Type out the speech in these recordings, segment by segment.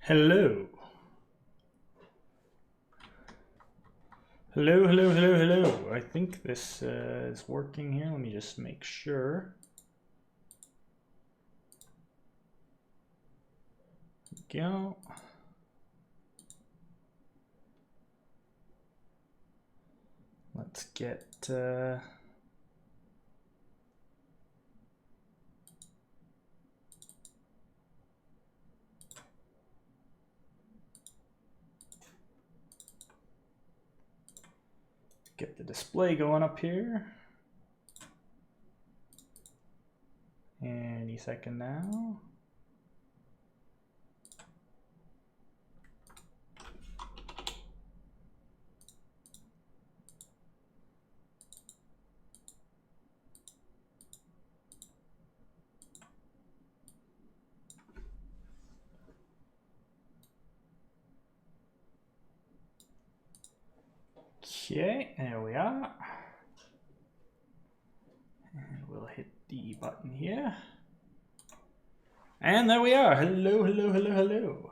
Hello. Hello, hello, hello, hello. I think this is working here. Let me just make sure. Go. Let's get the display going up here. Any second now. Okay, there we are. And we'll hit the button here. And there we are. Hello, hello, hello, hello.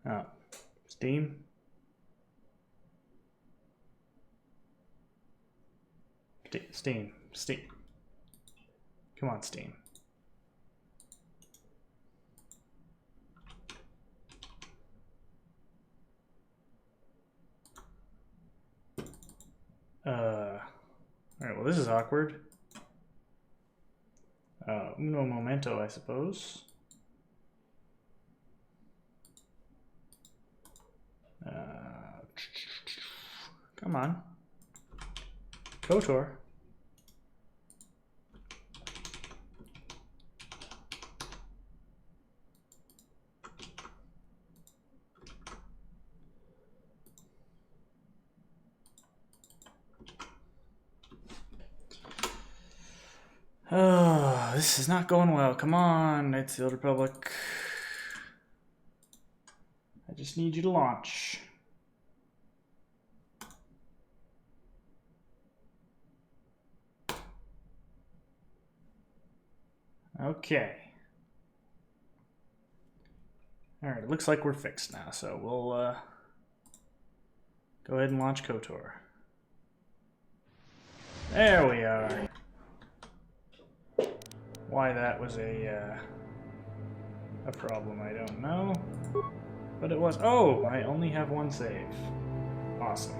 Oh, Steam. Steam. Come on, Steam. Alright, well this is awkward. Uno momento, I suppose. Come on. Kotor. Oh, this is not going well. Come on, Knights of the Old Republic. I just need you to launch. Okay. Alright, it looks like we're fixed now, so we'll go ahead and launch Kotor. There we are. Why that was a problem, I don't know. But it was. Oh, I only have one save. Awesome.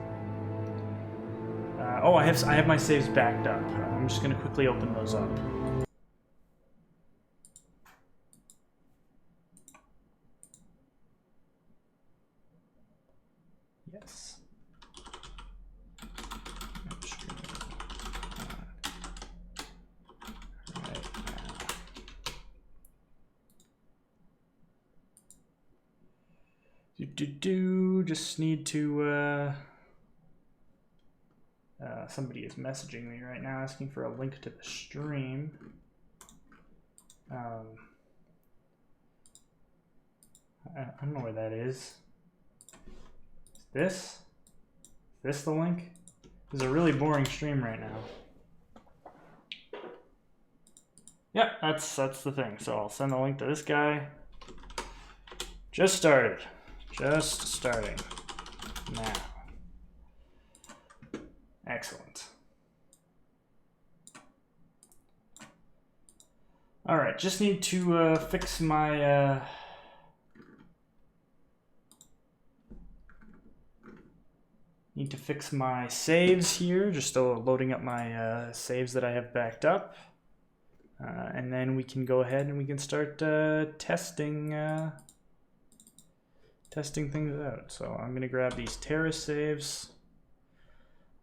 Oh, I have my saves backed up. I'm just gonna quickly open those up. Yes. Just need to somebody is messaging me right now asking for a link to the stream. I don't know where that is. Is this the link? This is a really boring stream right now. Yeah, that's the thing. So I'll send the link to this guy. Just starting now. Excellent. All right, just need to fix my saves here. Just loading up my saves that I have backed up, and then we can go ahead and we can start testing things out. So I'm gonna grab these terrace saves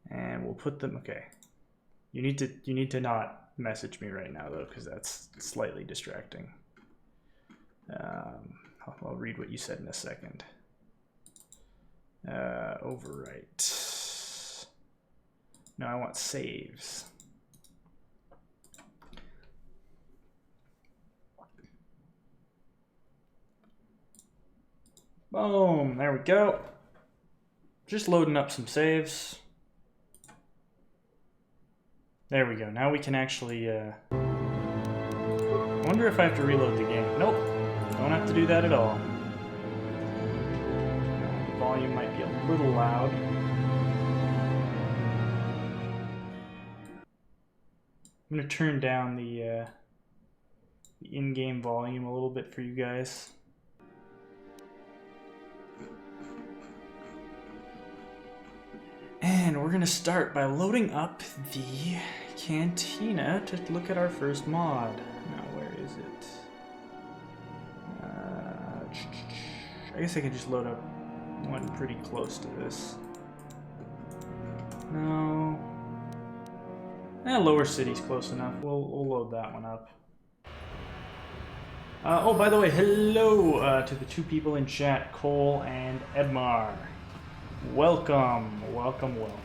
and we'll put them. Okay, you need to not message me right now though, because that's slightly distracting. I'll read what you said in a second. Overwrite. No, I want saves. Boom, there we go. Just loading up some saves. There we go. Now we can actually, I wonder if I have to reload the game. Nope. Don't have to do that at all. The volume might be a little loud. I'm going to turn down the in-game volume a little bit for you guys. And we're going to start by loading up the Cantina to look at our first mod. Now, where is it? I guess I can just load up one pretty close to this. No. Lower city's close enough. We'll load that one up. Oh, by the way, hello to the two people in chat, Cole and Edmar. Welcome, welcome, welcome.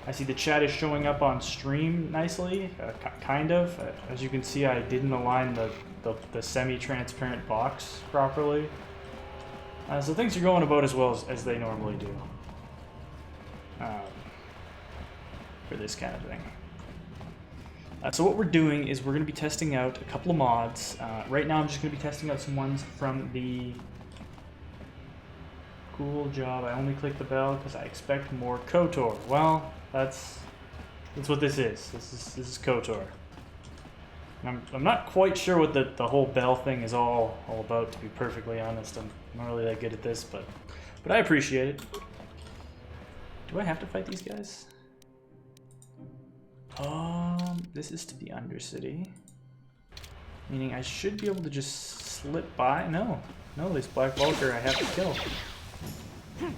I see the chat is showing up on stream nicely, kind of. As you can see, I didn't align the semi-transparent box properly. So things are going about as well as they normally do. For this kind of thing. So what we're doing is we're going to be testing out a couple of mods. Right now I'm just going to be testing out some ones from the... Cool job. I only clicked the bell because I expect more Kotor. Well, that's what this is. This is Kotor. I'm not quite sure what the whole bell thing is all about, to be perfectly honest. I'm not really that good at this, but I appreciate it. Do I have to fight these guys? This is to the Undercity. Meaning I should be able to just slip by. No, this Black Vulture I have to kill.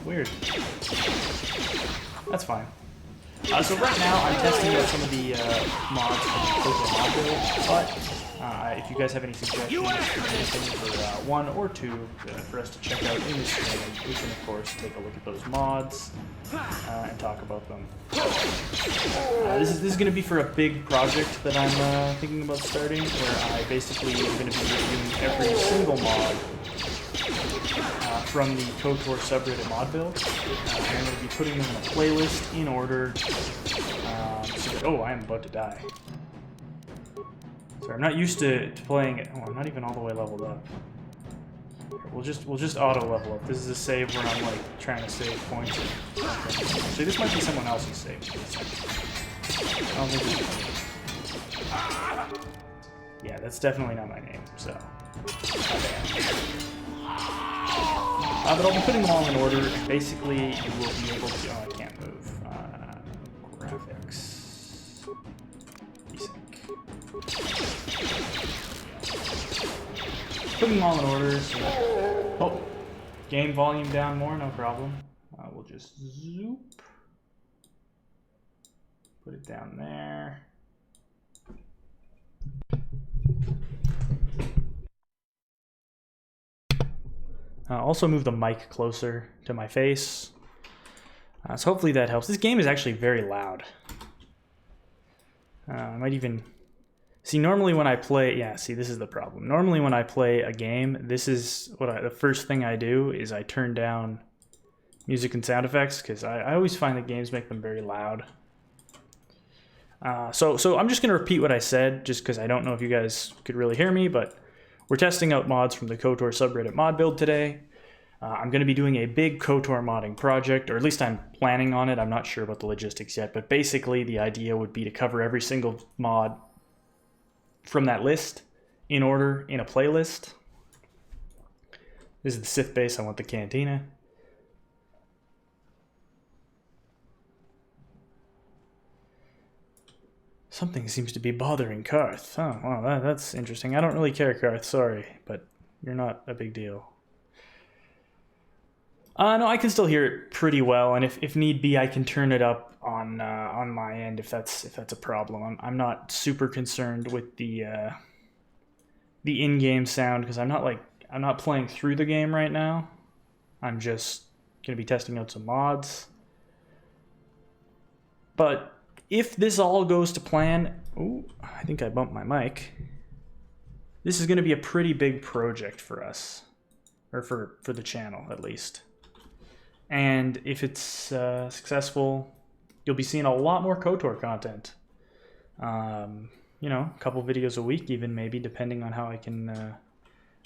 Weird. That's fine. So right now I'm testing out some of the mods from the Kotor Mod build, but if you guys have any suggestions for one or two for us to check out in this stream, we can of course take a look at those mods and talk about them. This is going to be for a big project that I'm thinking about starting, where I basically am going to be reviewing every single mod from the Kotor Subreddit Mod Build. I'm going to be putting them in a playlist in order so that, oh, I am about to die. Sorry, I'm not used to playing it. Oh, I'm not even all the way leveled up. We'll just auto level up. This is a save where I'm like trying to save points. Actually, this might be someone else's save. I don't think it's... Yeah, that's definitely not my name, so... but I'll be putting them all in order. Basically, you will be able to... Oh, I can't move. Graphics... Putting them all in order. So oh, game volume down more, no problem. We'll just zoop. Put it down there. Also move the mic closer to my face. So hopefully that helps. This game is actually very loud. I might even... See, normally when I play... Yeah, see, this is the problem. Normally when I play a game, this is what the first thing I do is I turn down music and sound effects, because I always find that games make them very loud. So I'm just going to repeat what I said, just because I don't know if you guys could really hear me, but we're testing out mods from the Kotor Subreddit Mod Build today. I'm going to be doing a big Kotor modding project, or at least I'm planning on it. I'm not sure about the logistics yet, but basically the idea would be to cover every single mod from that list in order in a playlist. This is the Sith base. I want the Cantina. Something seems to be bothering Karth. Oh, wow, that's interesting. I don't really care, Karth. Sorry, but you're not a big deal. No, I can still hear it pretty well, and if need be, I can turn it up on my end if that's a problem. I'm not super concerned with the in-game sound, because I'm not playing through the game right now. I'm just gonna be testing out some mods. But if this all goes to plan, ooh, I think I bumped my mic. This is gonna be a pretty big project for us, or for the channel at least. And if it's successful, you'll be seeing a lot more Kotor content. You know, a couple videos a week even, maybe, depending on how I can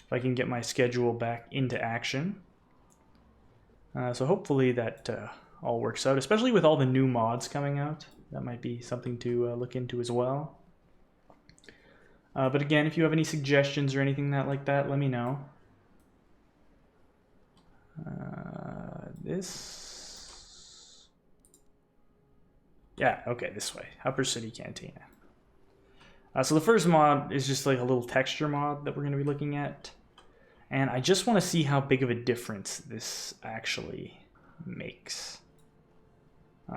if I can get my schedule back into action. So hopefully that all works out, especially with all the new mods coming out. That might be something to look into as well. But again, if you have any suggestions or anything like that, let me know. Yeah, okay, this way. Upper City Cantina. So the first mod is just like a little texture mod that we're going to be looking at. And I just want to see how big of a difference this actually makes.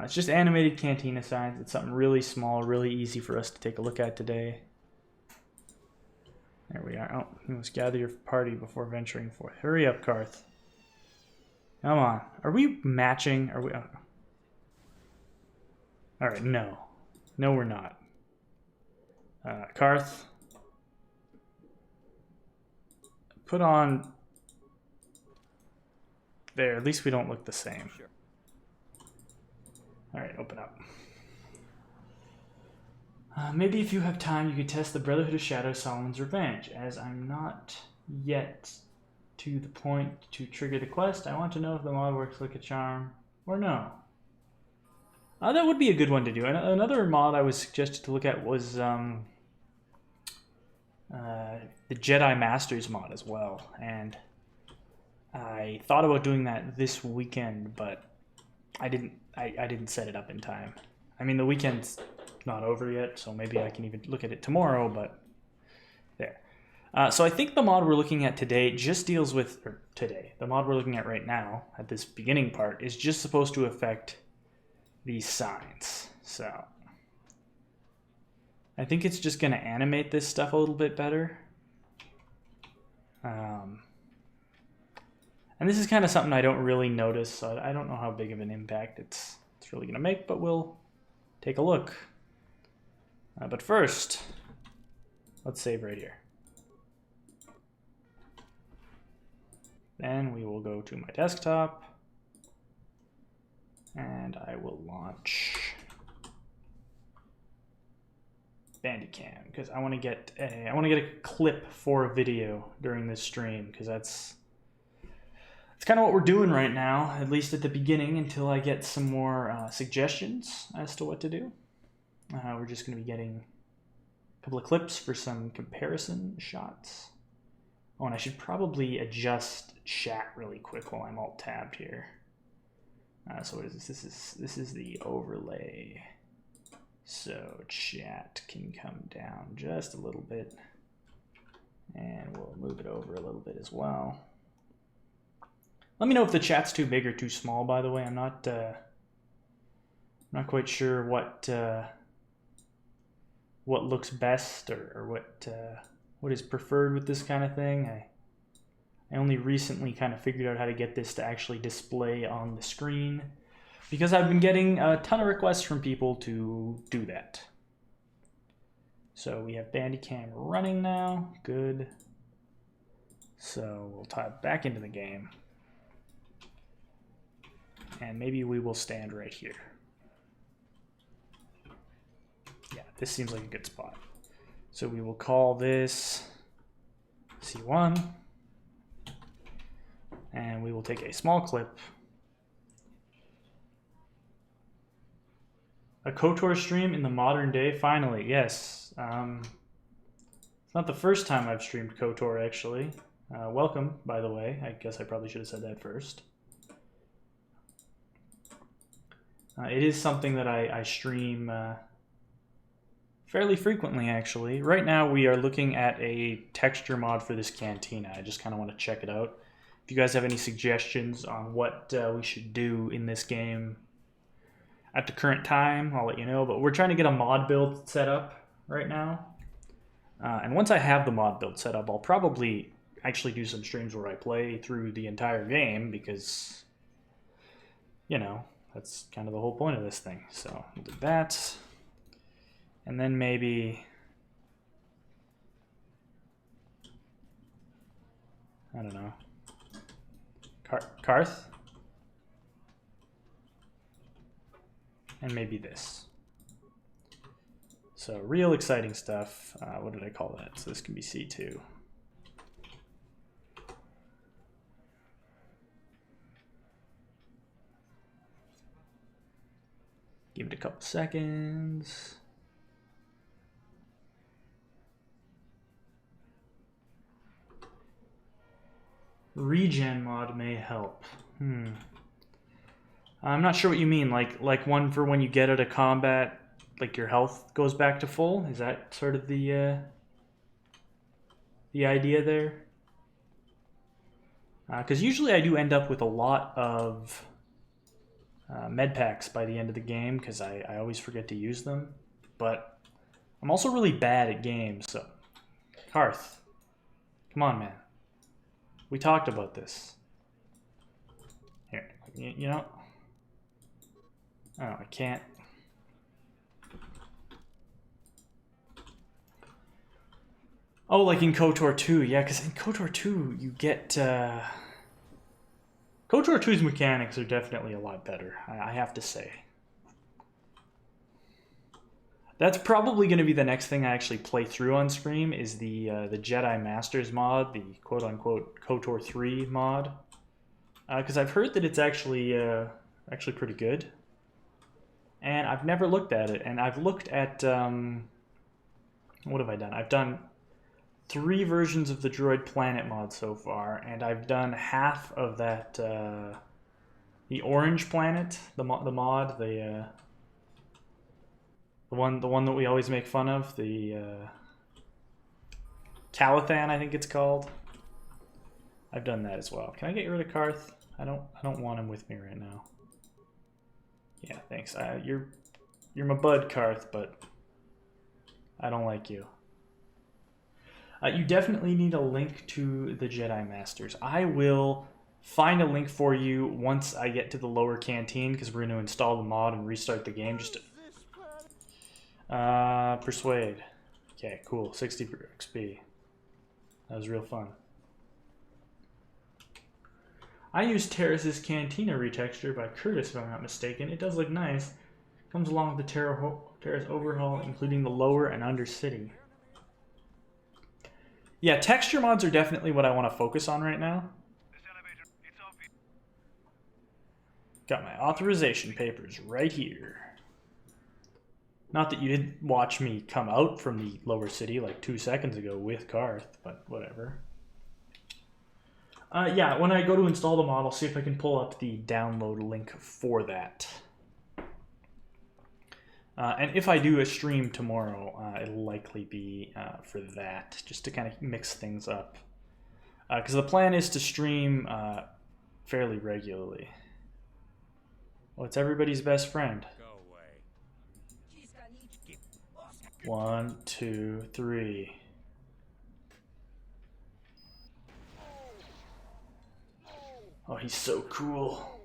It's just animated Cantina signs. It's something really small, really easy for us to take a look at today. There we are. Oh, you must gather your party before venturing forth. Hurry up, Karth. Come on. Are we matching? Are we? Oh. All right, no. No, we're not. Karth. Put on... There, at least we don't look the same. Sure. All right, open up. Maybe if you have time, you could test the Brotherhood of Shadow Solomon's Revenge. As I'm not yet to the point to trigger the quest, I want to know if the mod works like a charm or no. That would be a good one to do. Another mod I was suggested to look at was the Jedi Masters mod as well. And I thought about doing that this weekend, but I didn't set it up in time. I mean, the weekend's not over yet, so maybe I can even look at it tomorrow, but there. So I think the mod we're looking at today just deals with, the mod we're looking at right now, at this beginning part, is just supposed to affect these signs. So I think it's just going to animate this stuff a little bit better. And this is kind of something I don't really notice, so I don't know how big of an impact it's really going to make, but we'll take a look. But first, let's save right here. Then we will go to my desktop, and I will launch Bandicam because I want to get a clip for a video during this stream, because that's kind of what we're doing right now, at least at the beginning, until I get some more suggestions as to what to do. We're just going to be getting a couple of clips for some comparison shots. Oh, and I should probably adjust chat really quick while I'm alt-tabbed here. So what is this? This is the overlay. So chat can come down just a little bit. And we'll move it over a little bit as well. Let me know if the chat's too big or too small, by the way. I'm not quite sure what looks best or what is preferred with this kind of thing. I only recently kind of figured out how to get this to actually display on the screen, because I've been getting a ton of requests from people to do that. So we have Bandicam running now. Good. So we'll type back into the game. And maybe we will stand right here. Yeah, this seems like a good spot. So we will call this C1. And we will take a small clip. A KOTOR stream in the modern day, finally, yes. It's not the first time I've streamed KOTOR, actually. Welcome, by the way. I guess I probably should have said that first. It is something that I stream fairly frequently, actually. Right now, we are looking at a texture mod for this Cantina. I just kind of want to check it out. If you guys have any suggestions on what we should do in this game at the current time, I'll let you know. But we're trying to get a mod build set up right now. And once I have the mod build set up, I'll probably actually do some streams where I play through the entire game, because, you know, that's kind of the whole point of this thing. So we'll do that. And then maybe, I don't know, Karth? And maybe this. So real exciting stuff. What did I call that? So this can be C2. Give it a couple seconds. Regen mod may help. I'm not sure what you mean. Like one for when you get out of combat, like your health goes back to full. Is that sort of the idea there? Because usually I do end up with a lot of med packs by the end of the game because I always forget to use them. But I'm also really bad at games, so... Karth, come on, man. We talked about this. Here, you know... Oh, I can't... Oh, like in Kotor 2, yeah, because in Kotor 2, you get... Kotor 2's mechanics are definitely a lot better, I have to say. That's probably going to be the next thing I actually play through on stream, is the Jedi Masters mod, the quote-unquote Kotor 3 mod. Because I've heard that it's actually pretty good. And I've never looked at it, and I've looked at... what have I done? I've done 3 versions of the Droid Planet mod so far, and I've done half of that, the Orange Planet, the mod, the one that we always make fun of, the Calithan, I think it's called. I've done that as well. Can I get rid of Karth? I don't want him with me right now. Yeah, thanks. You're my bud, Karth, but I don't like you. You definitely need a link to the Jedi Masters. I will find a link for you once I get to the lower canteen, because we're going to install the mod and restart the game. Just to... Persuade. Okay, cool. 60 XP. That was real fun. I used Terrace's Cantina retexture by Curtis, if I'm not mistaken. It does look nice. Comes along with the Terrace overhaul, including the lower and under city. Yeah, texture mods are definitely what I want to focus on right now. Got my authorization papers right here. Not that you didn't watch me come out from the lower city like 2 seconds ago with Karth, but whatever. Yeah, when I go to install the mod, I'll see if I can pull up the download link for that. And if I do a stream tomorrow, it'll likely be for that, just to kind of mix things up. Because the plan is to stream fairly regularly. Well, it's everybody's best friend. 1, 2, 3. Oh, he's so cool.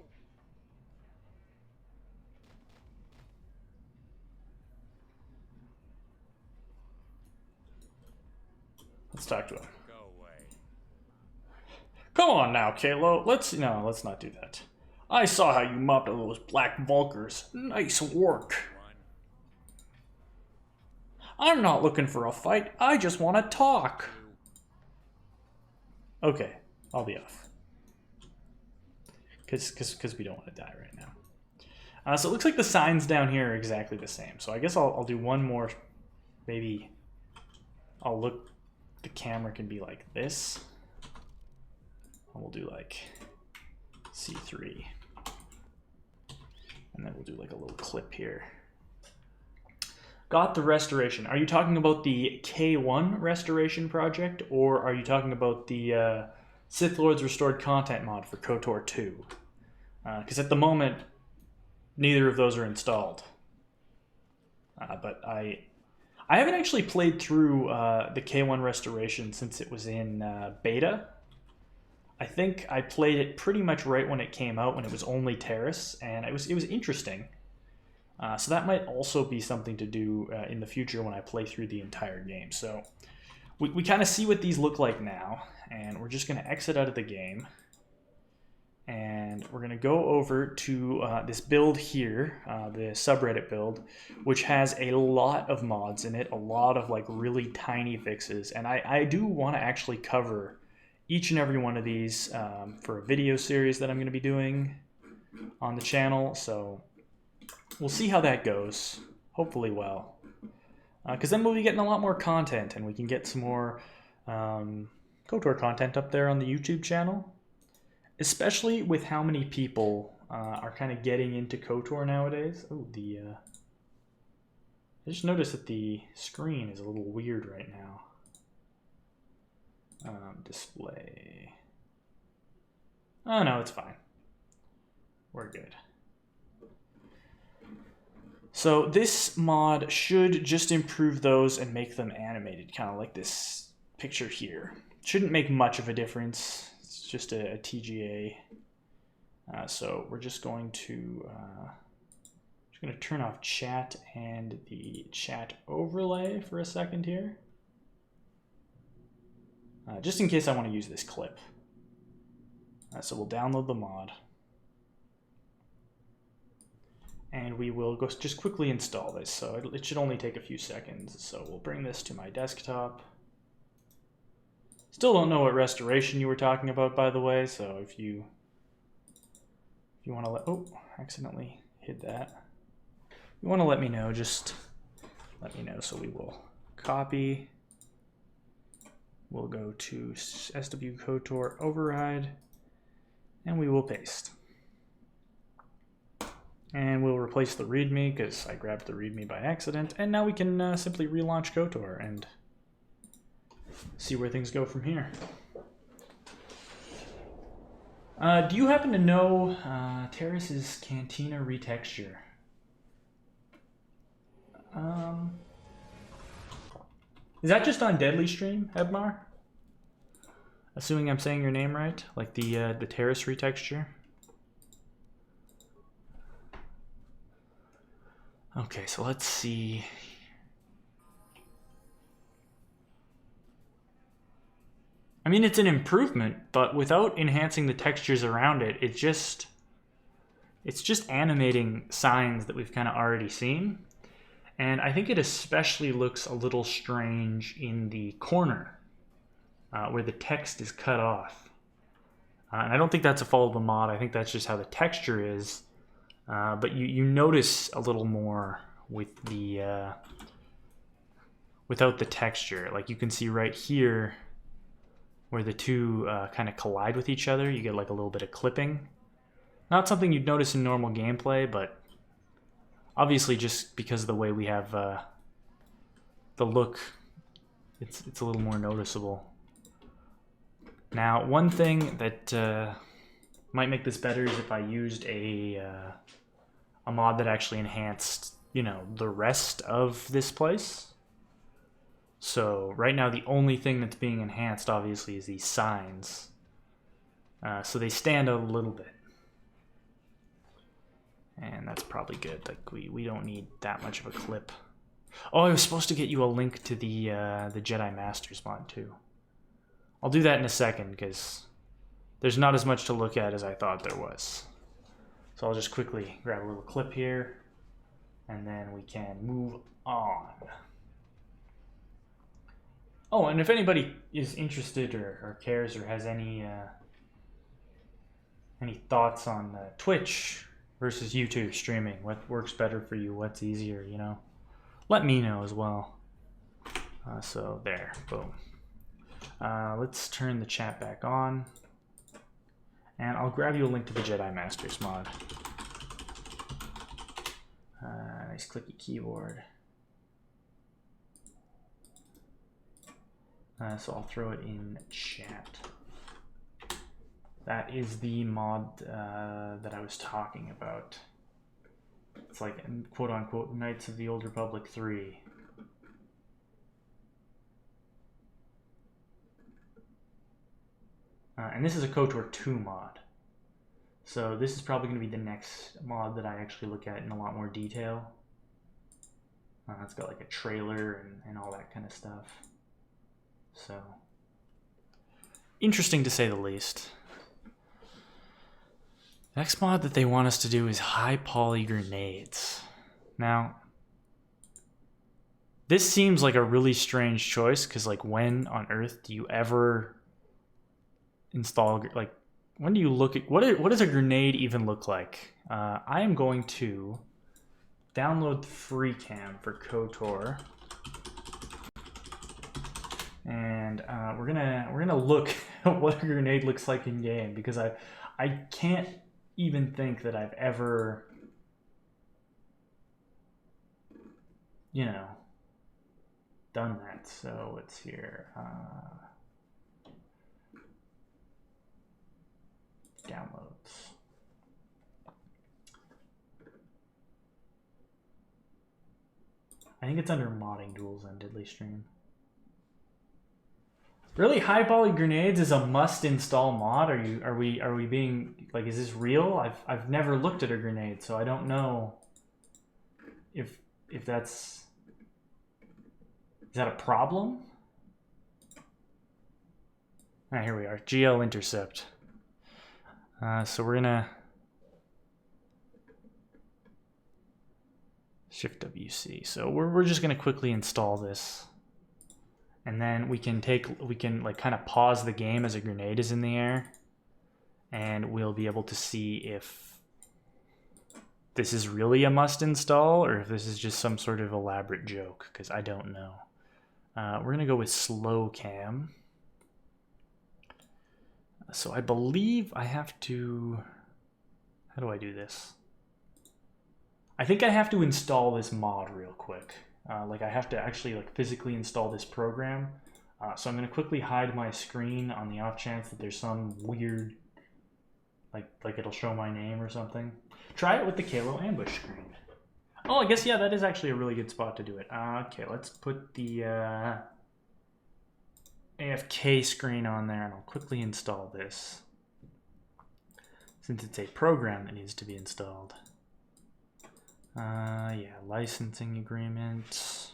Let's talk to him. Come on now, Kalo. Let's not do that. I saw how you mopped up those black Vulkers. Nice work. I'm not looking for a fight. I just want to talk. Okay, I'll be off. Because we don't want to die right now. So it looks like the signs down here are exactly the same. So I guess I'll do one more. Maybe I'll look. The camera can be like this. And we'll do like C3. And then we'll do like a little clip here. Got the restoration. Are you talking about the K1 restoration project, or are you talking about the Sith Lords Restored Content mod for KOTOR 2? Because at the moment, neither of those are installed. But I haven't actually played through the K1 restoration since it was in beta. I think I played it pretty much right when it came out, when it was only Terrace, and it was interesting. So that might also be something to do in the future when I play through the entire game. So we kind of see what these look like now, and we're just going to exit out of the game. And we're going to go over to this build here, the subreddit build, which has a lot of mods in it, a lot of like really tiny fixes. And I do want to actually cover each and every one of these for a video series that I'm going to be doing on the channel. So we'll see how that goes. Hopefully well. Because then we'll be getting a lot more content, and we can get some more KOTOR content up there on the YouTube channel. Especially with how many people are kind of getting into KOTOR nowadays. Oh, I just noticed that the screen is a little weird right now. Display. Oh no, it's fine. We're good. So this mod should just improve those and make them animated, kind of like this picture here. Shouldn't make much of a difference. It's just a TGA. So we're just going to turn off chat and the chat overlay for a second here. Just in case I want to use this clip. So we'll download the mod. And we will just quickly install this. So it should only take a few seconds. So we'll bring this to my desktop. Still don't know what restoration you were talking about, by the way. So if you want to oh, accidentally hid that. If you want to let me know, just let me know. So we will copy. We'll go to SW KOTOR override, and we will paste. And we'll replace the README because I grabbed the README by accident. And now we can simply relaunch KOTOR and see where things go from here. Do you happen to know Terrace's Cantina retexture? Is that just on Deadly Stream, Ebmar? Assuming I'm saying your name right, like the Terrace retexture. Okay, so let's see. I mean, it's an improvement, but without enhancing the textures around it, it's just animating signs that we've kind of already seen. And I think it especially looks a little strange in the corner where the text is cut off. And I don't think that's a fault of the mod. I think that's just how the texture is. But you notice a little more with the without the texture. Like you can see right here where the two kind of collide with each other. You get like a little bit of clipping. Not something you'd notice in normal gameplay, but obviously just because of the way we have the look, it's a little more noticeable. Now, one thing that might make this better is if I used a mod that actually enhanced, you know, the rest of this place. So right now the only thing that's being enhanced obviously is these signs. So they stand out a little bit. And that's probably good. Like we don't need that much of a clip. Oh, I was supposed to get you a link to the Jedi Masters mod too. I'll do that in a second because there's not as much to look at as I thought there was. So I'll just quickly grab a little clip here, and then we can move on. Oh, and if anybody is interested or cares or has any thoughts on Twitch versus YouTube streaming, what works better for you, what's easier, you know, let me know as well. So there, boom. Let's turn the chat back on, and I'll grab you a link to the Jedi Masters mod. Nice clicky keyboard. So I'll throw it in chat. That is the mod that I was talking about. It's like quote-unquote Knights of the Old Republic 3. And this is a KOTOR 2 mod. So this is probably going to be the next mod that I actually look at in a lot more detail. It's got like a trailer and all that kind of stuff. So, interesting to say the least. Next mod that they want us to do is high poly grenades. Now, this seems like a really strange choice because, like, when on earth do you ever install, like, when do you look at what does a grenade even look like? I am going to download free cam for Kotor. And we're gonna look at what a grenade looks like in game, because I can't even think that I've ever, you know, done that. So it's here. Downloads. I think it's under modding duels on Diddly Stream. Really, high volley grenades is a must install mod? Are we being like, is this real? I've never looked at a grenade, so I don't know if that's, is that a problem? All right, here we are. GL intercept. So we're gonna Shift WC. So we're just gonna quickly install this. And then we can like kind of pause the game as a grenade is in the air, and we'll be able to see if this is really a must install or if this is just some sort of elaborate joke, because I don't know. We're gonna go with slow cam. So I believe I have to, how do I do this? I think I have to install this mod real quick. Like I have to actually like physically install this program. So I'm gonna quickly hide my screen on the off chance that there's some weird, like it'll show my name or something. Try it with the Kalo ambush screen. Oh, I guess, yeah, that is actually a really good spot to do it. Okay, let's put the AFK screen on there, and I'll quickly install this, since it's a program that needs to be installed. Yeah, licensing agreement.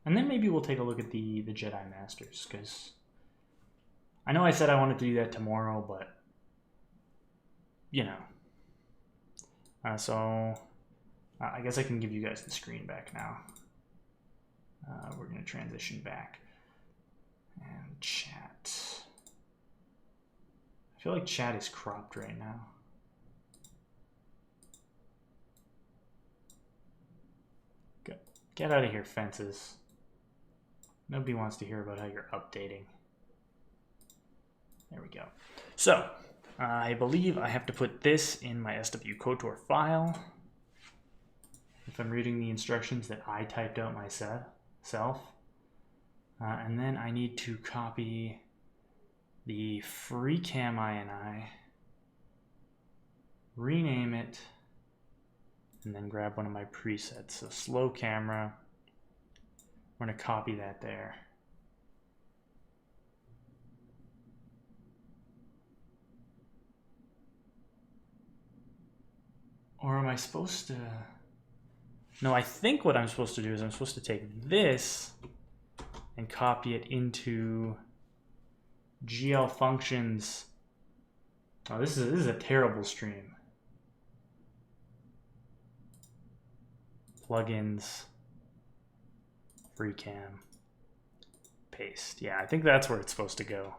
And then maybe we'll take a look at the Jedi Masters, because I know I said I wanted to do that tomorrow, but, you know. So I guess I can give you guys the screen back now. We're going to transition back. And chat. I feel like chat is cropped right now. Get out of here, fences. Nobody wants to hear about how you're updating. There we go. So, I believe I have to put this in my SW Kotor file. If I'm reading the instructions that I typed out myself. And then I need to copy the free cam INI, rename it, and then grab one of my presets. So slow camera. We're going to copy that there. Or am I supposed to? No, I think what I'm supposed to do is I'm supposed to take this and copy it into GL functions. Oh, this is a terrible stream. Plugins. Free cam, paste. Yeah, I think that's where it's supposed to go.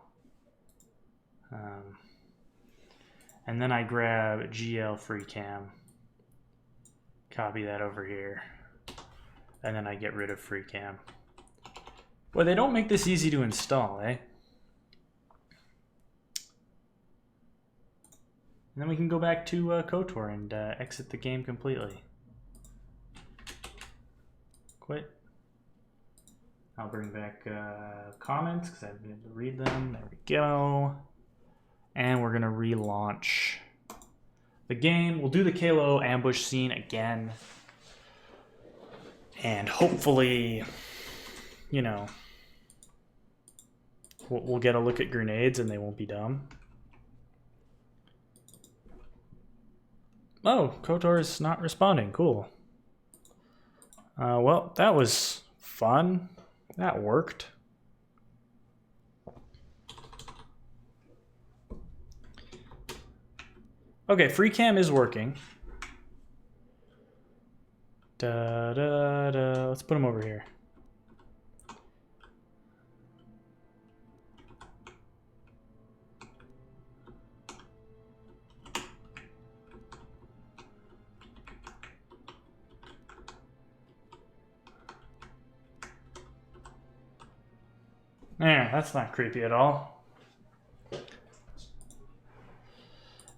And then I grab GL free cam, copy that over here, and then I get rid of free cam. Well, they don't make this easy to install, eh? And then we can go back to Kotor and exit the game completely. Quit. I'll bring back comments because I didn't read them. There we go. And we're going to relaunch the game. We'll do the Kalo ambush scene again. And hopefully, you know, we'll get a look at grenades and they won't be dumb. Oh, Kotor is not responding. Cool. Well, that was fun. That worked. Okay, free cam is working. Da, da, da. Let's put him over here. There, that's not creepy at all.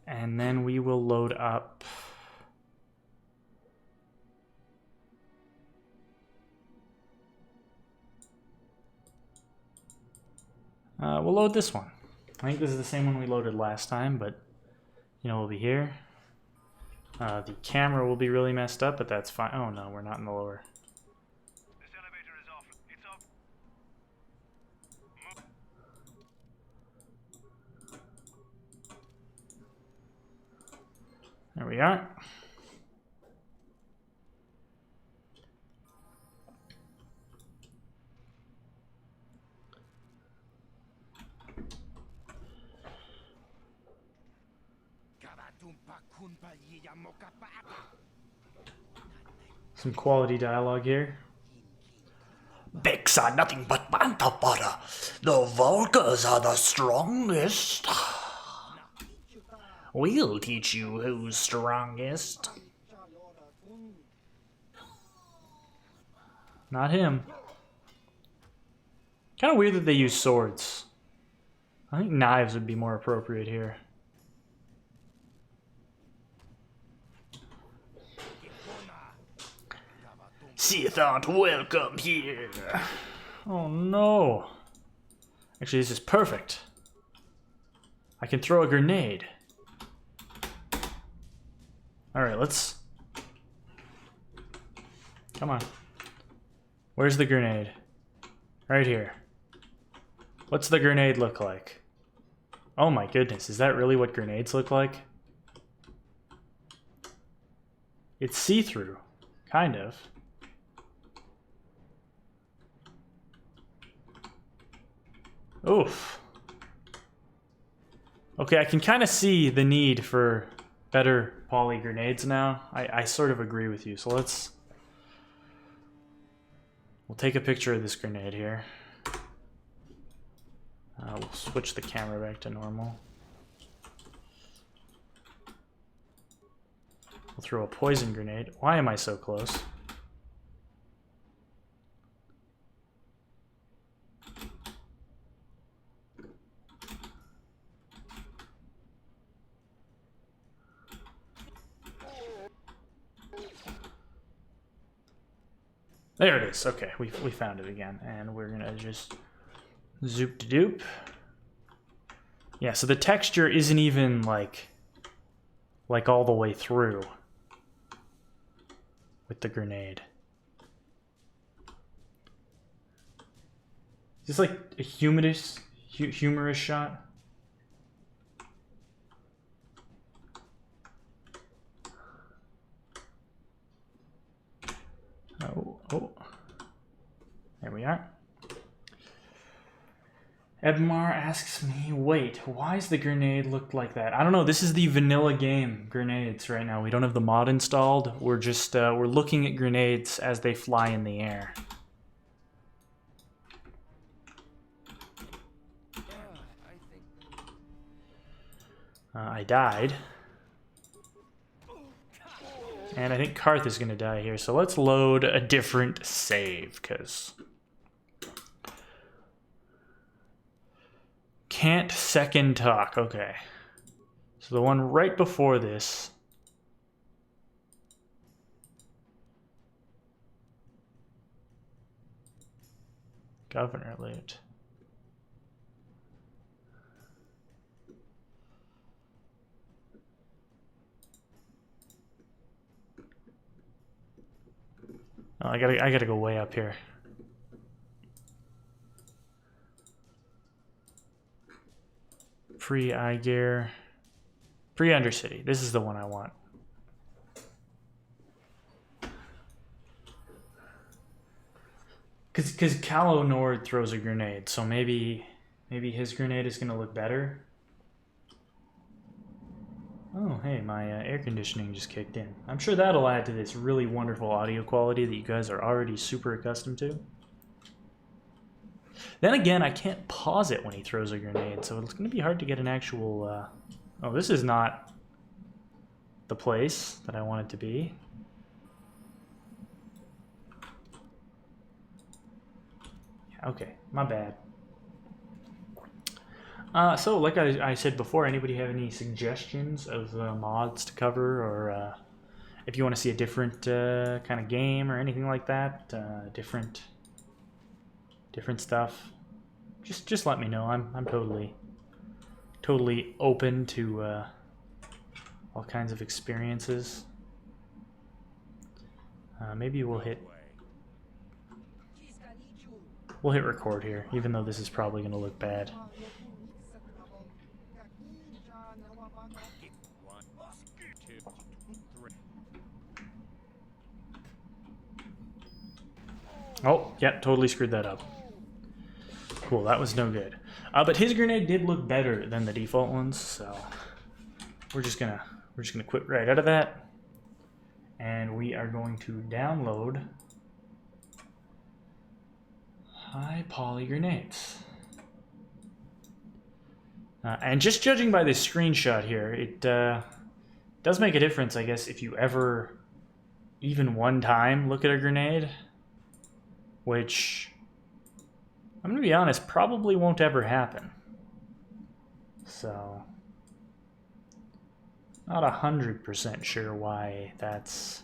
And then we will load up. We'll load this one. I think this is the same one we loaded last time, but you know, we'll be here. The camera will be really messed up, but that's fine. Oh no, we're not in the lower. This elevator is off. It's off. There we are. Some quality dialogue here. Bicks are nothing but panther fodder. The Vulcans are the strongest. We'll teach you who's strongest. Not him. Kind of weird that they use swords. I think knives would be more appropriate here. Sith aren't welcome here. Oh no. Actually, this is perfect. I can throw a grenade. Alright, let's... Come on. Where's the grenade? Right here. What's the grenade look like? Oh my goodness, is that really what grenades look like? It's see-through. Kind of. Oof. Okay, I can kind of see the need for better poly grenades now. I sort of agree with you. So we'll take a picture of this grenade here. We'll switch the camera back to normal. We'll throw a poison grenade. Why am I so close? There it is. Okay, we found it again, and we're gonna just zoop de doop. Yeah, so the texture isn't even like all the way through with the grenade. Is this like a humorous shot? Oh. There we are. Ebmar asks me, wait, why does the grenade look like that? I don't know, this is the vanilla game grenades right now. We don't have the mod installed. We're just, we're looking at grenades as they fly in the air. I died. And I think Karth is going to die here, so let's load a different save, because... Can't second talk, okay. So the one right before this... Governor loot. Oh, I gotta go way up here. Pre-eye gear. Pre-Undercity. This is the one I want. Because Callow Nord throws a grenade, so maybe his grenade is gonna look better. Oh, hey, my air conditioning just kicked in. I'm sure that'll add to this really wonderful audio quality that you guys are already super accustomed to. Then again, I can't pause it when he throws a grenade, so it's going to be hard to get an actual... Oh, this is not the place that I want it to be. Okay, my bad. So, like I said before, anybody have any suggestions of mods to cover, or if you want to see a different kind of game or anything like that, different stuff, just let me know. I'm totally open to all kinds of experiences. Maybe we'll hit record here, even though this is probably going to look bad. Oh, yeah, totally screwed that up. Cool, that was no good. But his grenade did look better than the default ones, so we're just gonna quit right out of that, and we are going to download high poly grenades. And just judging by this screenshot here, it does make a difference, I guess, if you ever, even one time, look at a grenade. Which, I'm going to be honest, probably won't ever happen. So, not 100% sure why that's,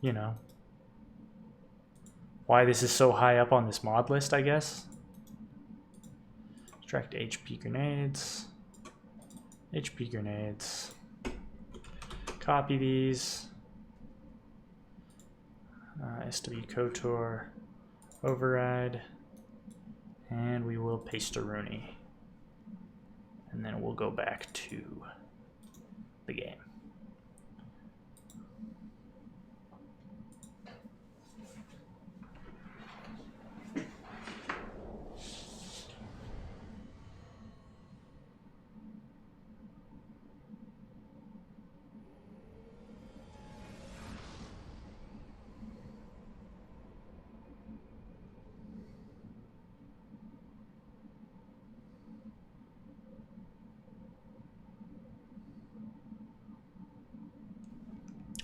you know, why this is so high up on this mod list, I guess. Extract HP grenades. HP grenades. Copy these. SW Kotor, override, and we will paste a Rooney, and then we'll go back to the game.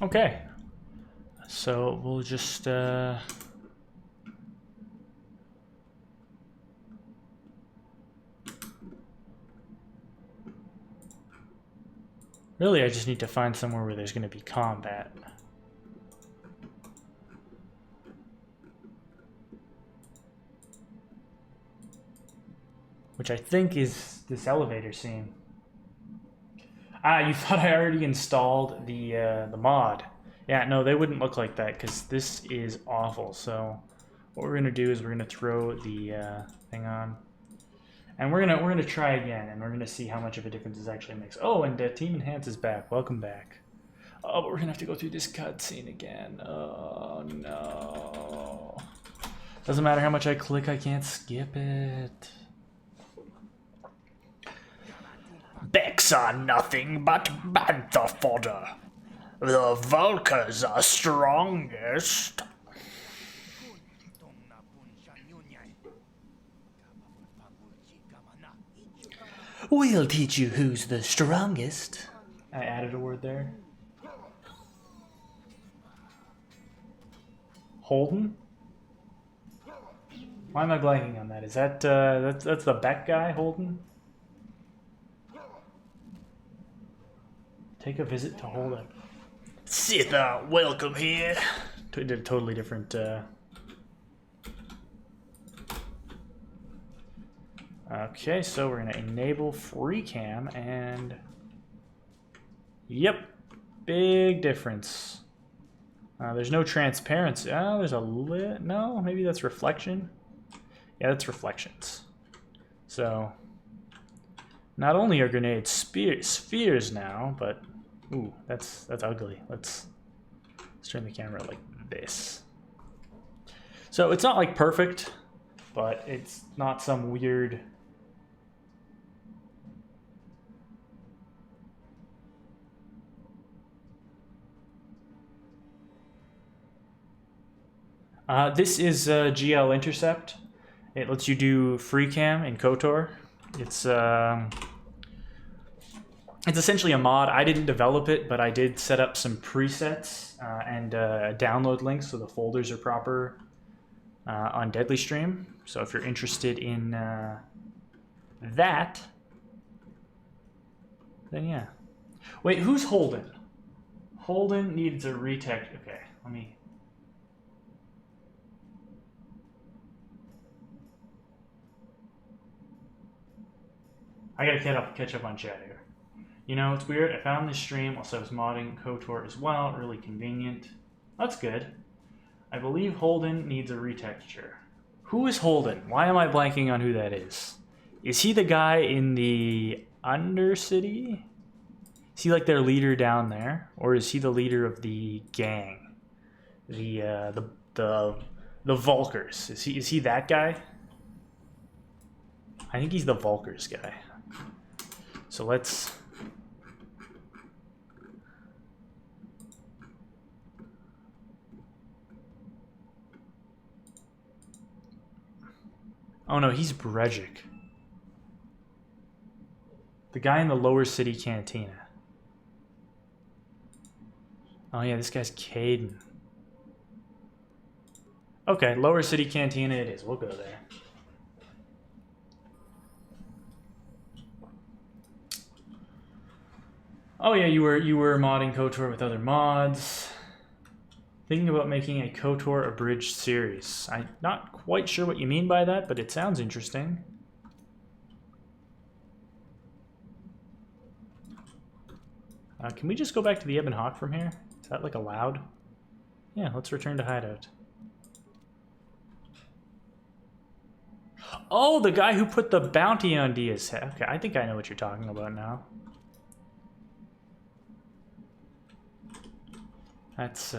Okay, so we'll just really I just need to find somewhere where there's going to be combat. Which I think is this elevator scene. Ah, you thought I already installed the mod. Yeah, no, they wouldn't look like that because this is awful. So what we're gonna do is we're gonna throw the thing on, and we're gonna try again, and we're gonna see how much of a difference this actually makes. Oh, and Team Enhance is back. Welcome back. Oh, but we're gonna have to go through this cutscene again. Oh no! Doesn't matter how much I click, I can't skip it. Becks are nothing but bantha fodder. The Vulkars are strongest. We'll teach you who's the strongest. I added a word there. Holden? Why am I blanking on that? Is that that's the Beck guy, Holden? Take a visit to Holden. Sith are welcome here. Did a totally different. Okay, so we're gonna enable free cam, and yep, big difference. There's no transparency. Oh, there's a no, maybe that's reflection. Yeah, that's reflections. So not only are grenades spheres now, but ooh, that's ugly. Let's turn the camera like this. So it's not like perfect, but it's not some weird... This is GL Intercept. It lets you do free cam in Kotor. It's essentially a mod. I didn't develop it, but I did set up some presets and download links so the folders are proper on Deadly Stream. So if you're interested in that, then yeah. Wait, who's Holden? Holden needs a retech. Okay, let me... I gotta catch up on chat here. You know, it's weird. I found this stream whilst I was modding KOTOR as well. Really convenient. That's good. I believe Holden needs a retexture. Who is Holden? Why am I blanking on who that is? Is he the guy in the Undercity? Is he like their leader down there? Or is he the leader of the gang? The Volkers. Is he that guy? I think he's the Volkers guy. So let's... Oh no, he's Brejic. The guy in the lower city cantina. Oh yeah, this guy's Caden. Okay, lower city cantina it is. We'll go there. Oh yeah, you were modding KOTOR with other mods. Thinking about making a KOTOR abridged series. I'm not quite sure what you mean by that, but it sounds interesting. Can we just go back to the Ebon Hawk from here? Is that like allowed? Yeah, let's return to hideout. Oh, the guy who put the bounty on Dia's head. Okay, I think I know what you're talking about now. That's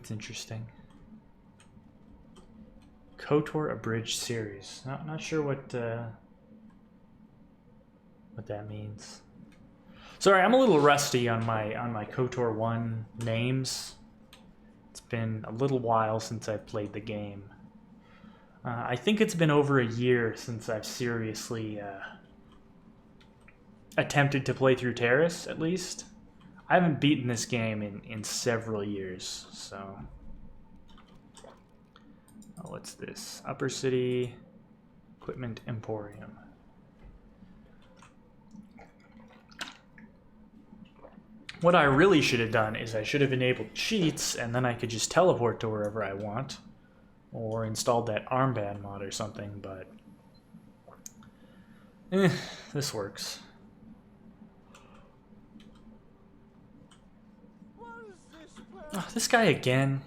interesting. KOTOR abridged series. Not sure what that means. Sorry, I'm a little rusty on my KOTOR 1 names. It's been a little while since I've played the game. I think it's been over a year since I've seriously attempted to play through Terrace, at least. I haven't beaten this game in several years, so... Oh, what's this? Upper City Equipment Emporium. What I really should have done is I should have enabled cheats, and then I could just teleport to wherever I want. Or installed that armband mod or something, but... this works. Oh, this guy again.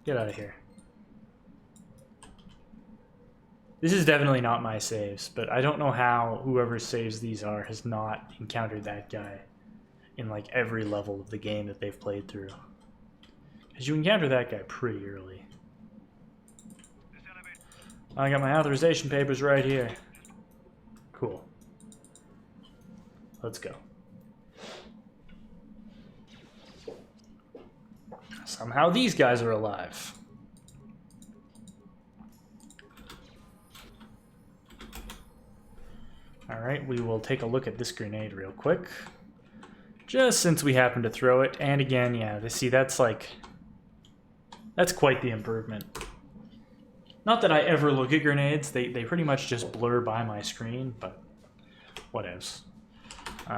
Get out of here. This is definitely not my saves, but I don't know how whoever's saves these are has not encountered that guy in like every level of the game that they've played through. Because you encounter that guy pretty early. I got my authorization papers right here. Cool. Let's go. Somehow these guys are alive. Alright, we will take a look at this grenade real quick. Just since we happen to throw it. And again, yeah, see, that's like... That's quite the improvement. Not that I ever look at grenades. They pretty much just blur by my screen, but whatevs.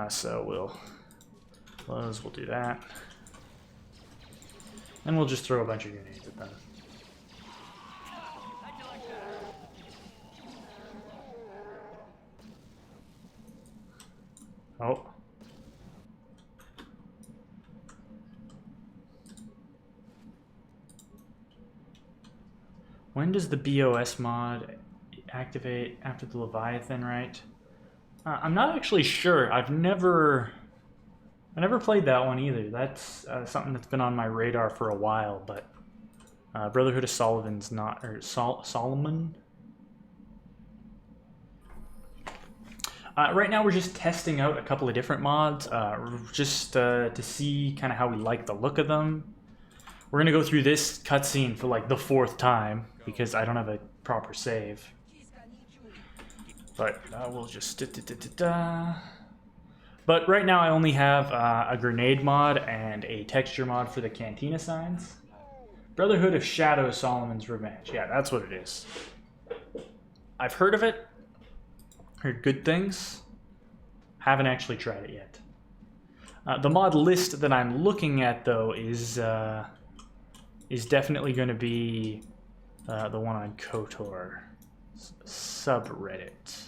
So we'll close, we'll do that. And we'll just throw a bunch of grenades at them. Oh. When does the BOS mod activate after the Leviathan, right? I'm not actually sure. I never played that one either. That's something that's been on my radar for a while, but Brotherhood of Sullivan's not, or Solomon. Right now we're just testing out a couple of different mods, just to see kind of how we like the look of them. We're gonna go through this cutscene for like the 4th time because I don't have a proper save. But we'll just But right now I only have a grenade mod and a texture mod for the Cantina signs. Brotherhood of Shadow Solomon's Revenge. Yeah, that's what it is. I've heard of it. Heard good things. Haven't actually tried it yet. The mod list that I'm looking at, though, is definitely going to be the one on Kotor. Subreddit.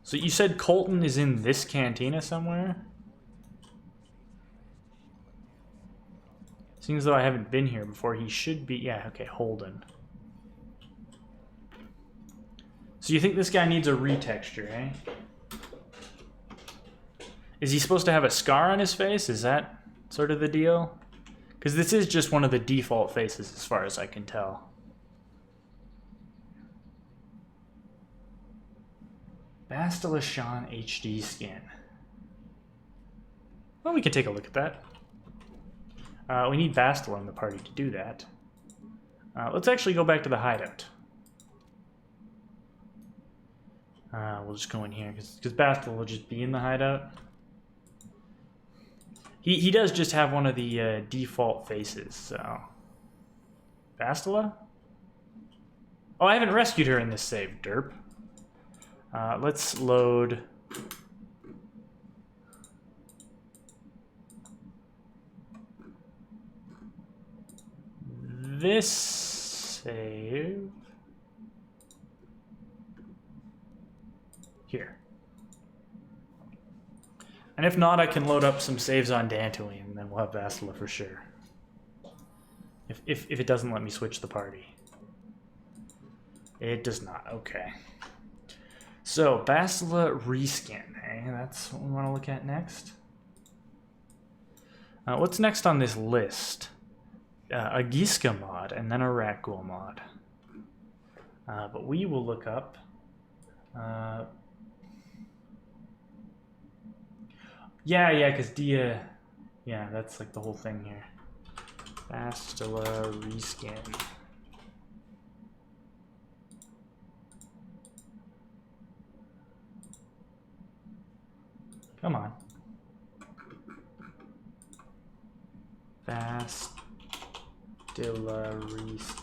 So you said Colton is in this cantina somewhere? Seems though I haven't been here before. He should be... Yeah, okay, Holden. So you think this guy needs a retexture, eh? Is he supposed to have a scar on his face? Is that sort of the deal? Because this is just one of the default faces as far as I can tell. Bastila Sean HD skin. Well, we can take a look at that. We need Bastila in the party to do that. Let's actually go back to the hideout. We'll just go in here, because Bastila will just be in the hideout. He does just have one of the default faces, so... Bastila? Oh, I haven't rescued her in this save, derp. Let's load... this save... here. And if not, I can load up some saves on Dantooine, and then we'll have Bastila for sure. If it doesn't let me switch the party. It does not, okay. So, Bastila reskin, eh? That's what we want to look at next. What's next on this list? A Giska mod, and then a Xuul mod. But we will look up... Yeah, because Dia... Yeah, that's like the whole thing here. Bastila reskin. Come on. Bastila reskin.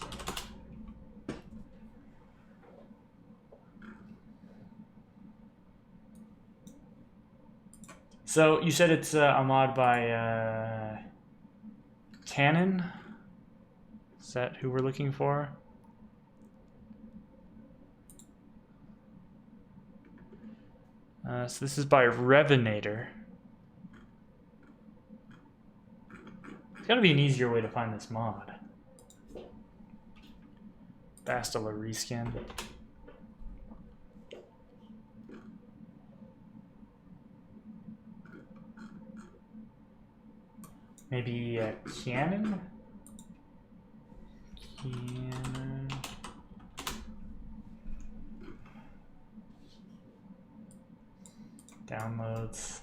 So, you said it's a mod by Canon? Is that who we're looking for? So this is by Revenator. There's gotta be an easier way to find this mod. Bastila reskin. Maybe Canon? Canon. Downloads.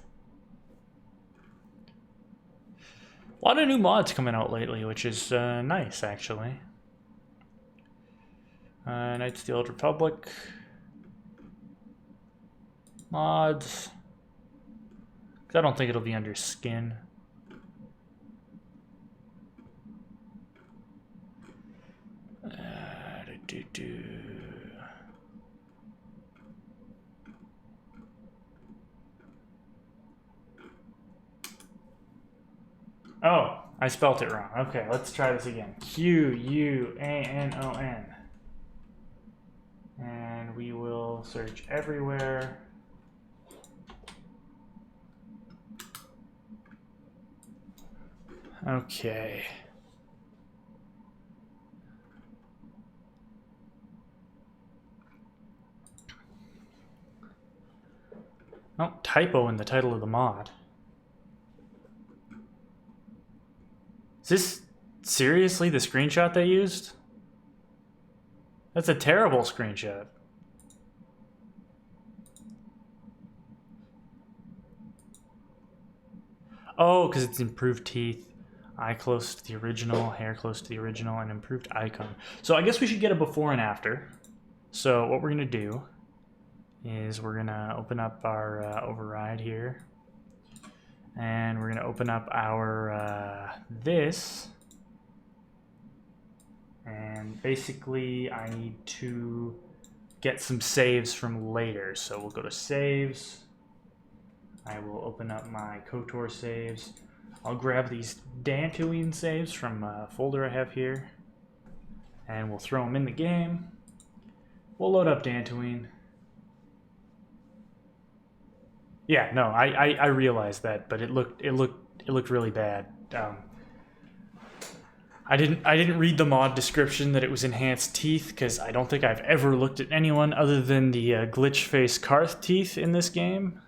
A lot of new mods coming out lately, which is nice, actually. Knights of the Old Republic. Mods. 'Cause I don't think it'll be under skin. Oh, I spelt it wrong. Okay, let's try this again. Quanon. And we will search everywhere. Okay. Oh, typo in the title of the mod. Is this Seriously, the screenshot they used? That's a terrible screenshot. Oh, because it's improved teeth, eye close to the original, hair close to the original, and improved icon. So I guess we should get a before and after. So what we're going to do is we're going to open up our override here. And we're going to open up our this. And basically I need to get some saves from later. So we'll go to saves. I will open up my Kotor saves. I'll grab these Dantooine saves from a folder I have here. And we'll throw them in the game. We'll load up Dantooine. Yeah, no, I realized that, but it looked really bad. I didn't read the mod description that it was enhanced teeth, because I don't think I've ever looked at anyone other than the glitch face Karth teeth in this game.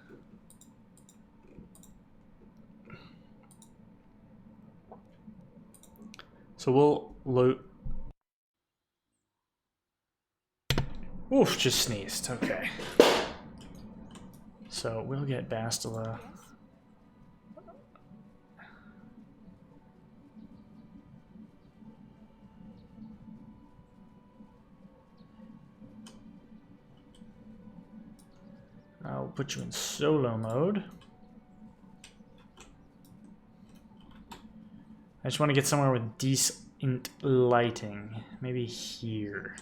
So we'll load. Oof, just sneezed. Okay. So we'll get Bastila. I'll put you in solo mode. I just want to get somewhere with decent lighting. Maybe here.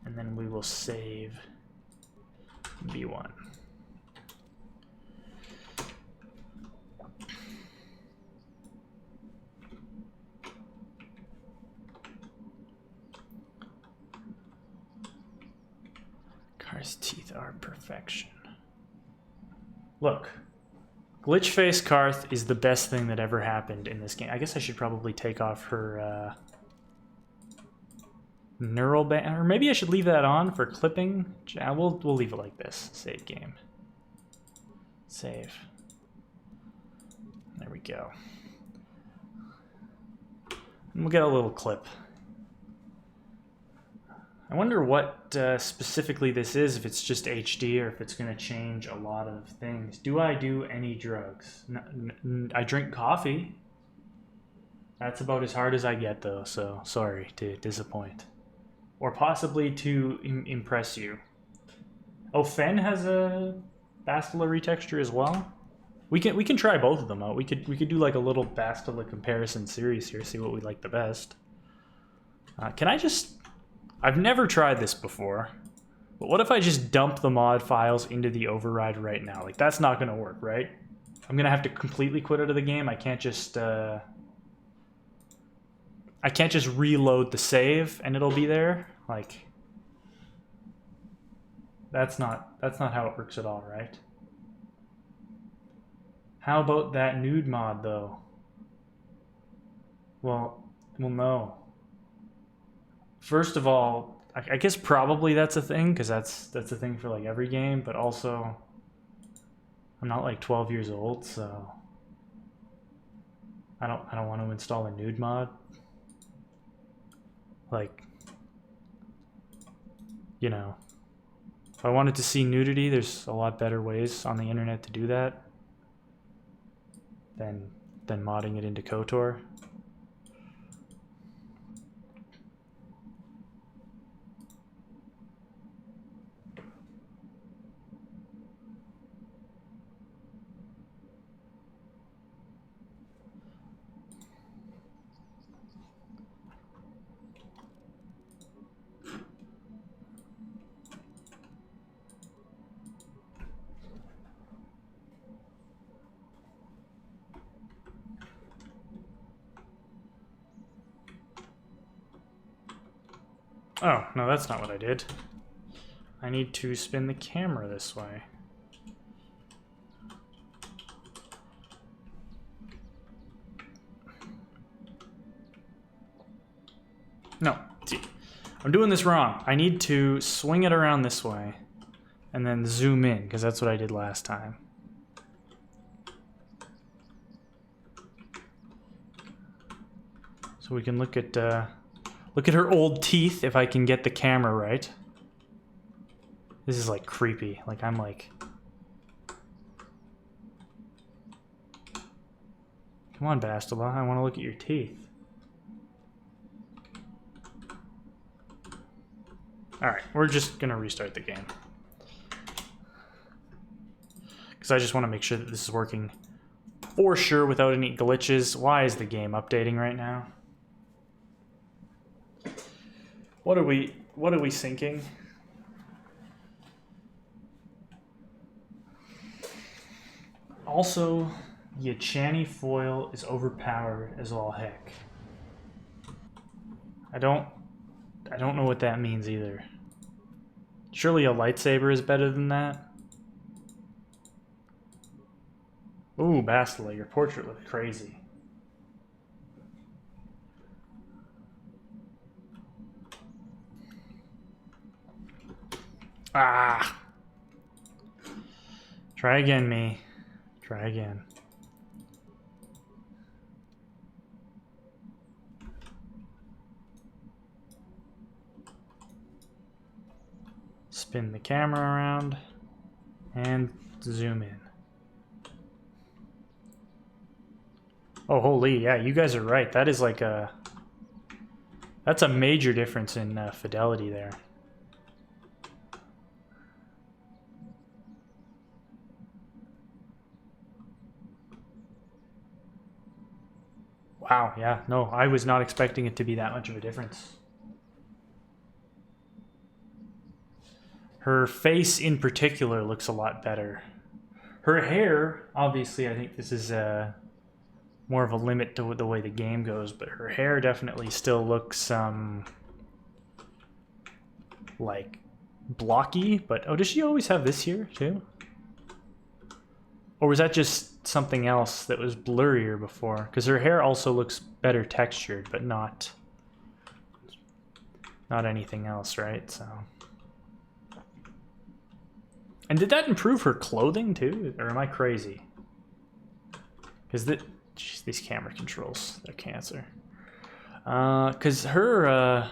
And then we will save B1. Karth's teeth are perfection. Look. Glitch face Karth is the best thing that ever happened in this game. I guess I should probably take off her neural band, or maybe I should leave that on for clipping. We'll leave it like this. Save game. Save. There we go. And we'll get a little clip. I wonder what specifically this is, if it's just HD or if it's going to change a lot of things. Do I do any drugs? I drink coffee. That's about as hard as I get, though, so sorry to disappoint. Or possibly to impress you. Oh, Fen has a Bastila retexture as well? We can try both of them out. We could do like a little Bastila comparison series here, see what we like the best. Can I just... I've never tried this before, but what if I just dump the mod files into the override right now? Like, that's not going to work, right? I'm going to have to completely quit out of the game. I can't just reload the save and it'll be there. Like, that's not how it works at all, right? How about that nude mod, though? Well, no. First of all, I guess probably that's a thing, because that's a thing for like every game, but also I'm not like 12 years old, so I don't want to install a nude mod. Like, you know, if I wanted to see nudity, there's a lot better ways on the internet to do that than modding it into Kotor. Oh, no, that's not what I did. I need to spin the camera this way. No, see, I'm doing this wrong. I need to swing it around this way and then zoom in, because that's what I did last time. So we can look at her old teeth if I can get the camera right. This is like creepy. Like I'm like, come on, Bastila, I want to look at your teeth. Alright, we're just gonna restart the game. Because I just want to make sure that this is working for sure without any glitches. Why is the game updating right now? What are we syncing? Also, Yachani foil is overpowered as all heck. I don't know what that means either. Surely a lightsaber is better than that. Ooh, Bastila, your portrait looked crazy. Ah! Try again, me. Try again. Spin the camera around and zoom in. Oh, holy, yeah, you guys are right. That is like a... That's a major difference in fidelity there. Wow, yeah, no, I was not expecting it to be that much of a difference. Her face in particular looks a lot better. Her hair, obviously, I think this is more of a limit to the way the game goes, but her hair definitely still looks like blocky. But oh, does she always have this here too? Or was that just something else that was blurrier before? Because her hair also looks better textured, but not anything else, right? So, and did that improve her clothing too, or am I crazy? Because these camera controls, they're cancer. Because her,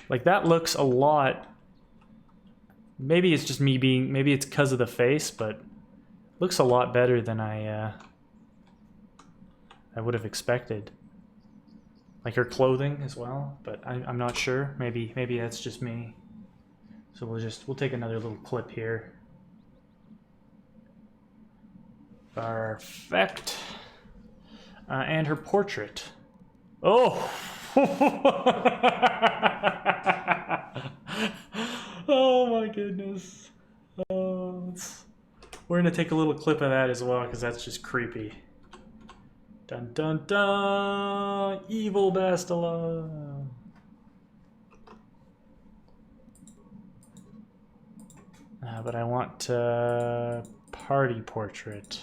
like that looks a lot. Maybe it's just me being. Maybe it's because of the face, but looks a lot better than I would have expected. Like her clothing as well, but I'm not sure. Maybe that's just me. So we'll take another little clip here. Perfect. And her portrait. Oh! Oh my goodness. We're gonna take a little clip of that as well, because that's just creepy. Dun dun dun! Evil Bastila! But I want party portrait.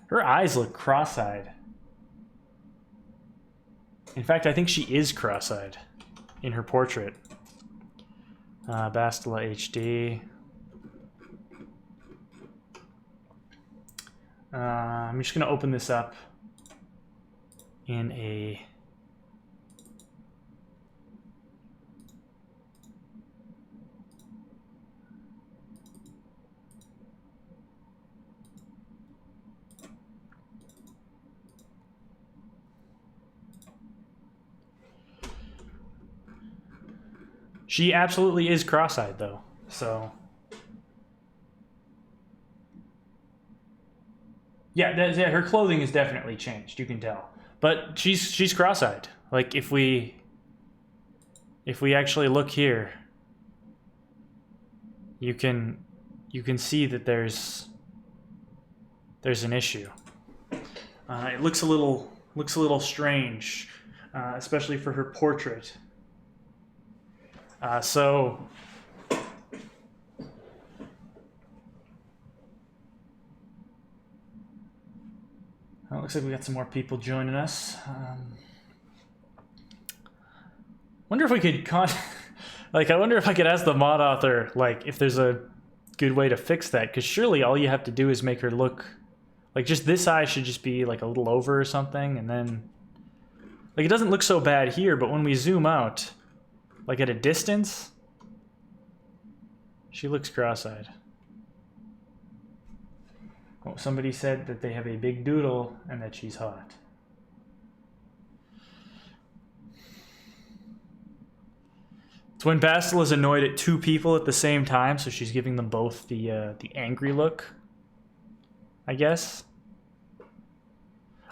Her eyes look cross-eyed. In fact, I think she is cross-eyed in her portrait. Bastila HD. I'm just going to open this up in a... She absolutely is cross-eyed, though, so... Yeah, her clothing is definitely changed, you can tell. But she's cross-eyed. Like, if we actually look here, you can see that there's an issue. It looks a little strange, especially for her portrait. So it looks like we got some more people joining us. Wonder if we could I wonder if I could ask the mod author, like, if there's a good way to fix that, because surely all you have to do is make her look like, just this eye should just be like a little over or something, and then Like, it doesn't look so bad here, but when we zoom out, like at a distance, she looks cross-eyed. Oh, somebody said that they have a big doodle and that she's hot. It's when Bastila's annoyed at two people at the same time, so she's giving them both the angry look, I guess.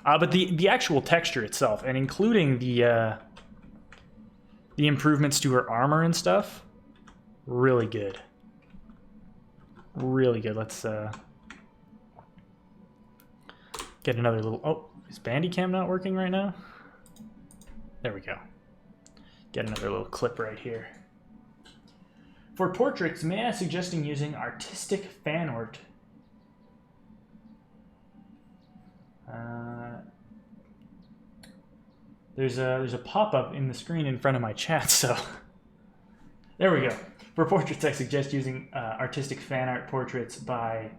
But the actual texture itself, and including the improvements to her armor and stuff, really good. Really good. Let's get another little... Oh, is Bandicam not working right now? There we go. Get another little clip right here. For portraits, may I suggesting using artistic fan art? There's a pop-up in the screen in front of my chat, so there we go. For portraits, I suggest using artistic fan art portraits by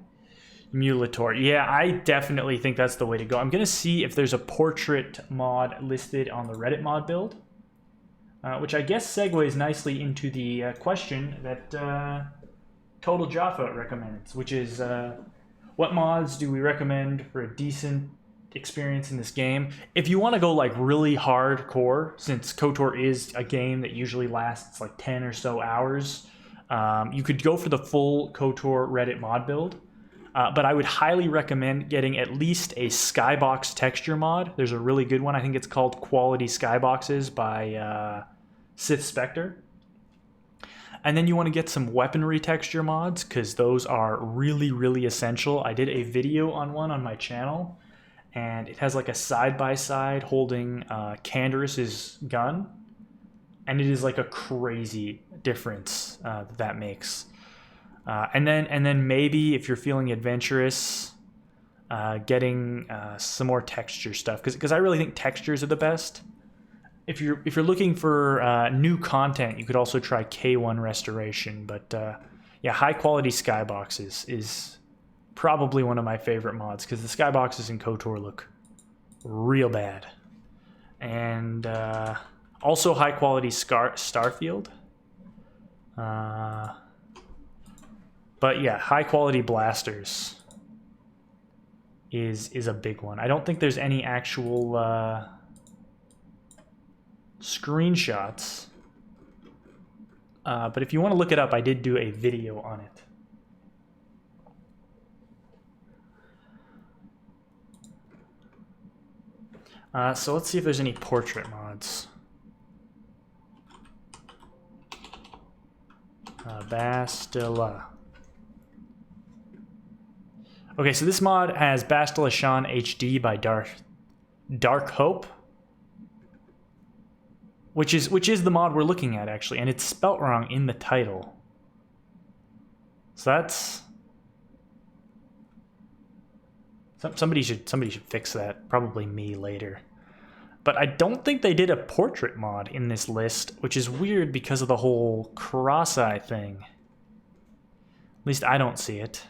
Mulator. Yeah, I definitely think that's the way to go. I'm gonna see if there's a portrait mod listed on the Reddit mod build, which I guess segues nicely into the question that Total Jaffa recommends, which is what mods do we recommend for a decent experience in this game? If you want to go like really hardcore, since KOTOR is a game that usually lasts like 10 or so hours, you could go for the full KOTOR Reddit mod build. But I would highly recommend getting at least a skybox texture mod. There's a really good one. I think it's called Quality Skyboxes by Sith Spectre. And then you want to get some weaponry texture mods, because those are really, really essential. I did a video on one on my channel, and it has like a side-by-side holding Canderous' gun. And it is like a crazy difference that makes. And then maybe if you're feeling adventurous, getting some more texture stuff, because I really think textures are the best. If you're looking for new content, you could also try K1 Restoration. But yeah, high quality skyboxes is probably one of my favorite mods, because the skyboxes in KOTOR look real bad. And also high quality Starfield. But yeah, high quality blasters is a big one. I don't think there's any actual screenshots, but if you want to look it up, I did do a video on it. So let's see if there's any portrait mods. Bastila. Okay, so this mod has Bastila Sean HD by Dark Hope, which is the mod we're looking at actually, and it's spelt wrong in the title. So that's somebody should fix that. Probably me later. But I don't think they did a portrait mod in this list, which is weird because of the whole cross-eye thing. At least I don't see it.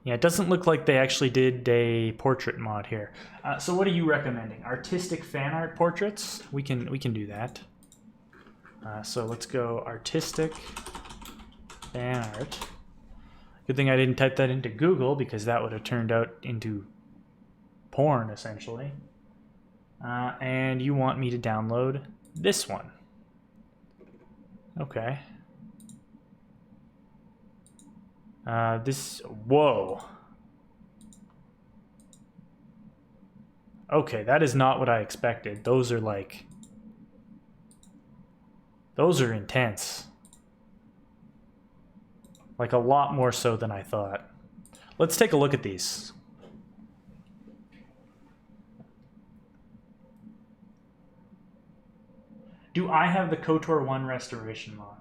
Yeah, it doesn't look like they actually did a portrait mod here. So what are you recommending? Artistic fan art portraits? We can do that. So let's go artistic fan art. Good thing I didn't type that into Google, because that would have turned out into porn, essentially. And you want me to download this one. Okay. Whoa. Okay, that is not what I expected. Those are intense. Like a lot more so than I thought. Let's take a look at these. Do I have the KOTOR 1 Restoration mod?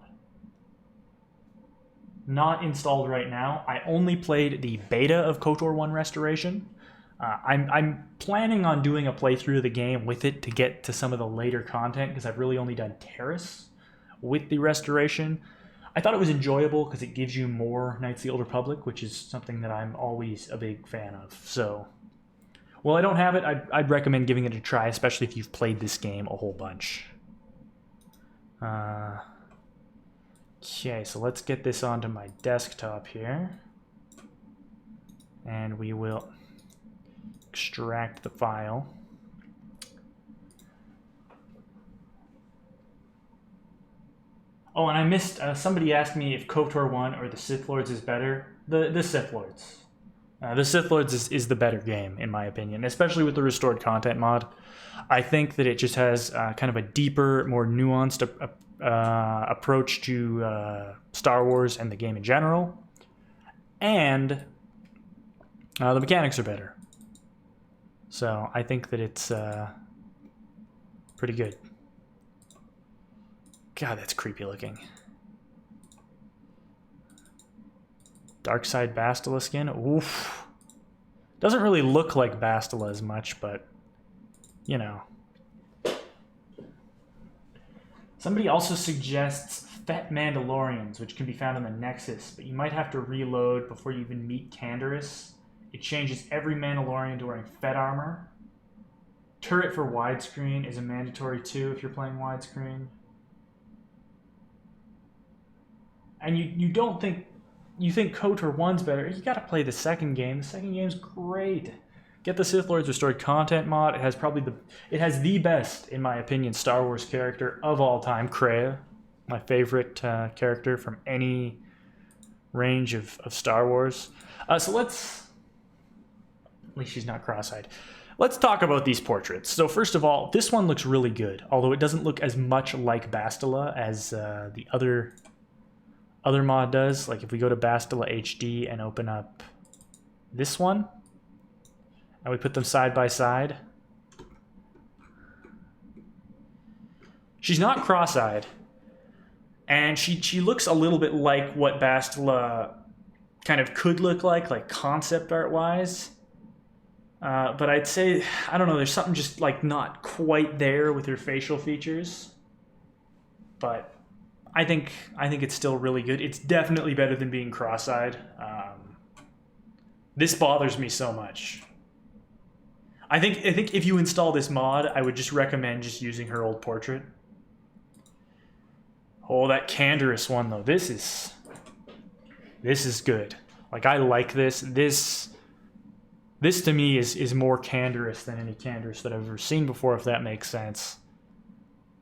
Not installed right now. I only played the beta of KOTOR 1 Restoration. I'm planning on doing a playthrough of the game with it to get to some of the later content, because I've really only done Terrace with the Restoration. I thought it was enjoyable because it gives you more Knights of the Old Republic, which is something that I'm always a big fan of. So, well, I don't have it. I'd recommend giving it a try, especially if you've played this game a whole bunch. Okay, so let's get this onto my desktop here. And we will extract the file. Oh, and I missed, somebody asked me if KOTOR 1 or the Sith Lords is better. The Sith Lords. The Sith Lords is the better game, in my opinion, especially with the restored content mod. I think that it just has kind of a deeper, more nuanced approach to Star Wars and the game in general. And the mechanics are better. So I think that it's pretty good. God, that's creepy looking. Darkside Bastila skin. Oof. Doesn't really look like Bastila as much, but, you know. Somebody also suggests Fett Mandalorians, which can be found in the Nexus, but you might have to reload before you even meet Canderous. It changes every Mandalorian to wearing Fett armor. Turret for widescreen is a mandatory too if you're playing widescreen. And you don't think, you think KOTOR 1's better, you gotta play the second game. The second game's great. Get the Sith Lords Restored Content mod. It has it has the best, in my opinion, Star Wars character of all time, Kreia. My favorite character from any range of Star Wars. So let's, at least she's not cross-eyed. Let's talk about these portraits. So first of all, this one looks really good, although it doesn't look as much like Bastila as the other mod does. Like if we go to Bastila HD and open up this one, and we put them side by side, she's not cross-eyed, and she looks a little bit like what Bastila kind of could look like concept art wise. But I'd say, I don't know, there's something just like not quite there with her facial features. But I think it's still really good. It's definitely better than being cross-eyed. This bothers me so much. I think if you install this mod, I would just recommend just using her old portrait. Oh, that Canderous one though. This is good. Like I like this. This to me is more Canderous than any Canderous that I've ever seen before, if that makes sense.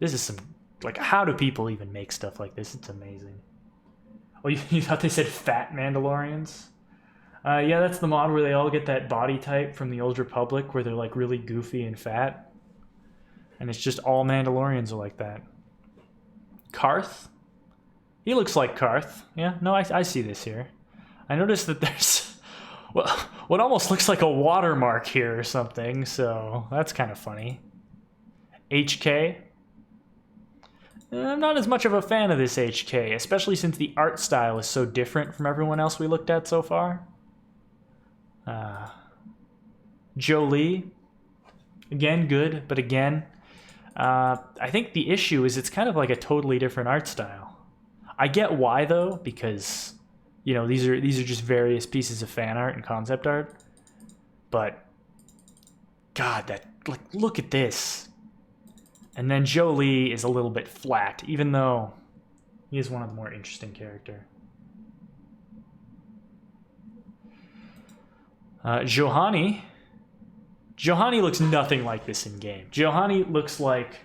This is some, like, how do people even make stuff like this? It's amazing. Oh, you thought they said fat Mandalorians? Yeah, that's the mod where they all get that body type from the Old Republic, where they're like really goofy and fat. And it's just all Mandalorians are like that. Karth? He looks like Karth. Yeah, no, I see this here. I noticed that there's what almost looks like a watermark here or something, so that's kind of funny. HK? I'm not as much of a fan of this HK, especially since the art style is so different from everyone else we looked at so far. Jolie, again, good, but again, I think the issue is it's kind of like a totally different art style. I get why though, because you know these are just various pieces of fan art and concept art, but God, that look at this. And then Jolie is a little bit flat, even though he is one of the more interesting characters. Juhani looks nothing like this in game. Juhani looks like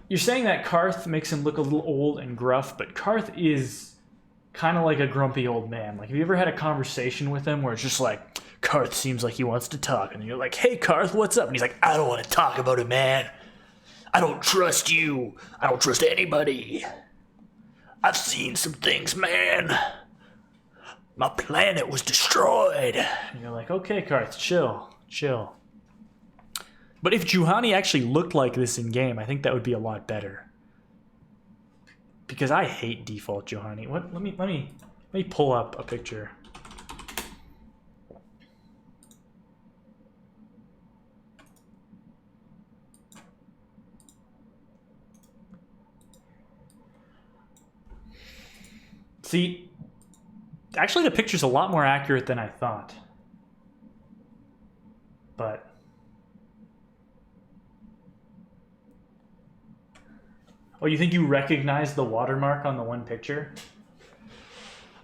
you're saying that Karth makes him look a little old and gruff, but Karth is kind of like a grumpy old man. Like, have you ever had a conversation with him where it's just like, Karth seems like he wants to talk, and you're like, hey Karth, what's up? And he's like, I don't want to talk about it, man. I don't trust you. I don't trust anybody. I've seen some things, man. My planet was destroyed. And you're like, okay, Karth, chill. But if Juhani actually looked like this in game, I think that would be a lot better. Because I hate default Juhani. What? Let me pull up a picture. See, actually the picture's a lot more accurate than I thought. But... Oh, you think you recognize the watermark on the one picture?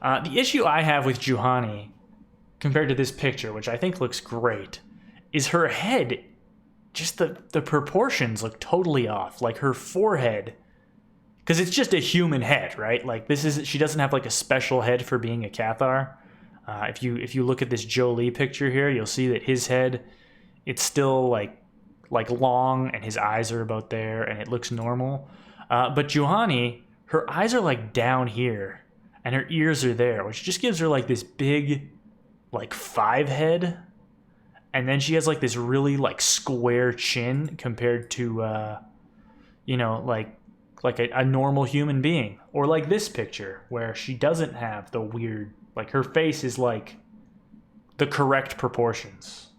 The issue I have with Juhani, compared to this picture, which I think looks great, is her head, just the proportions look totally off. Like her forehead, because it's just a human head, right? Like she doesn't have like a special head for being a Cathar. If you look at this Jolie picture here, you'll see that his head, it's still like long, and his eyes are about there, and it looks normal. But Juhani, her eyes are like down here, and her ears are there, which just gives her like this big, like 5 head, and then she has like this really like square chin compared to, you know, like a normal human being, or like this picture where she doesn't have the weird, like her face is like the correct proportions.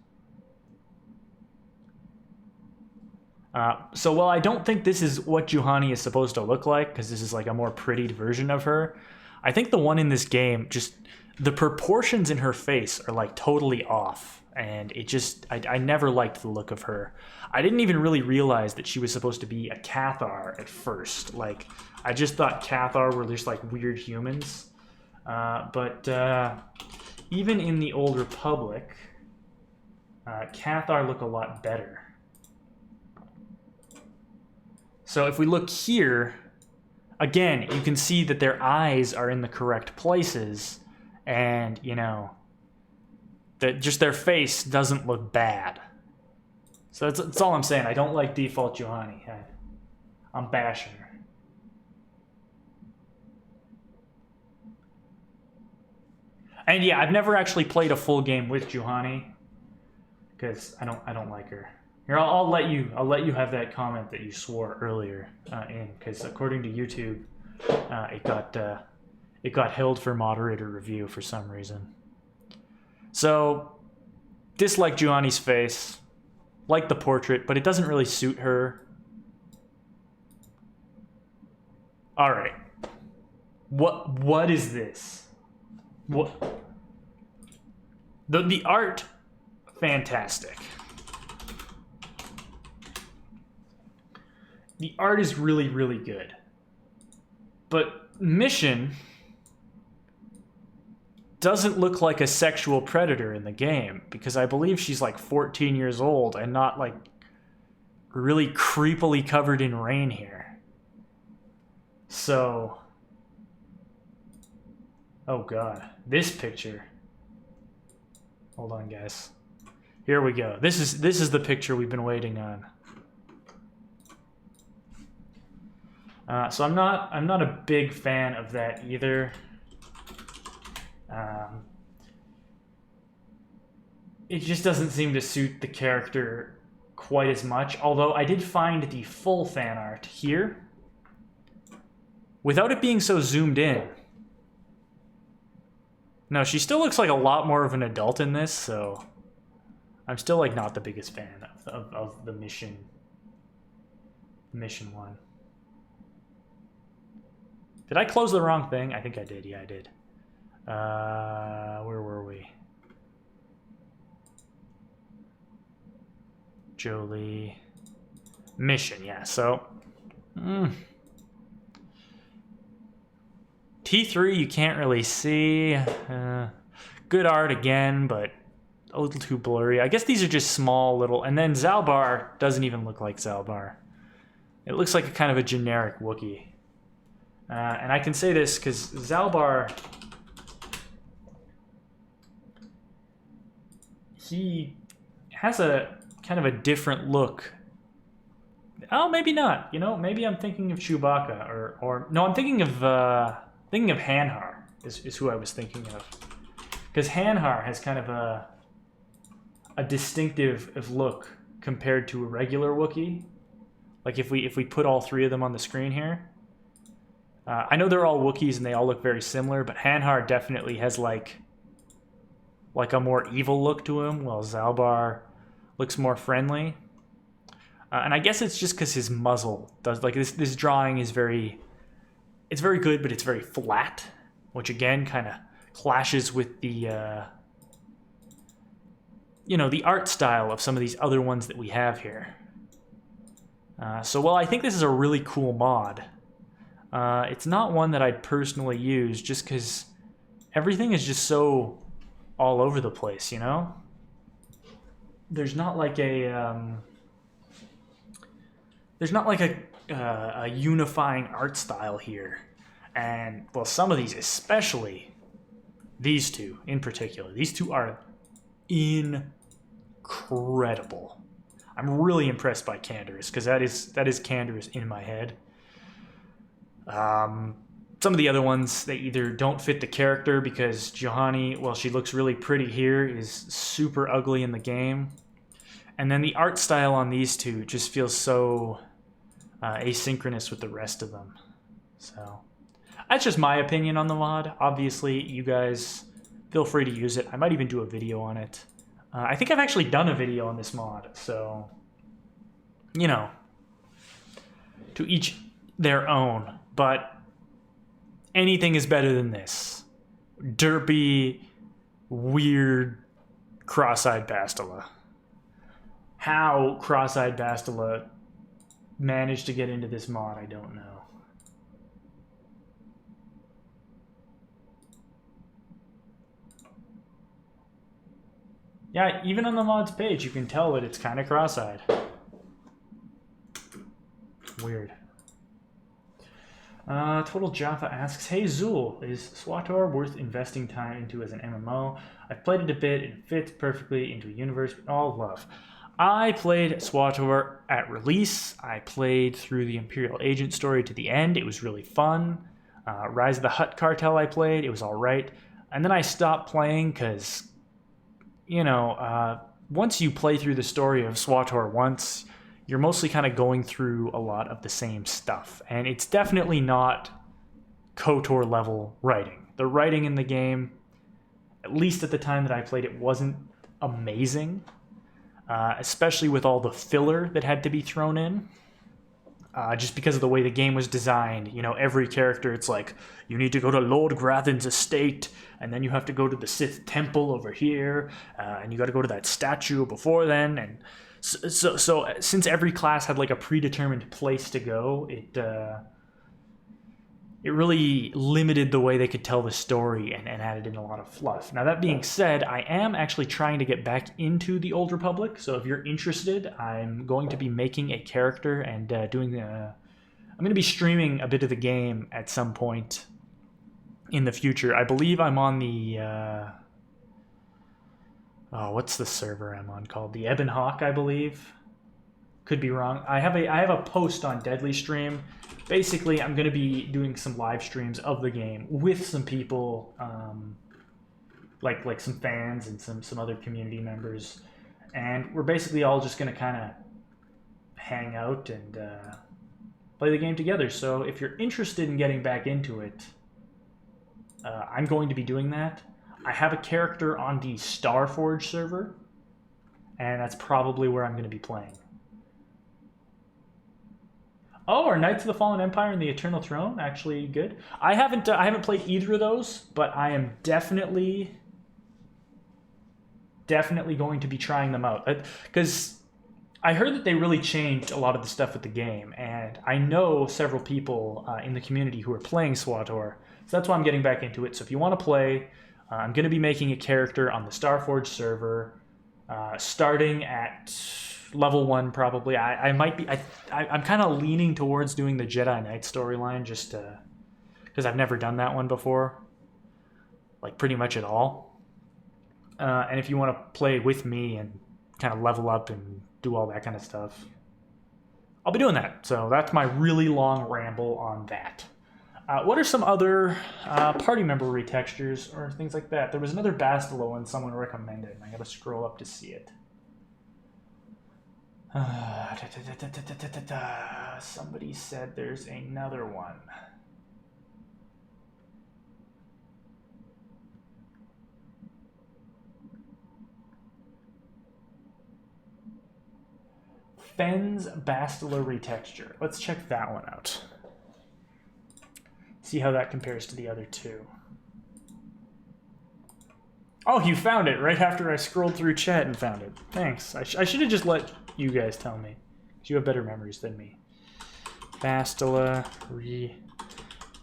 So while I don't think this is what Juhani is supposed to look like, because this is like a more prettied version of her, I think the one in this game, just the proportions in her face are like totally off, and it just, I never liked the look of her. I didn't even really realize that she was supposed to be a Cathar at first. Like, I just thought Cathar were just like weird humans. But even in the Old Republic, Cathar look a lot better. So if we look here, again, you can see that their eyes are in the correct places, and, you know, that just their face doesn't look bad. So that's all I'm saying. I don't like default Juhani. I'm bashing her. And yeah, I've never actually played a full game with Juhani, because I don't like her. Here, I'll let you have that comment that you swore earlier in, because according to YouTube, it got held for moderator review for some reason. So, dislike Juhani's face, like the portrait, but it doesn't really suit her. All right, what is this? What? The art, fantastic. The art is really, really good. But Mission doesn't look like a sexual predator in the game, because I believe she's like 14 years old and not like really creepily covered in rain here. So, oh god, this picture. Hold on, guys. Here we go. This is the picture we've been waiting on. So I'm not a big fan of that either. It just doesn't seem to suit the character quite as much. Although I did find the full fan art here, without it being so zoomed in. No, she still looks like a lot more of an adult in this, so I'm still like not the biggest fan of the mission one. Did I close the wrong thing? I think I did. Yeah, I did. Where were we? Jolie. Mission, yeah. So, T3 you can't really see. Good art again, but a little too blurry. I guess these are just small little... And then Zalbar doesn't even look like Zalbar. It looks like a kind of a generic Wookiee. And I can say this because Zalbar, he has a kind of a different look. Oh, maybe not. You know, maybe I'm thinking of Chewbacca, or no, I'm thinking of Hanhar is who I was thinking of, because Hanhar has kind of a distinctive look compared to a regular Wookiee. Like if we put all three of them on the screen here. I know they're all Wookiees and they all look very similar, but Hanhar definitely has like a more evil look to him, while Zalbar looks more friendly. And I guess it's just because his muzzle does, like, this drawing is it's very good, but it's very flat. which again kind of clashes with the, you know, the art style of some of these other ones that we have here. So while I think this is a really cool mod, it's not one that I'd personally use just because everything is just so all over the place, you know? There's not like a unifying art style here. And, well, some of these, especially these two in particular, these two are incredible. I'm really impressed by Canderous, because that is Canderous in my head. Some of the other ones, they either don't fit the character because Johanny, well, she looks really pretty here, is super ugly in the game. And then the art style on these two just feels so asynchronous with the rest of them. So that's just my opinion on the mod. Obviously, you guys feel free to use it. I might even do a video on it. I think I've actually done a video on this mod, so, you know, to each their own. But anything is better than this. Derpy, weird, cross-eyed Bastila. How cross-eyed Bastila managed to get into this mod, I don't know. Yeah, even on the mods page, you can tell that it's kind of cross-eyed. Weird. Total Jaffa asks, hey Xuul, is SWTOR worth investing time into as an MMO? I've played it a bit, and it fits perfectly into a universe, but all love. I played SWTOR at release. I played through the Imperial Agent story to the end. It was really fun. Rise of the Hutt Cartel I played. It was alright. And then I stopped playing because, you know, once you play through the story of SWTOR once, you're mostly kind of going through a lot of the same stuff. And it's definitely not KOTOR level writing. The writing in the game, at least at the time that I played it, wasn't amazing. Especially with all the filler that had to be thrown in. Just because of the way the game was designed. You know, every character, it's like, you need to go to Lord Grathan's estate, and then you have to go to the Sith temple over here, and you got to go to that statue before then, and so since every class had like a predetermined place to go, it really limited the way they could tell the story and added in a lot of fluff. Now, that being said, I am actually trying to get back into the Old Republic, so if you're interested, I'm going to be making a character and I'm going to be streaming a bit of the game at some point in the future. I believe I'm on the... what's the server I'm on called? The Ebon Hawk, I believe. Could be wrong. I have a post on Deadly Stream. Basically, I'm going to be doing some live streams of the game with some people, like some fans and some other community members, and we're basically all just going to kind of hang out and play the game together. So if you're interested in getting back into it, I'm going to be doing that. I have a character on the Starforge server, and that's probably where I'm going to be playing. Oh, are Knights of the Fallen Empire and the Eternal Throne actually good? I haven't played either of those, but I am definitely going to be trying them out, because I heard that they really changed a lot of the stuff with the game, and I know several people in the community who are playing SWTOR, so that's why I'm getting back into it. So if you want to play, I'm going to be making a character on the Starforge server, starting at level 1 probably. I might be. I'm kind of leaning towards doing the Jedi Knight storyline, just because I've never done that one before, like pretty much at all. And if you want to play with me and kind of level up and do all that kind of stuff, I'll be doing that. So that's my really long ramble on that. What are some other party member retextures or things like that? There was another Bastila one someone recommended, and I gotta scroll up to see it. Somebody said there's another one. Fenn's Bastila retexture. Let's check that one out. See how that compares to the other two. Oh, you found it right after I scrolled through chat and found it. Thanks. I should have just let you guys tell me. 'Cause you have better memories than me. Bastila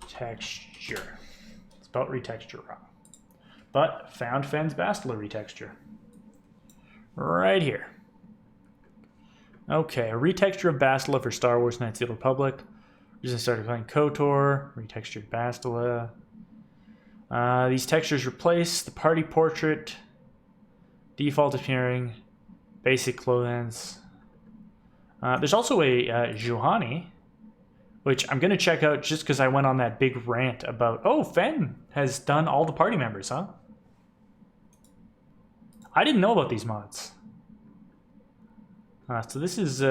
retexture. Spelled retexture wrong. But found Fenn's Bastila retexture. Right here. Okay, a retexture of Bastila for Star Wars Knights of the Old Republic. Just started playing Kotor, retextured Bastila. These textures replace the party portrait, default appearing, basic clothings. There's also a Juhani, which I'm going to check out just because I went on that big rant about, oh, Fenn has done all the party members, huh? I didn't know about these mods. So this is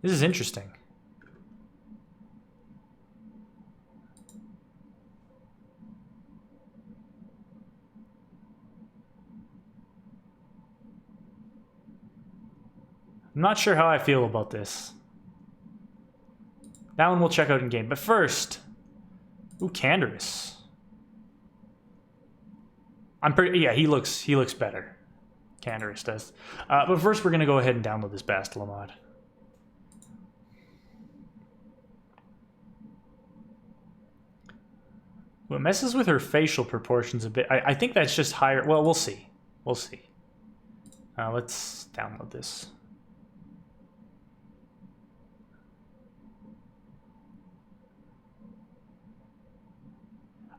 interesting. I'm not sure how I feel about this. That one we'll check out in game. But first, ooh, Candaris. Yeah, he looks better. Candaris does. But first, we're gonna go ahead and download this Bastila mod. Well, it messes with her facial proportions a bit. I think that's just higher. Well, we'll see. We'll see. Let's download this.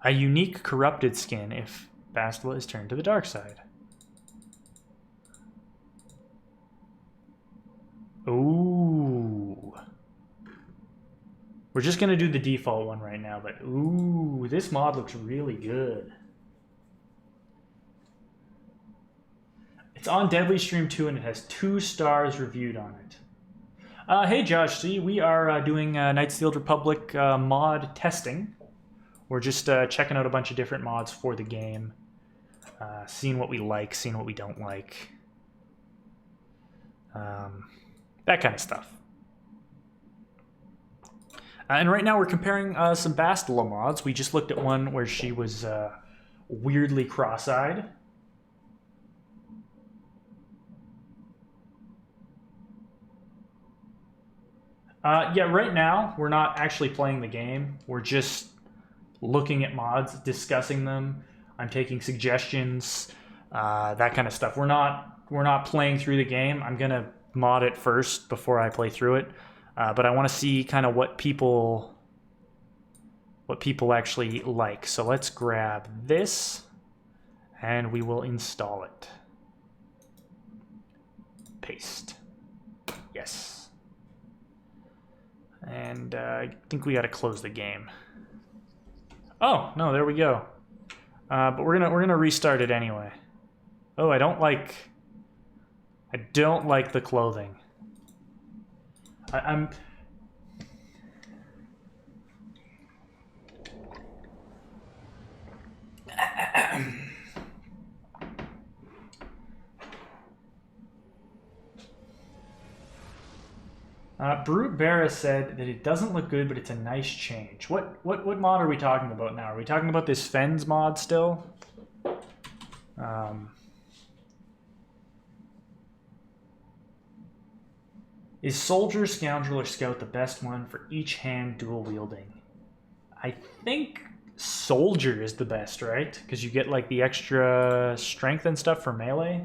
A unique corrupted skin if Bastila is turned to the dark side. Ooh. We're just going to do the default one right now, but ooh, this mod looks really good. It's on Deadly Stream 2 and it has 2 stars reviewed on it. Hey Josh, see, we are doing Knights of the Old Republic mod testing. We're just checking out a bunch of different mods for the game. Seeing what we like, seeing what we don't like. That kind of stuff. And right now we're comparing some Bastila mods. We just looked at one where she was weirdly cross-eyed. Yeah, right now we're not actually playing the game. We're just looking at mods, discussing them. I'm taking suggestions, that kind of stuff. We're not playing through the game. I'm gonna mod it first before I play through it, but I want to see kind of what people actually like. So let's grab this, and we will install it. Paste. Yes. And I think we got to close the game. Oh no, there we go. But we're gonna restart it anyway. Oh, I don't like the clothing. I'm Brute Barra said that it doesn't look good, but it's a nice change. What mod are we talking about now? Are we talking about this Fens mod still? Is Soldier, Scoundrel, or Scout the best one for each hand dual wielding? I think Soldier is the best, right? Because you get like the extra strength and stuff for melee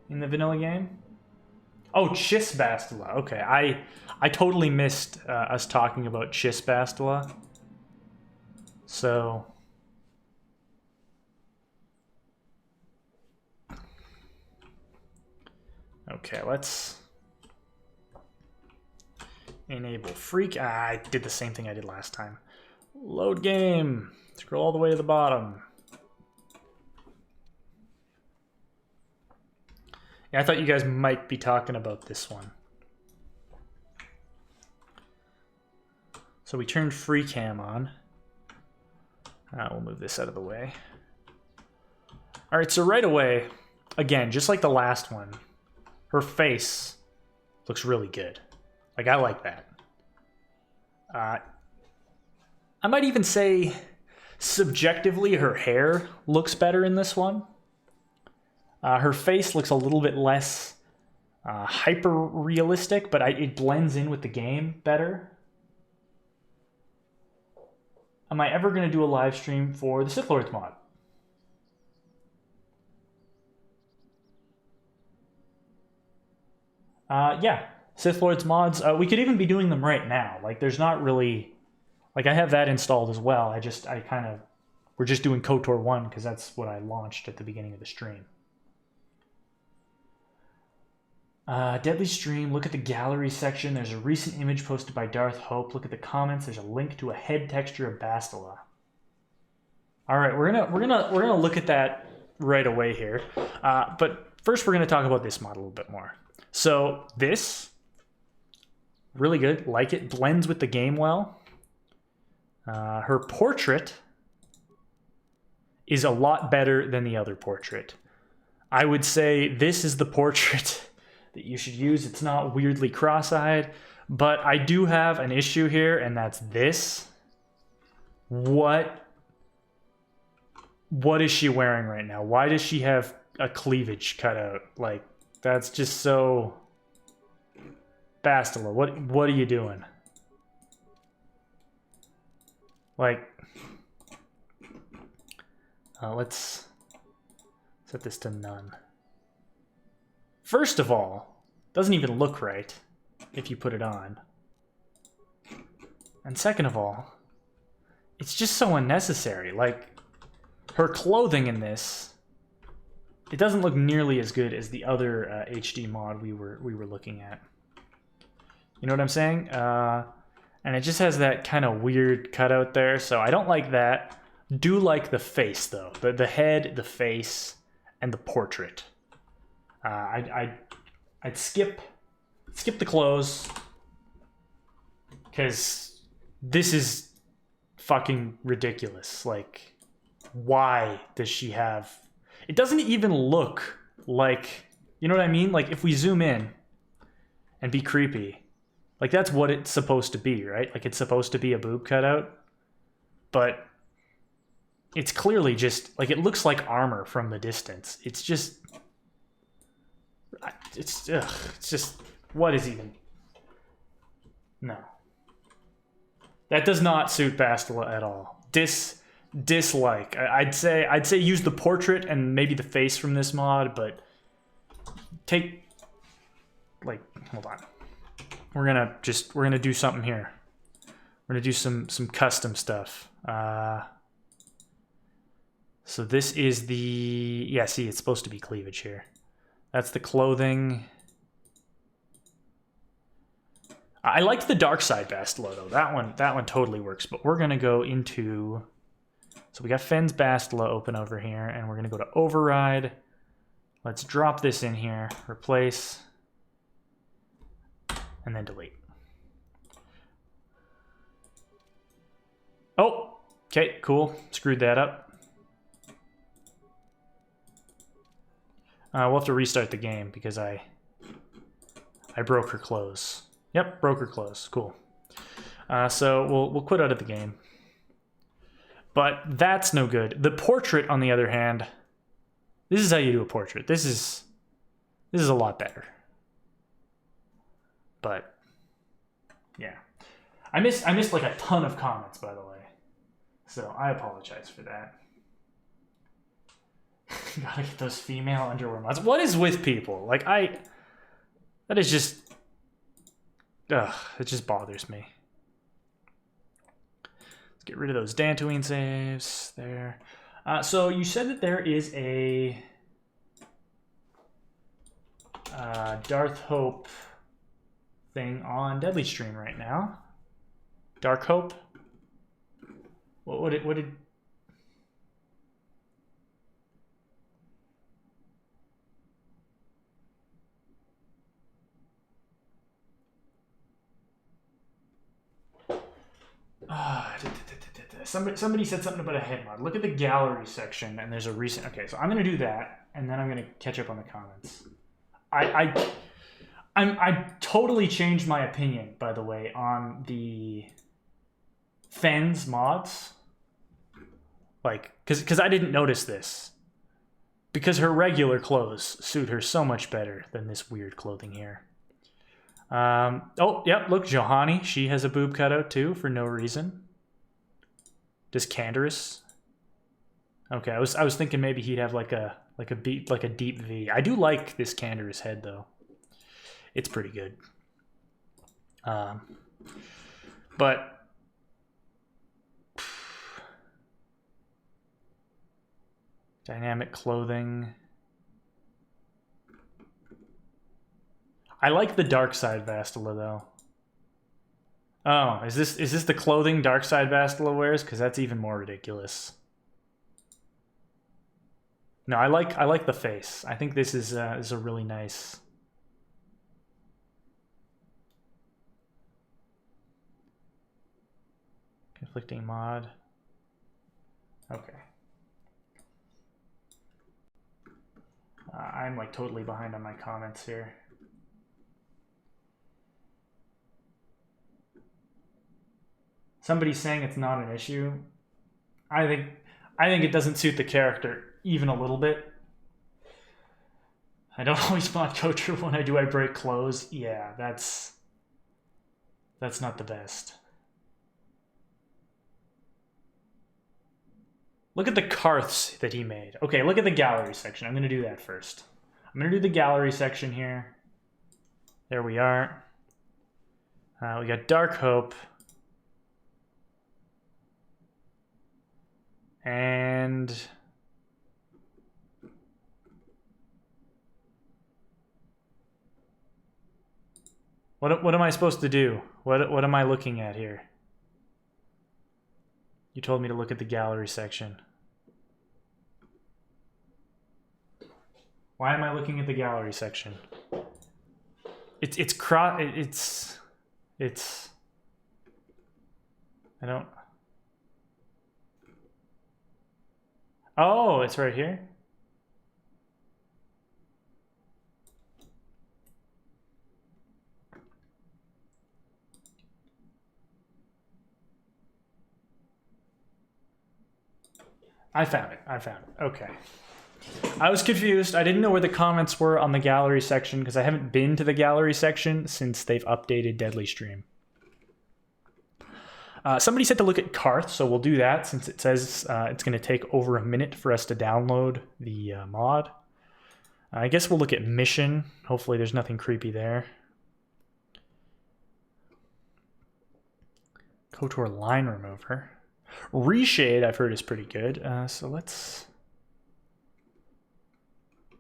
in the vanilla game. Oh, Chis Bastila. Okay, I totally missed us talking about Chis Bastila. So okay, let's enable freak. I did the same thing I did last time. Load game. Scroll all the way to the bottom. Yeah, I thought you guys might be talking about this one. So we turned free cam on. We'll move this out of the way. All right, so right away, again, just like the last one, her face looks really good. Like, I like that. I might even say subjectively, her hair looks better in this one. Her face looks a little bit less hyper realistic, but it blends in with the game better. Am I ever going to do a live stream for the Sith Lords mod? Yeah, Sith Lords mods. We could even be doing them right now. Like, there's not really... Like, I have that installed as well. We're just doing KOTOR 1 because that's what I launched at the beginning of the stream. Deadly Stream, look at the gallery section. There's a recent image posted by Darth Hope. Look at the comments. There's a link to a head texture of Bastila. All right, we're gonna look at that right away here. But first, we're gonna talk about this mod a little bit more. So this, really good. Like it. Blends with the game well. Her portrait is a lot better than the other portrait. I would say this is the portrait that you should use. It's not weirdly cross-eyed, but I do have an issue here, and that's this. What is she wearing right now? Why does she have a cleavage cut out? Like, that's just so... Bastila, what are you doing? Like, let's set this to none. First of all, doesn't even look right if you put it on. And second of all, it's just so unnecessary. Like, her clothing in this, it doesn't look nearly as good as the other HD mod we were looking at. You know what I'm saying? And it just has that kind of weird cutout there, so I don't like that. Do like the face though, the head, the face, and the portrait. I'd skip the clothes because this is fucking ridiculous. Like, why does she have? It doesn't even look like, you know what I mean? Like, if we zoom in and be creepy. Like, that's what it's supposed to be, right? Like, it's supposed to be a boob cutout. But it's clearly just, like, it looks like armor from the distance. It's just... It's just... What is even... No. That does not suit Bastila at all. Dislike. I'd say use the portrait and maybe the face from this mod, but... Take... Like, hold on. We're gonna do something here. We're gonna do some custom stuff. So this is the, yeah, see, it's supposed to be cleavage here. That's the clothing. I liked the Darkside Bastila though. That one totally works. But we're gonna go into, so we got Fenn's Bastila open over here, and we're gonna go to override. Let's drop this in here, replace. And then delete. Oh, okay, cool. Screwed that up. We'll have to restart the game because I broke her clothes. Yep, broke her clothes. Cool. So we'll quit out of the game. But that's no good. The portrait, on the other hand, this is how you do a portrait. This is a lot better. But yeah, I missed like a ton of comments, by the way, so I apologize for that. Gotta get those female underwear mods. What is with people? Like, that is just, ugh, it just bothers me. Let's get rid of those Dantooine saves there. So you said that there is a Darth Hope thing on Deadly Stream right now. Dark Hope. What did somebody said something about a head mod. Look at the gallery section, and there's a recent. Okay, so I'm gonna do that, and then I'm gonna catch up on the comments. I totally changed my opinion, by the way, on the Fens mods. Like, because I didn't notice this. Because her regular clothes suit her so much better than this weird clothing here. Oh, yep, look, Johanny, she has a boob cutout too for no reason. Does Canderous? Okay, I was thinking maybe he'd have like a deep V. I do like this Canderous head though. It's pretty good. But dynamic clothing. I like the Darkside Bastila though. Oh, is this the clothing Darkside Bastila wears? Because that's even more ridiculous. No, I like the face. I think this is a really nice. Conflicting mod. Okay. I'm like totally behind on my comments here. Somebody's saying it's not an issue. I think it doesn't suit the character even a little bit. I don't always mod Kotor when I do. I break clothes. Yeah, that's not the best. Look at the carths that he made. Okay, look at the gallery section. I'm going to do that first. I'm going to do the gallery section here. There we are. We got Dark Hope. And what am I supposed to do? What am I looking at here? You told me to look at the gallery section. Why am I looking at the gallery section? It's I don't. Oh, it's right here. I found it. Okay. I was confused. I didn't know where the comments were on the gallery section because I haven't been to the gallery section since they've updated Deadly Stream. Somebody said to look at Karth, so we'll do that since it says it's going to take over a minute for us to download the mod. I guess we'll look at Mission. Hopefully there's nothing creepy there. Kotor line remover. Reshade, I've heard, is pretty good. So let's...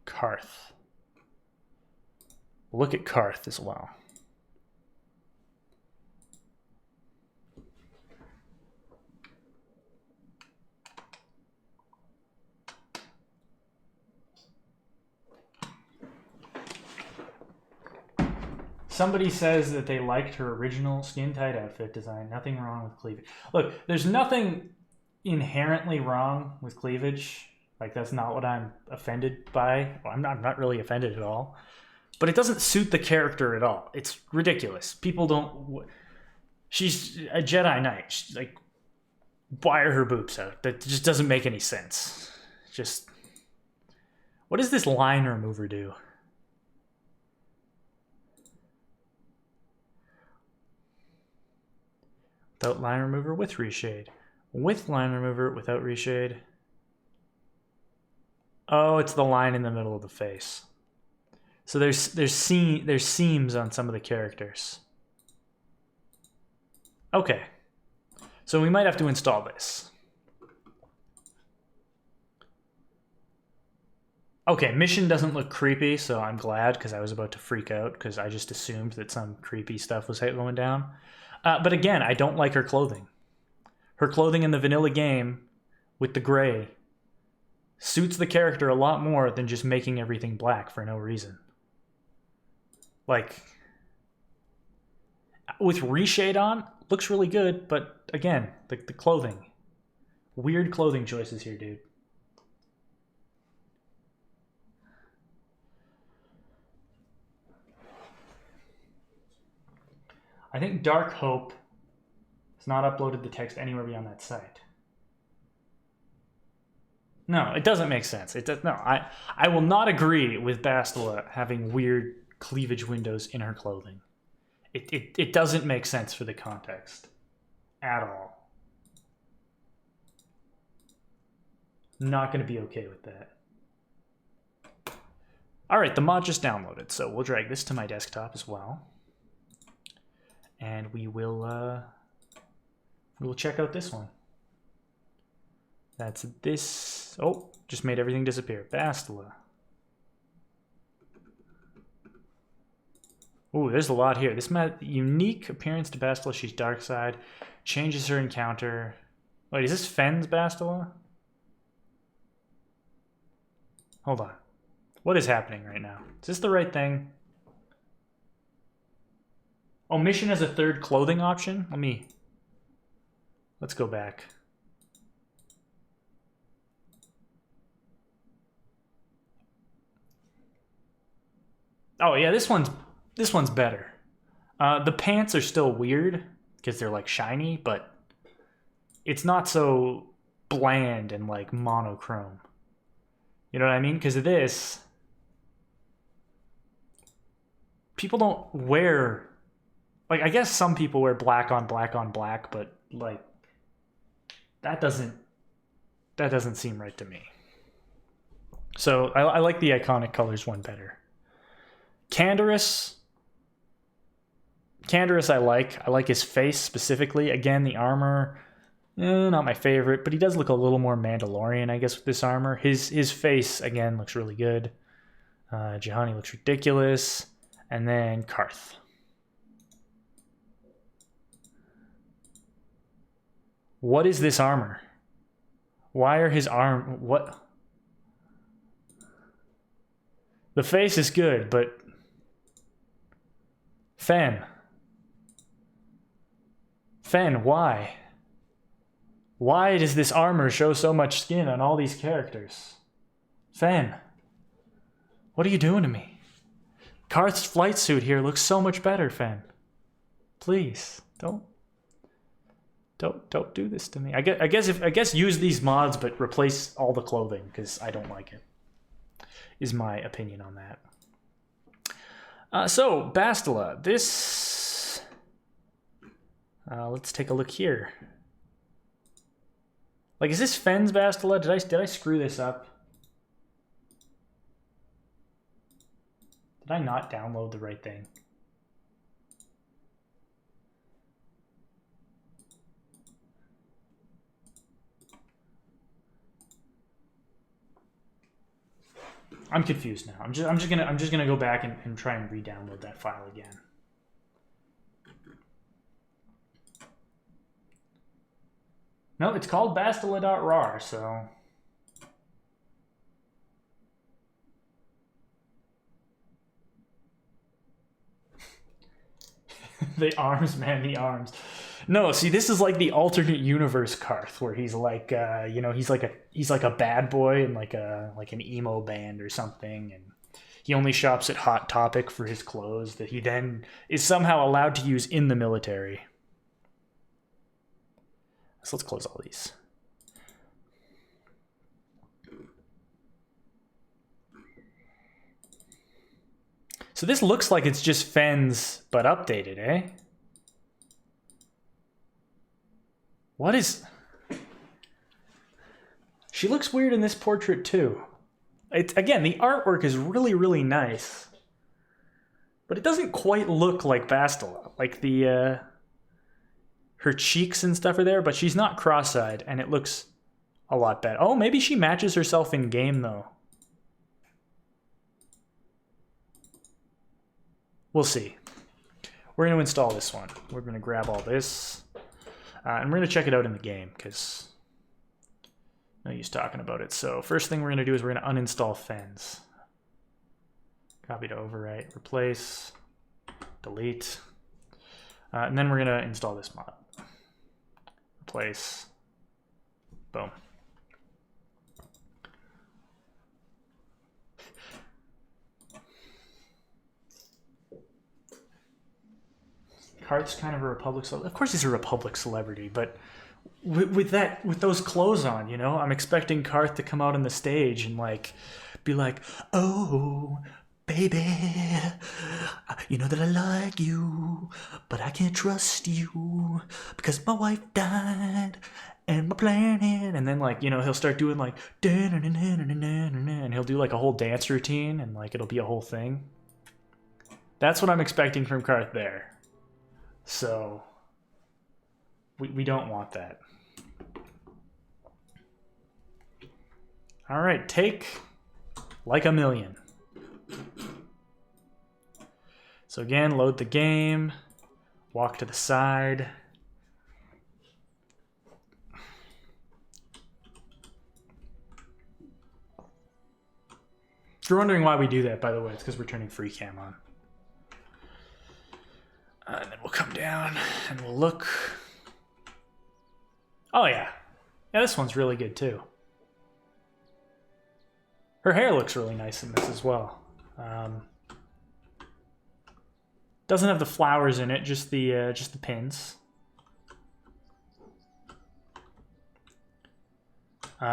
Karth. We'll look at Karth as well. Somebody says that they liked her original skin-tight outfit design. Nothing wrong with cleavage. Look, there's nothing inherently wrong with cleavage. Like, that's not what I'm offended by. Well, I'm not really offended at all. But it doesn't suit the character at all. It's ridiculous. People don't... She's a Jedi Knight. She's like, why are her boobs out? That just doesn't make any sense. Just... What does this line remover do? Without line remover, with reshade. With line remover, without reshade. Oh, it's the line in the middle of the face. So there's seams on some of the characters. Okay. So we might have to install this. Okay, Mission doesn't look creepy, so I'm glad because I was about to freak out because I just assumed that some creepy stuff was going down. But again, I don't like her clothing. Her clothing in the vanilla game with the gray suits the character a lot more than just making everything black for no reason. Like, with reshade on, looks really good, but again, the clothing. Weird clothing choices here, dude. I think Dark Hope has not uploaded the text anywhere beyond that site. No, it doesn't make sense. It does no. I will not agree with Bastila having weird cleavage windows in her clothing. It doesn't make sense for the context at all. Not going to be okay with that. All right, the mod just downloaded, so we'll drag this to my desktop as well, and we will check out this one. That's this. Oh, just made everything disappear. Bastila. Ooh, there's a lot here. This unique appearance to Bastila. She's Darkside. Changes her encounter. Wait, is this Fenn's Bastila? Hold on. What is happening right now? Is this the right thing? Omission as a third clothing option? Let's go back. Oh yeah, this one's better. The pants are still weird because they're like shiny, but it's not so bland and like monochrome. You know what I mean? Because of this, people don't wear, like, I guess some people wear black on black on black, but like that doesn't seem right to me. So I like the iconic colors one better. Cantorus I like his face specifically. Again, the armor, not my favorite, but he does look a little more Mandalorian, I guess, with this armor. His face, again, looks really good. Juhani looks ridiculous. And then Karth. What is this armor? Why are his what? The face is good, but Fenn, why? Why does this armor show so much skin on all these characters? Fenn, what are you doing to me? Karth's flight suit here looks so much better, Fenn. Please, don't do this to me. I guess use these mods, but replace all the clothing because I don't like it. Is my opinion on that. So, Bastila, this... let's take a look here. Like, is this Fenn's Bastila? Did I screw this up? Did I not download the right thing? I'm confused now. I'm just gonna go back and try and re-download that file again. No, it's called Bastila.rar, so the arms, man, the arms. No, see, this is like the alternate universe Karth, where he's like, he's like a bad boy in like an emo band or something, and he only shops at Hot Topic for his clothes that he then is somehow allowed to use in the military. So let's close all these. So this looks like it's just Fenn's, but updated, eh? What is... She looks weird in this portrait too. Again, the artwork is really, really nice. But it doesn't quite look like Bastila. Like the... her cheeks and stuff are there, but she's not cross-eyed, and it looks a lot better. Oh, maybe she matches herself in game, though. We'll see. We're going to install this one. We're going to grab all this. And we're going to check it out in the game, because no use talking about it. So first thing we're going to do is we're going to uninstall Fens. Copy to overwrite, replace, delete. And then we're going to install this mod. Replace. Boom. Karth's kind of a Republic celebrity. Of course he's a Republic celebrity, but with those clothes on, you know, I'm expecting Karth to come out on the stage and like be like, "Oh, baby, you know that I like you, but I can't trust you because my wife died and my planet." And then like, you know, he'll start doing like and he'll do like a whole dance routine and like it'll be a whole thing. That's what I'm expecting from Karth there. So we don't want that. All right, take like a million. So again, load the game, walk to the side. If you're wondering why we do that, by the way, it's because we're turning free cam on. And then we'll come down and we'll look. Oh yeah. Yeah, this one's really good too. Her hair looks really nice in this as well. Doesn't have the flowers in it, just the pins.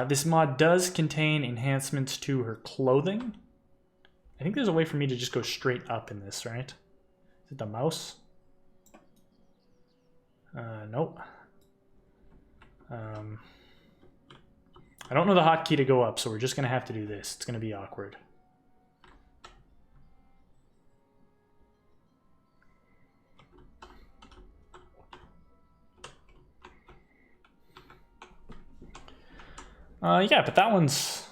This mod does contain enhancements to her clothing. I think there's a way for me to just go straight up in this, right? Is it the mouse? Nope. I don't know the hotkey to go up, so we're just going to have to do this. It's going to be awkward. Yeah, but that one's...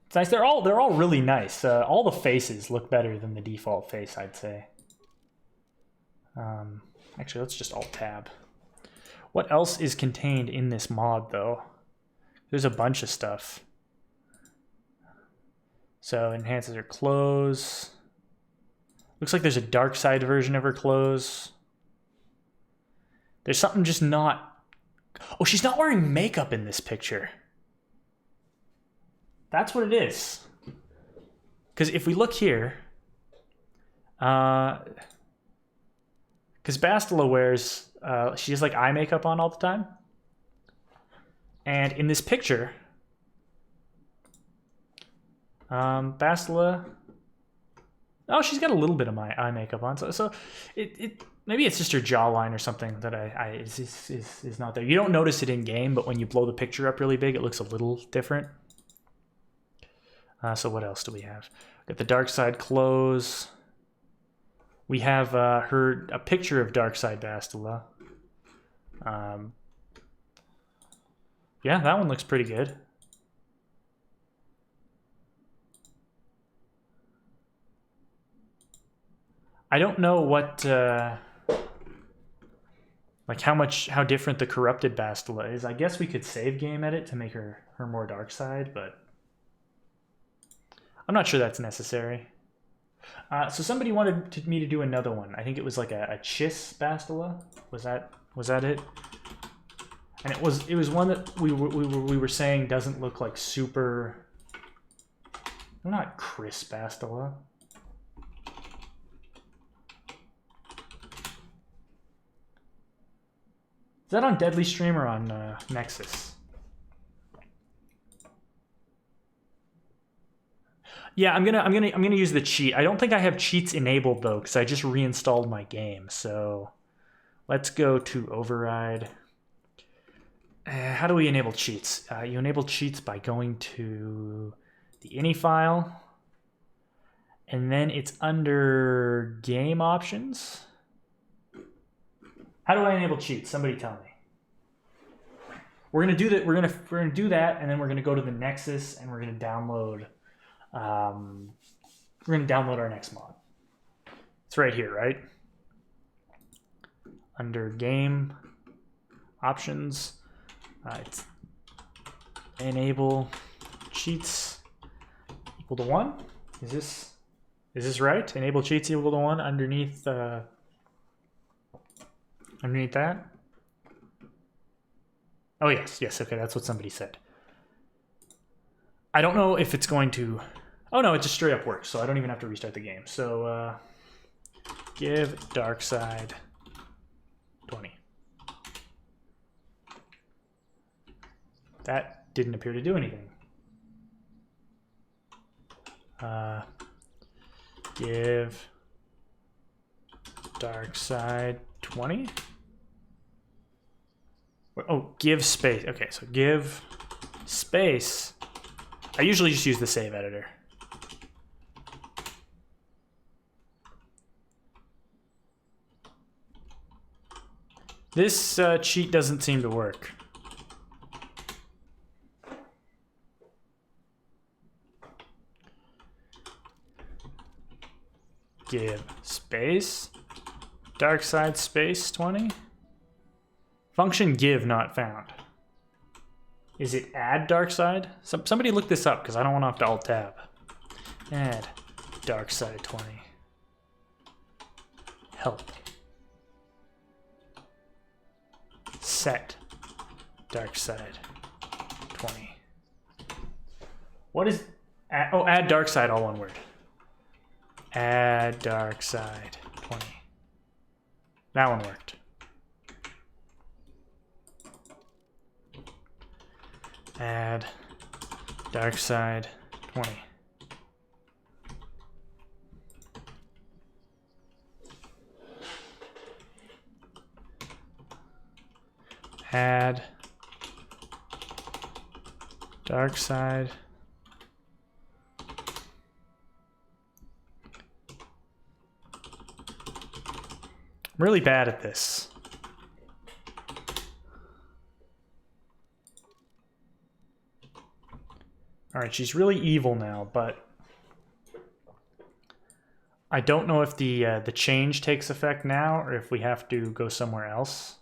It's nice. They're all really nice. All the faces look better than the default face, I'd say. Actually, let's just Alt-Tab. What else is contained in this mod, though? There's a bunch of stuff. So, enhances her clothes. Looks like there's a Darkside version of her clothes. There's something just not... Oh, she's not wearing makeup in this picture. That's what it is. Because if we look here... Because Bastila wears... she has like eye makeup on all the time. And in this picture... Bastila... Oh, she's got a little bit of my eye makeup on. So it maybe it's just her jawline or something that is not there. You don't notice it in game, but when you blow the picture up really big, it looks a little different. So what else do we have? Got the Darkside clothes. We have a picture of Darkside Bastila. Yeah, that one looks pretty good. I don't know what, like how different the corrupted Bastila is. I guess we could save game edit to make her more dark side, but I'm not sure that's necessary. So somebody wanted me to do another one. I think it was like a Chiss Bastila. Was that it? And it was one that we were saying doesn't look like super. Not crisp Bastila. Is that on Deadly Stream or on Nexus? Yeah, I'm gonna use the cheat. I don't think I have cheats enabled though, because I just reinstalled my game. So let's go to override. How do we enable cheats? You enable cheats by going to the ini file, and then it's under game options. How do I enable cheats? Somebody tell me. We're gonna do that. We're gonna do that, and then we're gonna go to the Nexus, and we're gonna download. We're gonna download our next mod. It's right here, right? Under game options, it's enable cheats equal to 1. Is this right? Enable cheats equal to 1 underneath. Underneath that? Oh, yes. Okay, that's what somebody said. I don't know if it's going to... Oh, no, it just straight up works, so I don't even have to restart the game. So, give Darkside 20. That didn't appear to do anything. Give Darkside 20. Oh, give space. Okay, so give space. I usually just use the save editor. This cheat doesn't seem to work. Give space. Darkside space 20. Function give not found. Is it add Darkside? Somebody look this up because I don't want to have to alt tab. Add Darkside 20. Help. Set Darkside 20. What is add Darkside, all one word. Add Darkside 20. That one worked. Add Darkside 20. Add Darkside. I'm really bad at this. All right, she's really evil now, but I don't know if the change takes effect now or if we have to go somewhere else.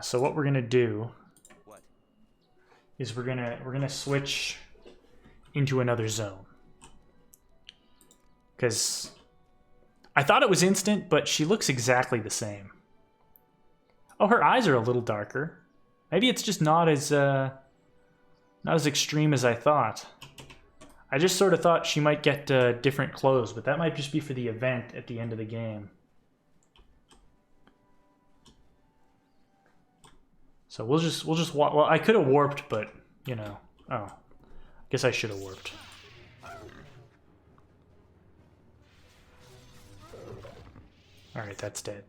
So what we're gonna do is we're gonna switch into another zone, because I thought it was instant, but she looks exactly the same. Oh, her eyes are a little darker. Maybe it's just not as extreme as I thought. I just sort of thought she might get different clothes, but that might just be for the event at the end of the game. So we'll just well, I could have warped, but you know, oh, I guess I should have warped. All right, that's dead.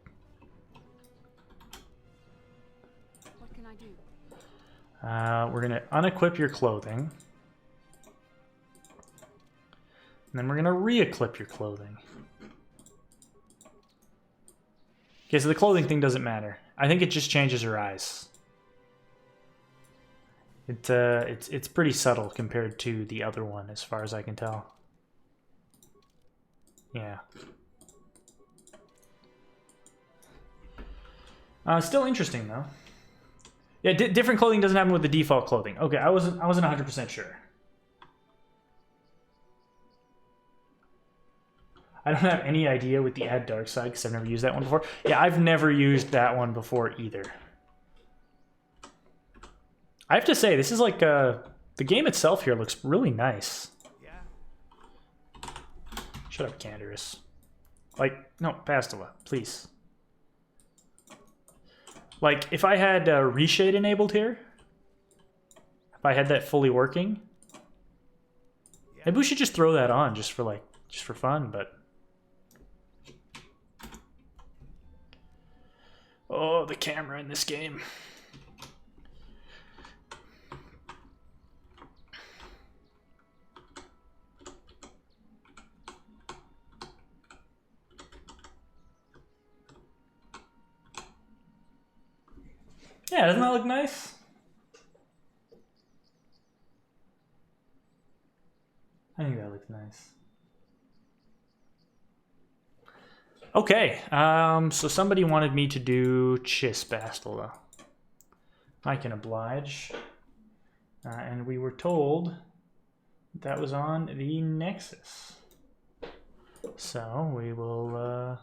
What can I do? We're gonna unequip your clothing, and then we're gonna re-equip your clothing. Okay, so the clothing thing doesn't matter. I think it just changes her eyes. It's pretty subtle compared to the other one, as far as I can tell. Yeah. Still interesting though. Yeah, different clothing doesn't happen with the default clothing. Okay, I wasn't 100% sure. I don't have any idea with the add Darkside because I've never used that one before. Yeah, I've never used that one before either. I have to say, this is like the game itself here looks really nice. Yeah. Shut up, Canderous. Like, no, Bastila, please. Like, if I had reshade enabled here, if I had that fully working, maybe we should just throw that on just for fun, but. Oh, the camera in this game. Yeah, doesn't that look nice? I think that looks nice. Okay, so somebody wanted me to do Bastila. I can oblige. And we were told that was on the Nexus. So we will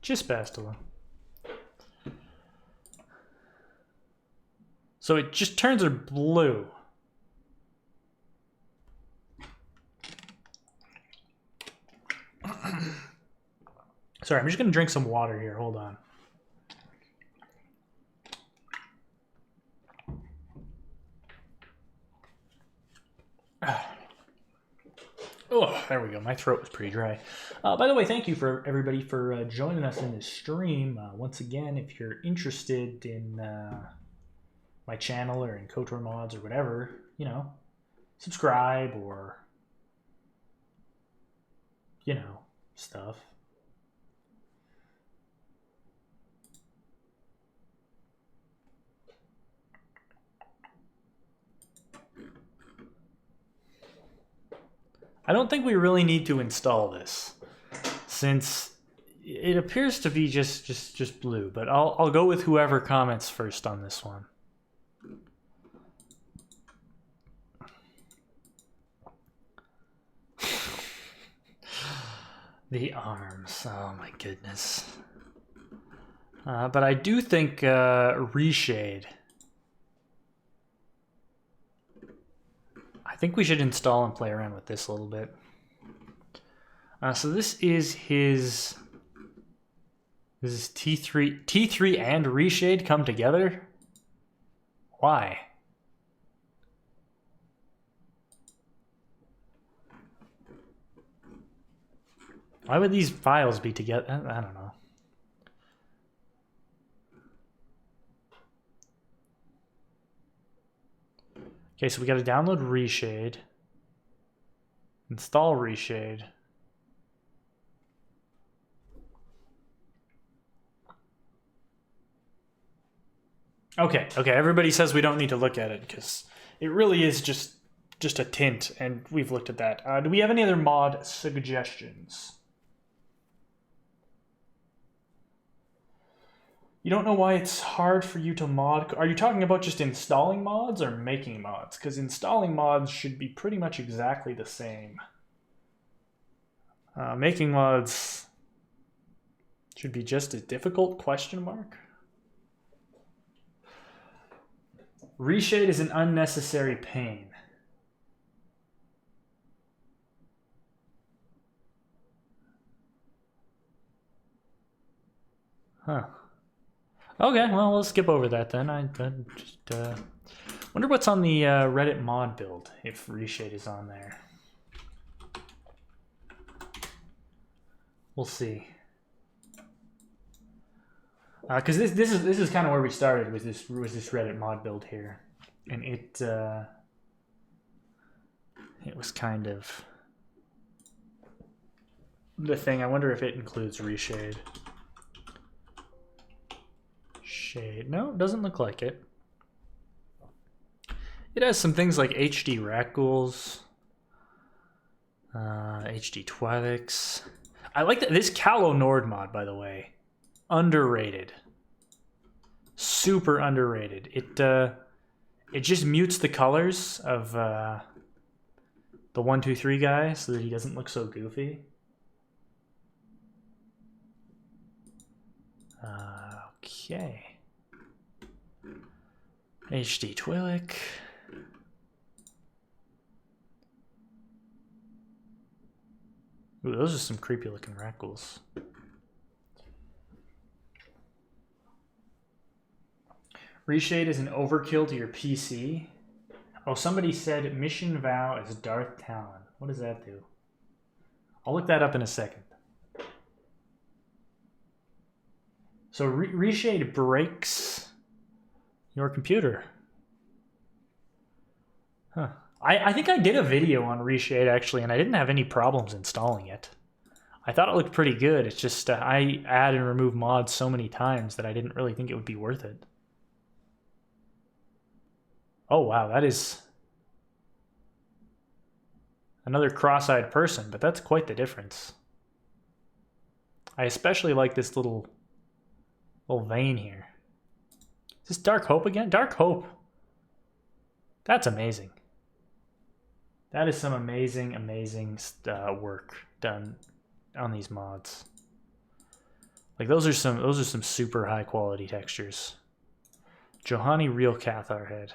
Bastila. So it just turns her blue. Sorry, I'm just gonna drink some water here. Hold on. Oh, there we go. My throat was pretty dry. By the way, thank you for everybody for joining us in this stream. Once again, if you're interested in my channel or in Kotor Mods or whatever, you know, subscribe or, you know, stuff. I don't think we really need to install this, since it appears to be just blue. But I'll go with whoever comments first on this one. The arms. Oh my goodness. But I do think Reshade. I think we should install and play around with this a little bit. So this is his... This is T3 and Reshade come together? Why? Why would these files be together? I don't know. Okay, so we got to download Reshade, install Reshade. Okay, everybody says we don't need to look at it because it really is just a tint, and we've looked at that. Do we have any other mod suggestions? You don't know why it's hard for you to mod? Are you talking about just installing mods or making mods? Because installing mods should be pretty much exactly the same. Making mods should be just as difficult, question mark? Reshade is an unnecessary pain. Huh. Okay, well, we'll skip over that then. I just wonder what's on the Reddit mod build, if Reshade is on there. We'll see. Because this is kind of where we started with this Reddit mod build here, and it was kind of the thing. I wonder if it includes Reshade. Shade. No, it doesn't look like it. It has some things like HD Rackghouls, HD Twilix. I like that. This Callow Nord mod, by the way, underrated. Super underrated. It just mutes the colors of the 1, 2, 3 guy so that he doesn't look so goofy. Okay. HD Twilic. Ooh, those are some creepy looking Rackghouls. Reshade is an overkill to your PC. Oh, somebody said Mission Vow is Darth Talon. What does that do? I'll look that up in a second. So Reshade breaks your computer. Huh. I think I did a video on Reshade actually, and I didn't have any problems installing it. I thought it looked pretty good. It's just I add and remove mods so many times that I didn't really think it would be worth it. Oh wow, that is another cross-eyed person, but that's quite the difference. I especially like this little vein here. Is this Dark Hope again? Dark Hope. That's amazing. That is some amazing work done on these mods. Like those are some super high quality textures. Johanny Real Cathar Head.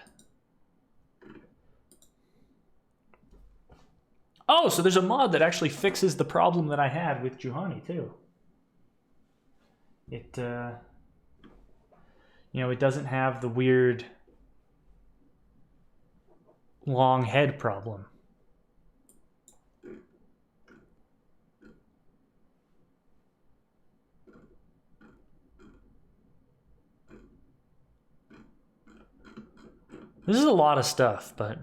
Oh, so there's a mod that actually fixes the problem that I had with Juhani too. It, you know, it doesn't have the weird long head problem. This is a lot of stuff, but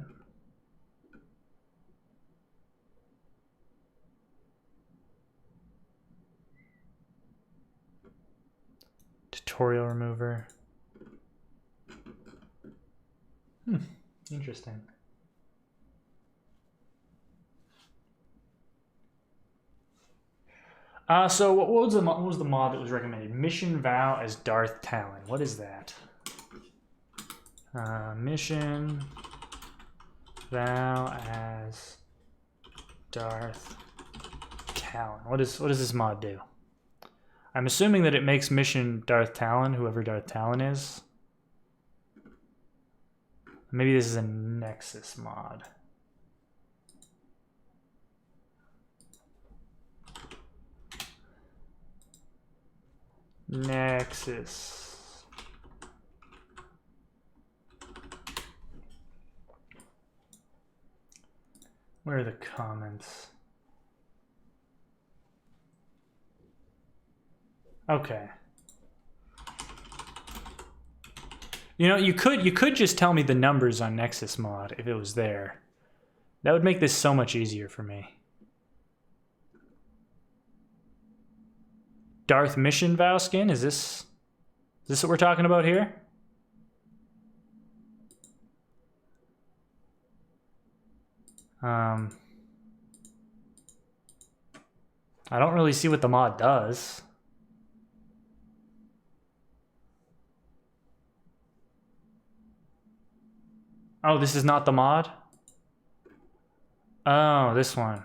tutorial remover. Interesting. So what was the mod that was recommended? Mission Vow as Darth Talon. What is that? Mission Vow as Darth Talon. What does this mod do? I'm assuming that it makes Mission Darth Talon, whoever Darth Talon is. Maybe this is a Nexus mod. Nexus. Where are the comments? Okay. You know, you could just tell me the numbers on Nexus mod if it was there. That would make this so much easier for me. Darth Mission Vow skin? Is this what we're talking about here? I don't really see what the mod does. Oh, this is not the mod? Oh, this one.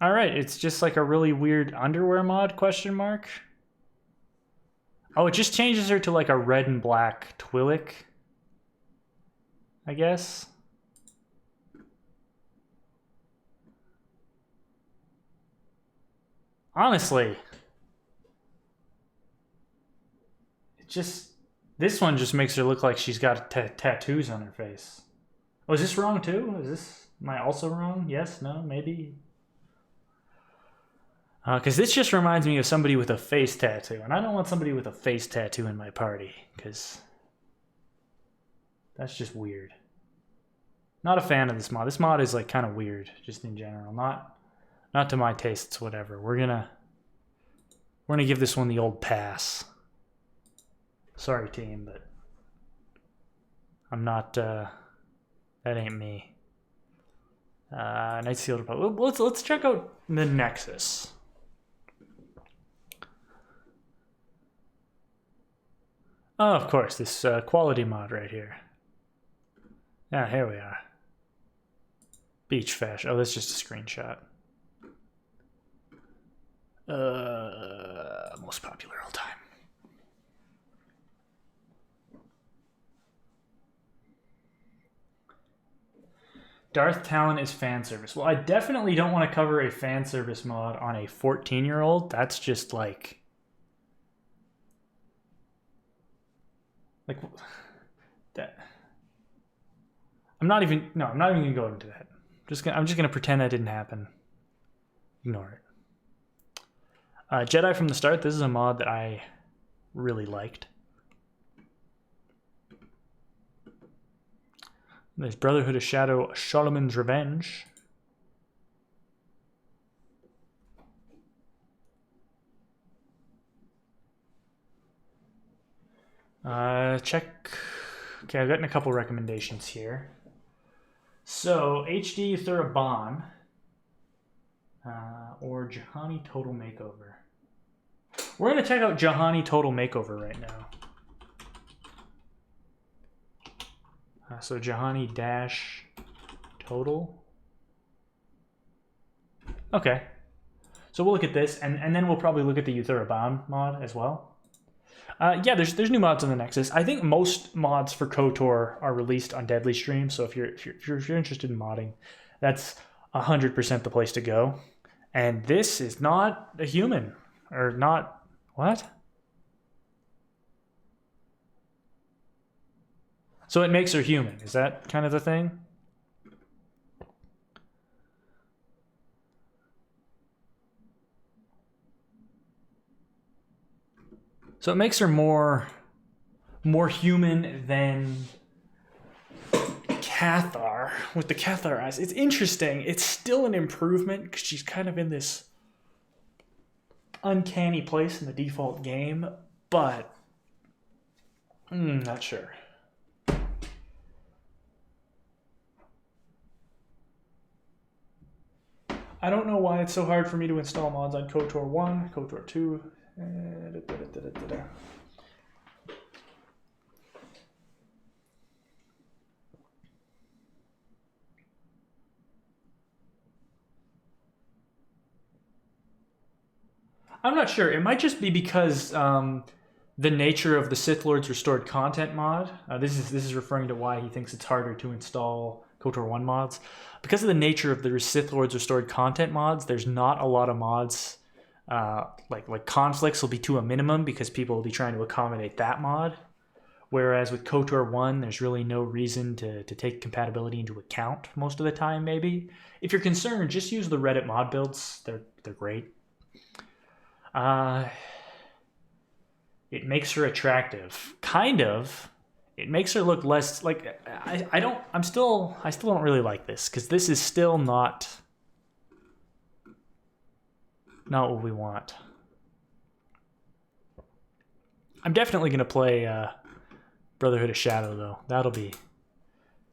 All right, it's just like a really weird underwear mod, question mark. Oh, it just changes her to like a red and black Twi'lek, I guess. Honestly, this one just makes her look like she's got tattoos on her face. Oh, is this wrong too? Am I also wrong? Yes, no, maybe? Because this just reminds me of somebody with a face tattoo, and I don't want somebody with a face tattoo in my party, because that's just weird. Not a fan of this mod. This mod is like kind of weird, just in general. Not to my tastes, whatever. We're gonna give this one the old pass. Sorry, team, but I'm not. That ain't me. Night Sealed. Let's check out the Nexus. Oh, of course, this quality mod right here. Yeah, here we are. Beach fashion. Oh, that's just a screenshot. Most popular all time. Darth Talon is fan service. Well, I definitely don't want to cover a fan service mod on a 14-year-old. That's just like that. I'm not even gonna go into that. I'm just gonna pretend that didn't happen. Ignore it. Jedi from the Start. This is a mod that I really liked. There's Brotherhood of Shadow, Solomon's Revenge. Check. Okay, I've gotten a couple recommendations here. So, HD Thuraban or Jahani Total Makeover. We're going to check out Jahani Total Makeover right now. So Jahani dash total. Okay. So we'll look at this, and then we'll probably look at the Yuthuraban mod as well. Yeah, there's new mods on the Nexus. I think most mods for KOTOR are released on Deadly Stream. So if you're interested in modding, that's 100% the place to go. And this is not a human, or not what? So it makes her human. Is that kind of the thing? So it makes her more human than Cathar with the Cathar eyes. It's interesting. It's still an improvement because she's kind of in this uncanny place in the default game, but not sure. I don't know why it's so hard for me to install mods on KOTOR 1, KOTOR 2. I'm not sure. It might just be because the nature of the Sith Lord's Restored Content mod. This is referring to why he thinks it's harder to install KOTOR 1 mods. Because of the nature of the Sith Lord's Restored Content mods, there's not a lot of mods. Like conflicts will be to a minimum because people will be trying to accommodate that mod. Whereas with KOTOR 1, there's really no reason to take compatibility into account most of the time, maybe. If you're concerned, just use the Reddit mod builds. They're great. It makes her attractive. Kind of. It makes her look less like I still don't really like this because this is still not what we want. I'm definitely gonna play Brotherhood of Shadow though. That'll be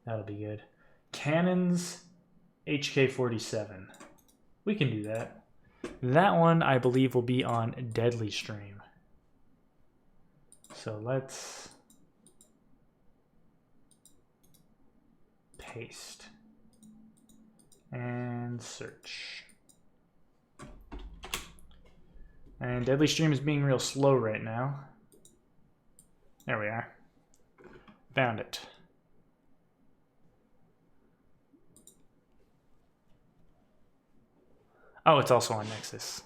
good. Cannons HK47. We can do that. That one I believe will be on Deadly Stream. So let's paste and search. And Deadly Stream is being real slow right now. There we are. Found it. Oh, it's also on Nexus.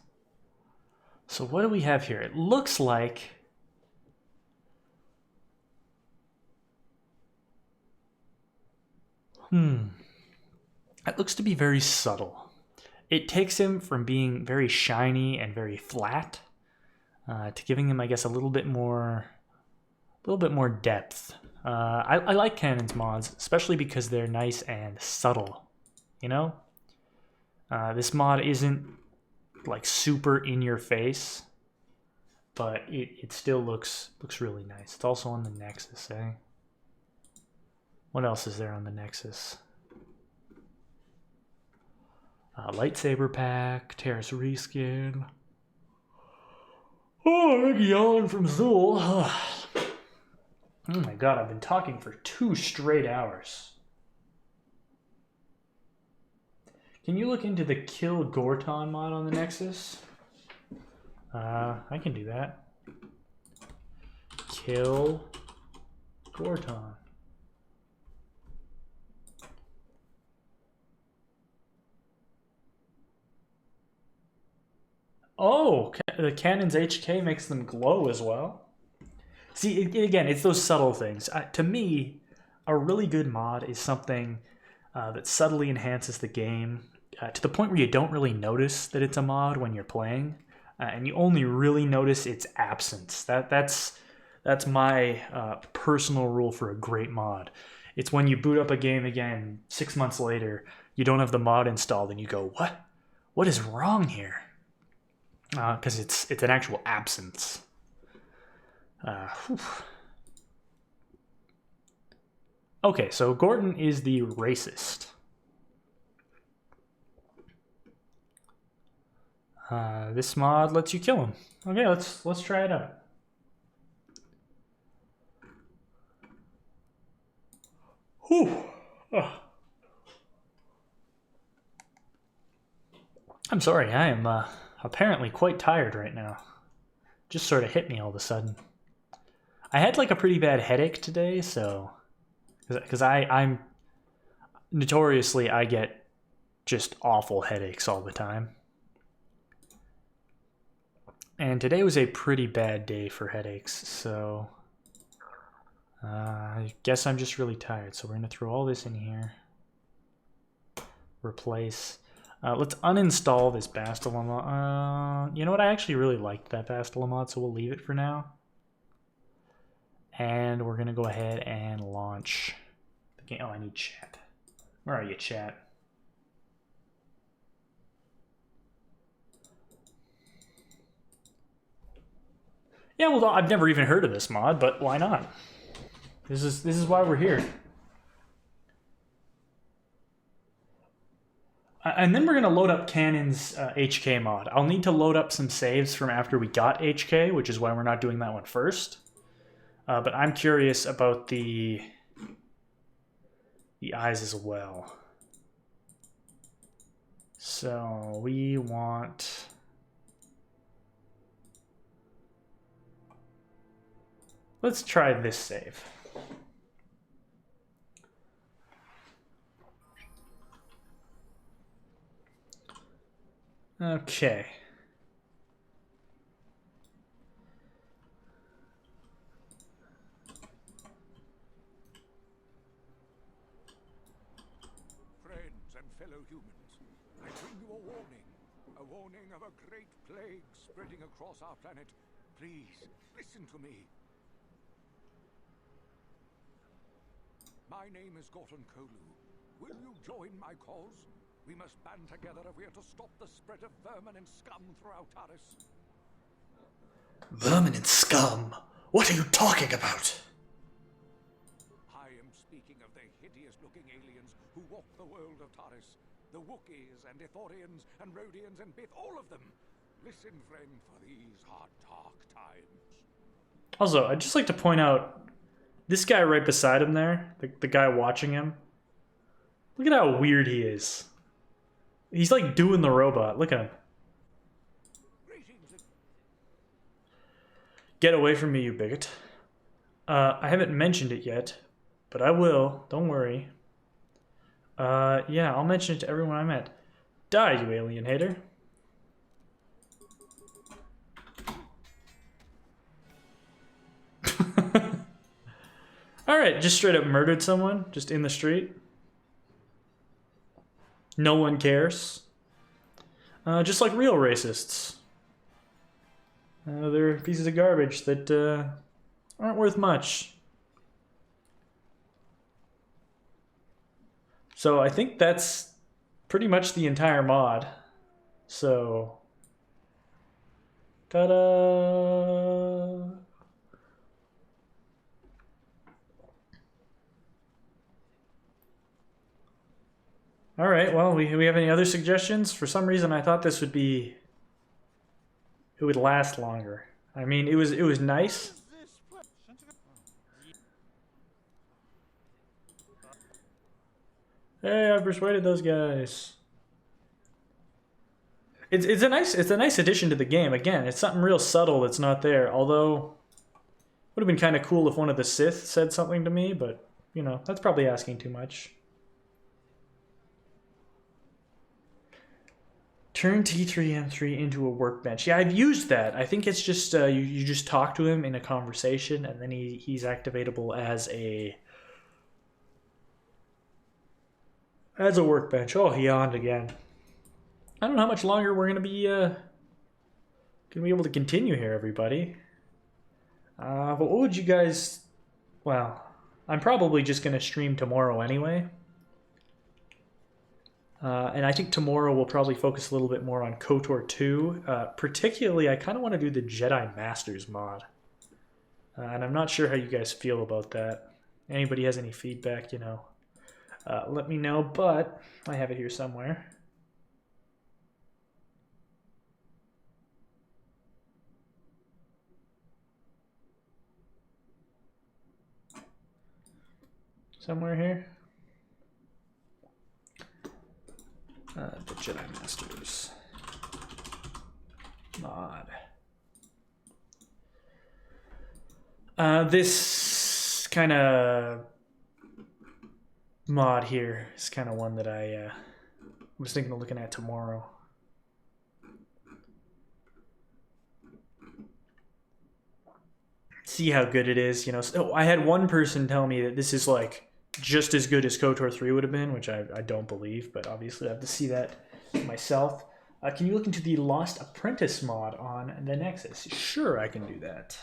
So what do we have here? It looks like it looks to be very subtle. It takes him from being very shiny and very flat to giving him, I guess, a little bit more depth. I like Cannon's mods, especially because they're nice and subtle. You know, this mod isn't like super in your face, but it still looks really nice. It's also on the Nexus, eh? What else is there on the Nexus? Lightsaber pack, Terrace reskin. Oh, big yawn from Xuul. Oh my god, I've been talking for 2 straight hours. Can you look into the Kill Gorton mod on the Nexus? I can do that. Kill Gorton. Oh, the Cannon's HK makes them glow as well. See, again, it's those subtle things. To me, a really good mod is something that subtly enhances the game to the point where you don't really notice that it's a mod when you're playing, and you only really notice its absence. That's my personal rule for a great mod. It's when you boot up a game again 6 months later, you don't have the mod installed, and you go, "What? What is wrong here?" Because it's an actual absence. Okay, so Gordon is the racist. This mod lets you kill him. Okay, let's try it out. Whew. Oh. I'm sorry, I am apparently quite tired right now. Just sort of hit me all of a sudden. I had like a pretty bad headache today, so because I'm notoriously I get just awful headaches all the time. And today was a pretty bad day for headaches, so I guess I'm just really tired. So we're gonna throw all this in here. Replace. Let's uninstall this Bastila mod. You know what? I actually really liked that Bastila mod, so we'll leave it for now. And we're gonna go ahead and launch the game. Oh, I need chat. Where are you, chat? Yeah, well, I've never even heard of this mod, but why not? This is why we're here. And then we're gonna load up Canon's HK mod. I'll need to load up some saves from after we got HK, which is why we're not doing that one first. But I'm curious about the eyes as well. So we want. Let's try this save. Okay. Friends and fellow humans, I bring you a warning of a great plague spreading across our planet. Please, listen to me. My name is Gorton Kolu. Will you join my cause? We must band together if we are to stop the spread of vermin and scum throughout Taris. Vermin and scum? What are you talking about? I am speaking of the hideous-looking aliens who walk the world of Taris. The Wookiees and Ithorians and Rhodians and Bith, all of them. Listen, friend, for these are dark times. Also, I'd just like to point out this guy right beside him there, the guy watching him. Look at how weird he is. He's like doing the robot. Look at him. Get away from me, you bigot. I haven't mentioned it yet, but I will. Don't worry. Yeah, I'll mention it to everyone I met. Die, you alien hater. Alright, just straight up murdered someone, just in the street. No one cares. Just like real racists. They're pieces of garbage that aren't worth much. So I think that's pretty much the entire mod. So, ta-da! All right, well, we have any other suggestions? For some reason, I thought this would be... It would last longer. I mean, it was nice. Hey, I persuaded those guys. It's a nice addition to the game. Again, it's something real subtle that's not there. Although, would have been kind of cool if one of the Sith said something to me, but you know, that's probably asking too much. Turn T3M3 into a workbench. Yeah, I've used that. I think it's just you just talk to him in a conversation, and then he's activatable as a workbench. Oh, he yawned again. I don't know how much longer we're gonna be able to continue here, everybody. But what would you guys? Well, I'm probably just gonna stream tomorrow anyway. And I think tomorrow we'll probably focus a little bit more on KOTOR 2. Particularly, I kind of want to do the Jedi Masters mod. And I'm not sure how you guys feel about that. Anybody has any feedback, you know, let me know, but I have it here somewhere. Somewhere here. The Jedi Masters mod. This kind of mod here is kind of one that I was thinking of looking at tomorrow. See how good it is, you know. So I had one person tell me that this is like just as good as KOTOR 3 would have been, which I don't believe, but obviously I have to see that myself. Can you look into the Lost Apprentice mod on the Nexus? Sure, I can do that.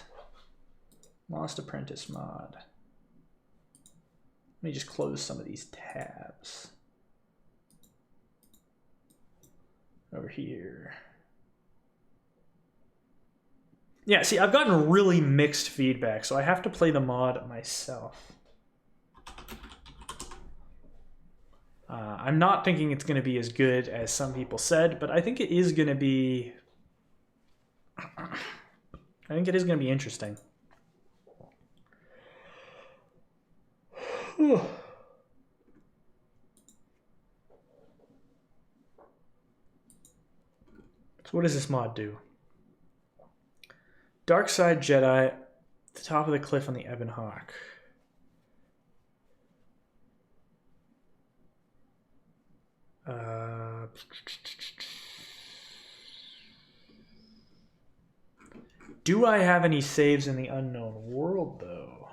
Lost Apprentice mod. Let me just close some of these tabs. Over here. Yeah, see, I've gotten really mixed feedback, so I have to play the mod myself. I'm not thinking it's going to be as good as some people said, but I think it is going to be... I think it is going to be interesting. So what does this mod do? Darkside Jedi, the top of the cliff on the Ebon Hawk. Do I have any saves in the unknown world, though?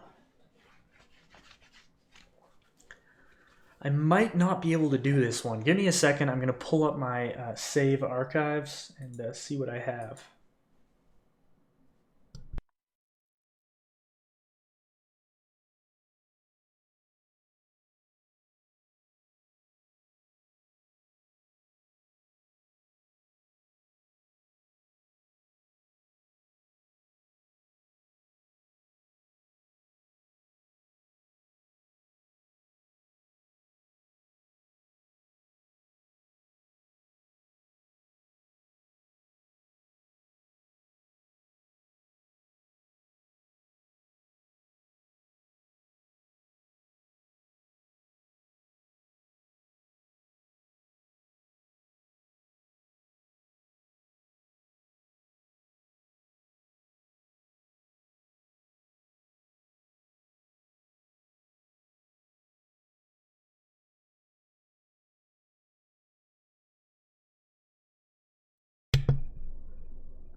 I might not be able to do this one. Give me a second. I'm going to pull up my save archives and see what I have.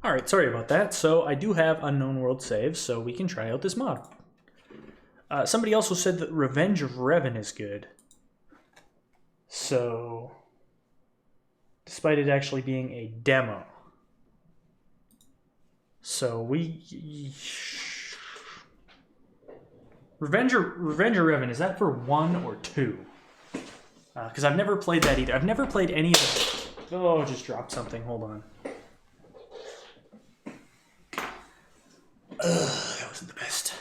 Alright, sorry about that. So I do have Unknown World saves, so we can try out this mod. Somebody also said that Revenge of Revan is good. So, despite it actually being a demo. So Revenge of Revan, is that for 1 or 2? Because I've never played that either. I've never played any of the... Oh, just dropped something. Hold on. That wasn't the best.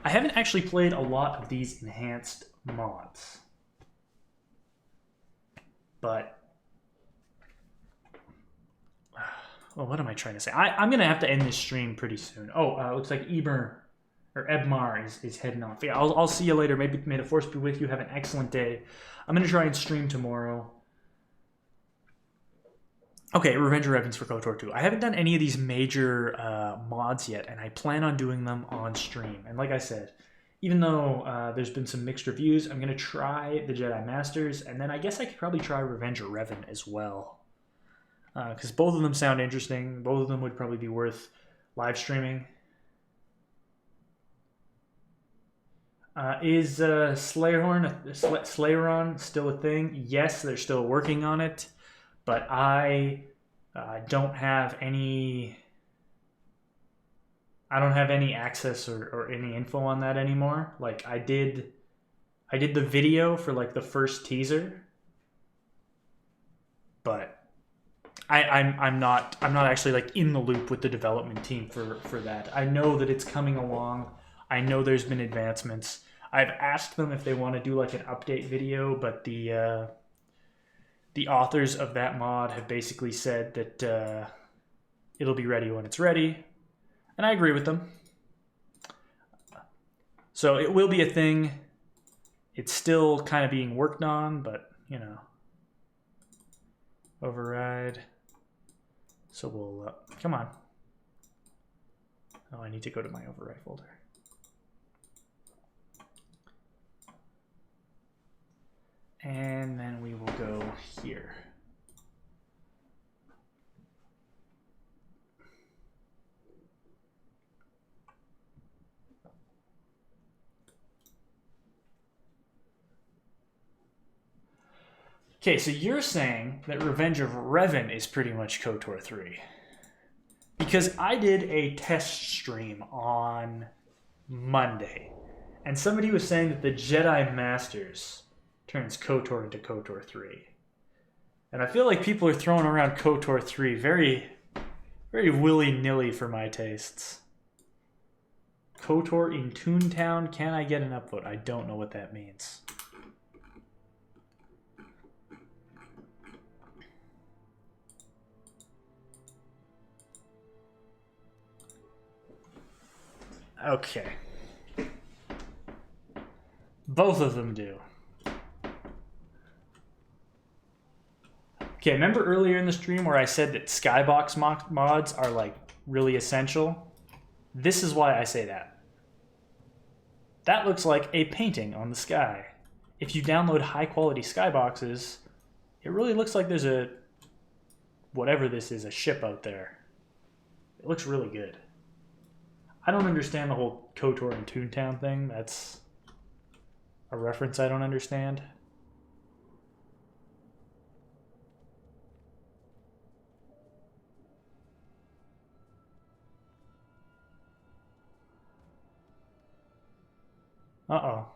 I haven't actually played a lot of these enhanced mods. But... well, what am I trying to say? I'm going to have to end this stream pretty soon. Oh, looks like Ebmar is heading off. Yeah, I'll see you later. May the force be with you. Have an excellent day. I'm going to try and stream tomorrow. Okay, Revenge of Revan's for KOTOR 2. I haven't done any of these major mods yet, and I plan on doing them on stream. And like I said, even though there's been some mixed reviews, I'm going to try the Jedi Masters, and then I guess I could probably try Revenge of Revan as well. Because both of them sound interesting. Both of them would probably be worth live streaming. Is Slayeron still a thing? Yes, they're still working on it. But I don't have any access or any info on that anymore. Like I did the video for like the first teaser, but I'm not actually like in the loop with the development team for that. I know that it's coming along. I know there's been advancements. I've asked them if they want to do like an update video, but the authors of that mod have basically said that it'll be ready when it's ready. And I agree with them. So it will be a thing. It's still kind of being worked on, but, you know. Override. So we'll... come on. Oh, I need to go to my override folder. And then we will go here. Okay, so you're saying that Revenge of Revan is pretty much KOTOR 3. Because I did a test stream on Monday, and somebody was saying that the Jedi Masters turns KOTOR into KOTOR 3. And I feel like people are throwing around KOTOR 3 very, very willy-nilly for my tastes. KOTOR in Toontown, can I get an upvote? I don't know what that means. Okay. Both of them do. Okay, remember earlier in the stream where I said that skybox mods are like really essential? This is why I say that. That looks like a painting on the sky. If you download high quality skyboxes, it really looks like there's a, whatever this is, a ship out there. It looks really good. I don't understand the whole KOTOR and Toontown thing. That's a reference I don't understand. Uh-oh.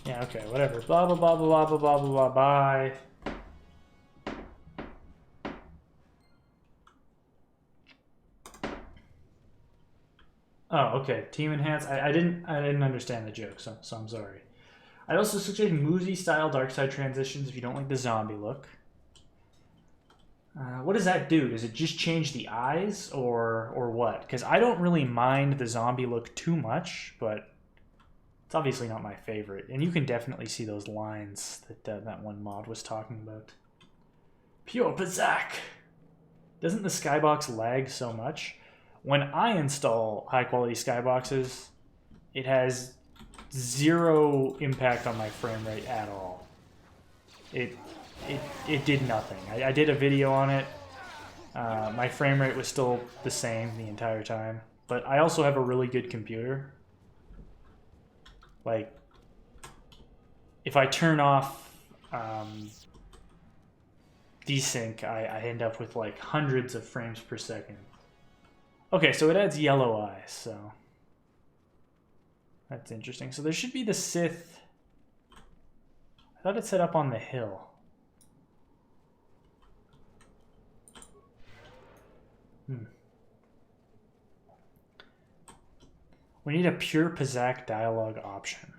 Yeah, okay, whatever. Blah, blah, blah, blah, blah, blah, blah, blah, bye. Oh, okay. Team Enhance. I didn't understand the joke, so I'm sorry. I'd also suggest Muzi-style Darkside transitions if you don't like the zombie look. What does that do? Does it just change the eyes, or what? Because I don't really mind the zombie look too much, but it's obviously not my favorite. And you can definitely see those lines that that one mod was talking about. Pure Bazak! Doesn't the skybox lag so much? When I install high-quality skyboxes, it has zero impact on my frame rate at all. It did nothing. I did a video on it. My frame rate was still the same the entire time. But I also have a really good computer. Like, if I turn off desync, I end up with like hundreds of frames per second. Okay, so it adds yellow eyes, so that's interesting. So there should be the Sith. I thought it set up on the hill. We need a pure Pazak dialogue option.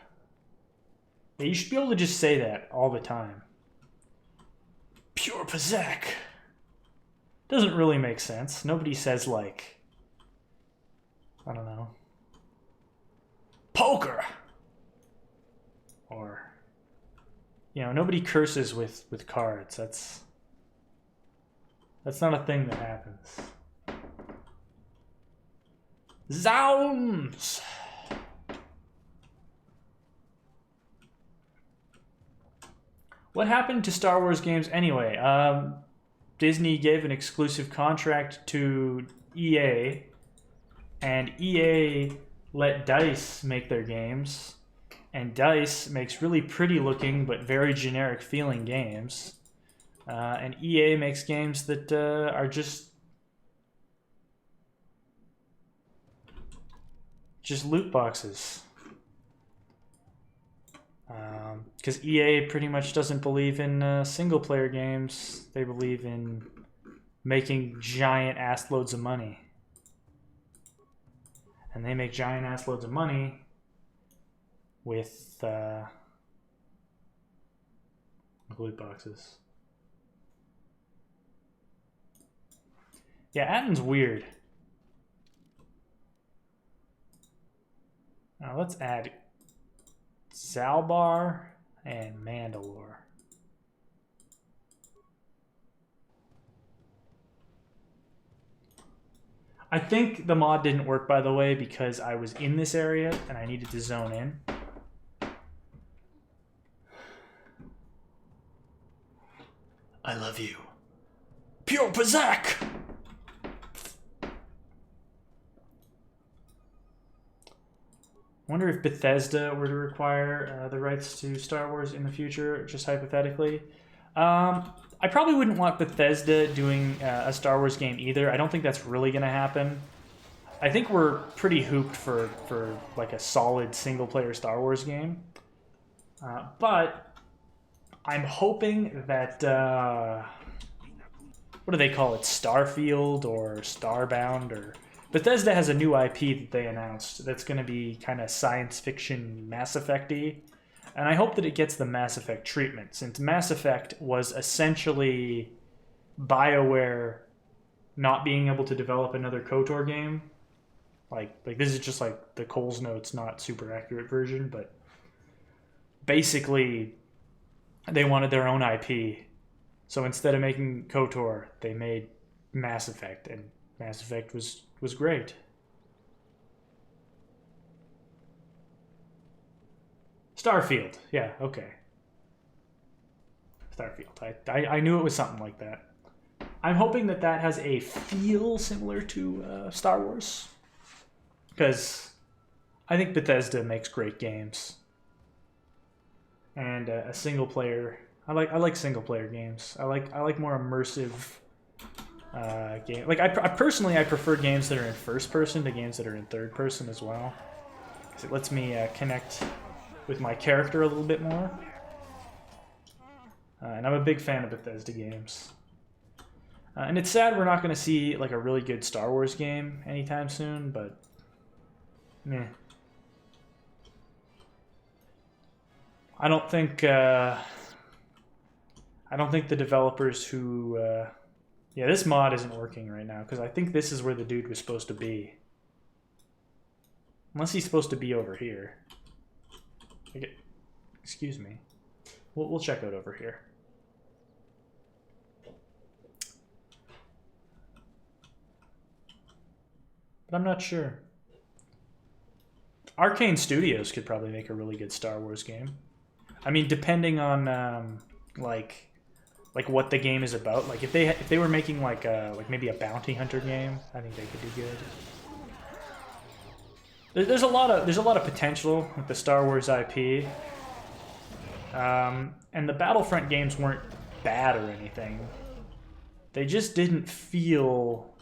Yeah, you should be able to just say that all the time. Pure Pazak. Doesn't really make sense. Nobody says like, I don't know, poker. Or, you know, nobody curses with cards. That's not a thing that happens. Zounds! What happened to Star Wars games anyway? Disney gave an exclusive contract to EA, and EA let DICE make their games, and DICE makes really pretty looking but very generic feeling games, and EA makes games that are just loot boxes. Because EA pretty much doesn't believe in single player games. They believe in making giant ass loads of money. And they make giant ass loads of money with loot boxes. Yeah, Atten's weird. Now let's add Zalbar and Mandalore. I think the mod didn't work, by the way, because I was in this area and I needed to zone in. I love you. Pure Berserk! I wonder if Bethesda were to require the rights to Star Wars in the future, just hypothetically. I probably wouldn't want Bethesda doing a Star Wars game either. I don't think that's really going to happen. I think we're pretty hooped for like a solid single-player Star Wars game. But I'm hoping that... what do they call it? Starfield or Starbound? Or Bethesda has a new IP that they announced that's going to be kind of science fiction Mass Effect-y. And I hope that it gets the Mass Effect treatment, since Mass Effect was essentially BioWare not being able to develop another KOTOR game. Like this is just like the Coles Notes, not super accurate version, but basically they wanted their own IP. So instead of making KOTOR, they made Mass Effect, and Mass Effect was great. Starfield, yeah, okay. Starfield, I knew it was something like that. I'm hoping that that has a feel similar to Star Wars, because I think Bethesda makes great games, and a single player. I like single player games. I like more immersive game. Like I personally prefer games that are in first person to games that are in third person as well, because it lets me connect with my character a little bit more. And I'm a big fan of Bethesda games. And it's sad we're not going to see like a really good Star Wars game anytime soon, but meh. I don't think the developers who yeah, this mod isn't working right now because I think this is where the dude was supposed to be. Unless he's supposed to be over here. Okay. Excuse me. We'll check out over here. But I'm not sure. Arcane Studios could probably make a really good Star Wars game. I mean, depending on like what the game is about. Like if they were making like maybe a bounty hunter game, I think they could do good. There's a lot of potential with the Star Wars IP, and the Battlefront games weren't bad or anything. They just didn't feel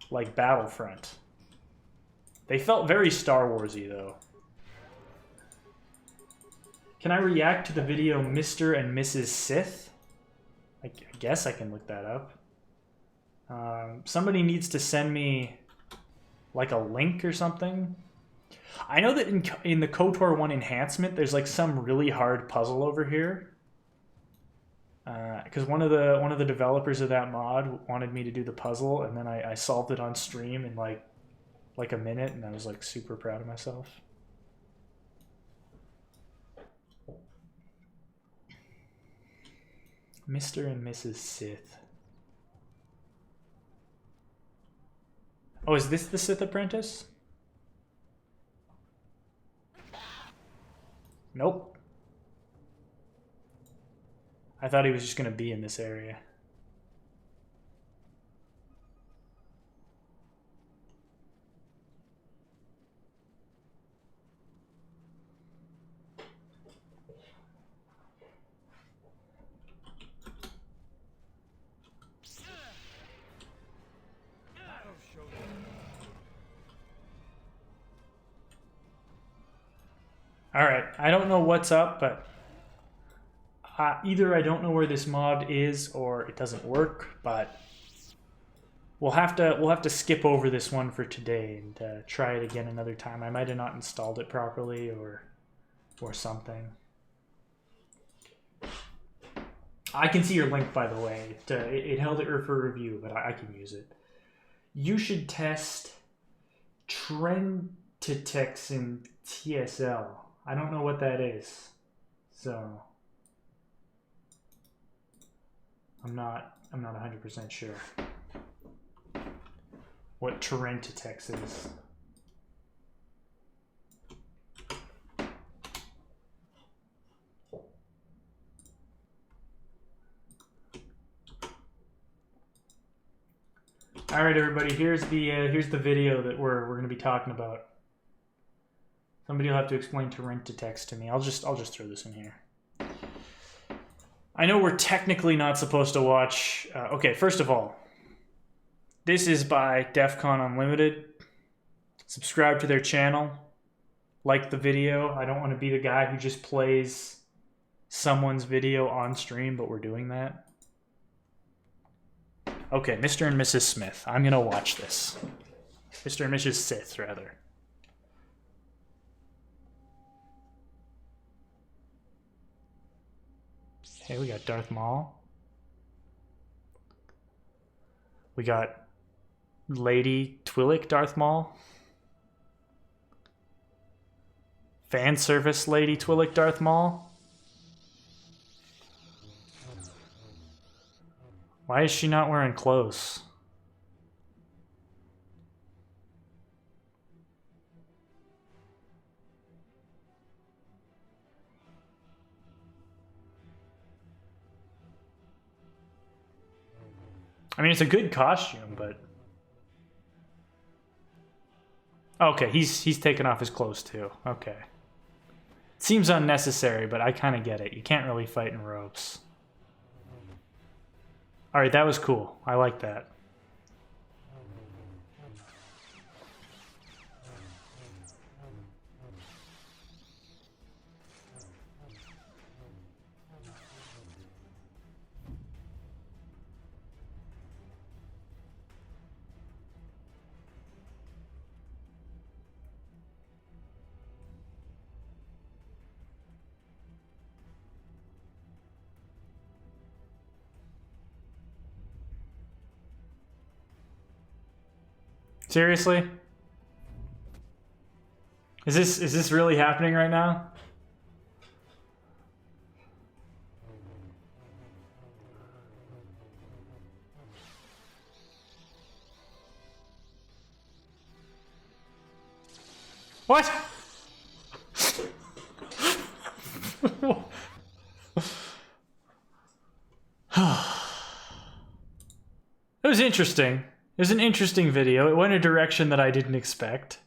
like Battlefront. They felt very Star Warsy though. Can I react to the video Mr. and Mrs. Sith? I guess I can look that up. Somebody needs to send me like a link or something. I know that in the KOTOR 1 enhancement, there's like some really hard puzzle over here. Because one of the developers of that mod wanted me to do the puzzle, and then I solved it on stream in like a minute, and I was like super proud of myself. Mr. and Mrs. Sith. Oh, is this the Sith Apprentice? Nope. I thought he was just going to be in this area. Alright, I don't know what's up, but either I don't know where this mod is or it doesn't work, but we'll have to skip over this one for today and try it again another time. I might have not installed it properly or something. I can see your link, by the way. It held it for review, but I can use it. You should test Trendtex in TSL. I don't know what that is. So I'm not 100% sure what Torrentitex is. All right, everybody. Here's the video that we're going to be talking about. Somebody will have to explain Torrentitex to me. I'll just throw this in here. I know we're technically not supposed to watch. Okay, first of all, this is by DEFCON Unlimited. Subscribe to their channel. Like the video. I don't want to be the guy who just plays someone's video on stream, but we're doing that. Okay, Mr. and Mrs. Smith. I'm going to watch this. Mr. and Mrs. Sith, rather. Okay, we got Darth Maul. We got Lady Twillick Darth Maul. Fan service Lady Twillick Darth Maul. Why is she not wearing clothes? I mean, it's a good costume, but... Okay, he's taken off his clothes too. Okay. Seems unnecessary, but I kind of get it. You can't really fight in robes. Alright, that was cool. I like that. Seriously? Is this really happening right now? What? It was interesting. It was an interesting video. It went a direction that I didn't expect.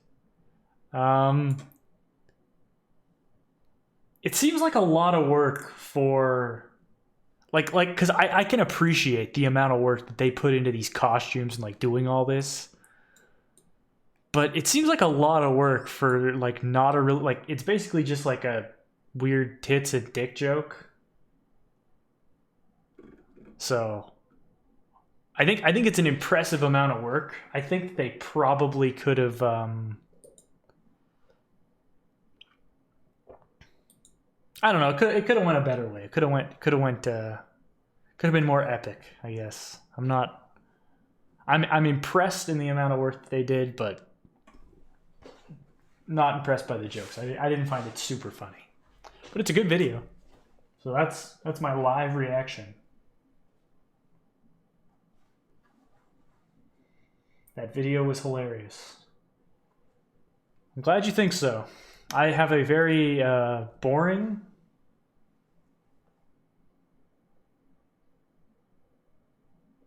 It seems like a lot of work for... Like, because I can appreciate the amount of work that they put into these costumes and, like, doing all this. But it seems like a lot of work for, like, not a real... Like, it's basically just, like, a weird tits and dick joke. So... I think it's an impressive amount of work. I think they probably could have I don't know, it could have went a better way. It could have been more epic, I guess. I'm impressed in the amount of work that they did, but not impressed by the jokes. I didn't find it super funny. But it's a good video. So that's my live reaction. That video was hilarious. I'm glad you think so. I have a very boring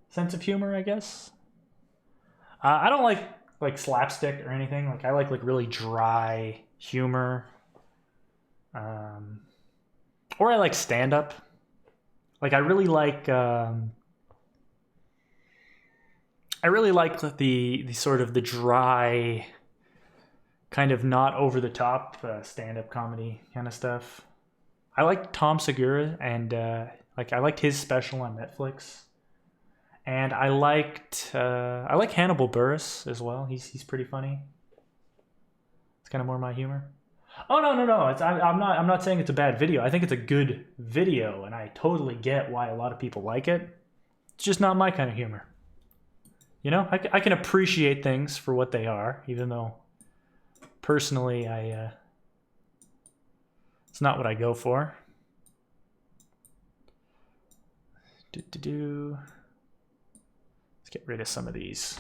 sense of humor, I guess. I don't like slapstick or anything. Like I like really dry humor. Or I like stand-up. Like I really like the sort of the dry, kind of not over the top stand-up comedy kind of stuff. I like Tom Segura, and I liked his special on Netflix, and I like Hannibal Buress as well. He's pretty funny. It's kind of more my humor. Oh no! I'm not saying it's a bad video. I think it's a good video, and I totally get why a lot of people like it. It's just not my kind of humor. You know, I can appreciate things for what they are, even though personally I It's not what I go for. Let's get rid of some of these.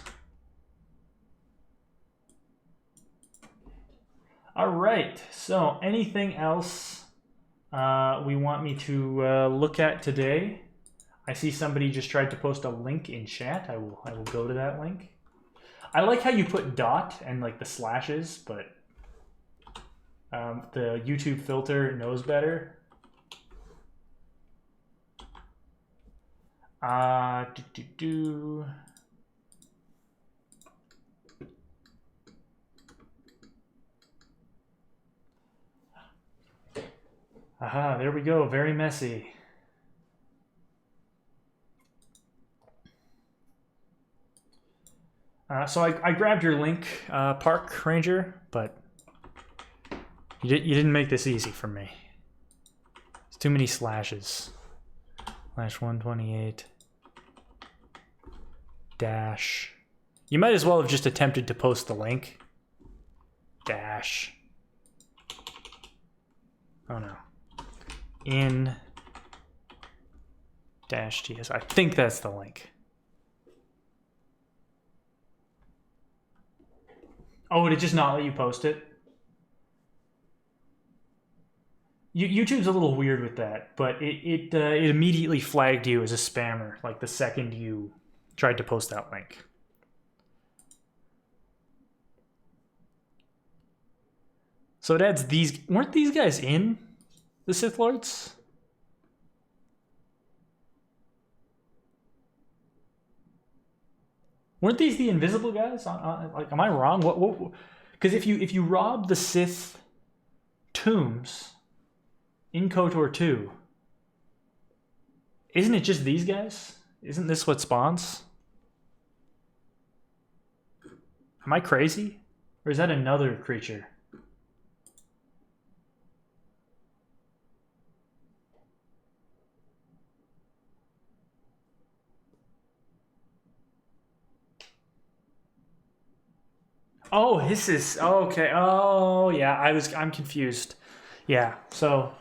All right, so anything else we want me to look at today? I see somebody just tried to post a link in chat. I will go to that link. I like how you put dot and like the slashes, but the YouTube filter knows better. Aha, there we go. Very messy. So I grabbed your link, Park Ranger, but you didn't make this easy for me. It's too many slashes. Slash 128 dash. You might as well have just attempted to post the link. Dash. Oh no. In dash TS. I think that's the link. Oh, did it just not let you post it? YouTube's a little weird with that, but it immediately flagged you as a spammer, like the second you tried to post that link. So it adds these. Weren't these guys in the Sith Lords? Weren't these the invisible guys? Like, am I wrong? What? Because if you rob the Sith tombs in KOTOR 2, isn't it just these guys? Isn't this what spawns? Am I crazy? Or is that another creature? Oh, this is okay. Oh, yeah. I'm confused. Yeah. So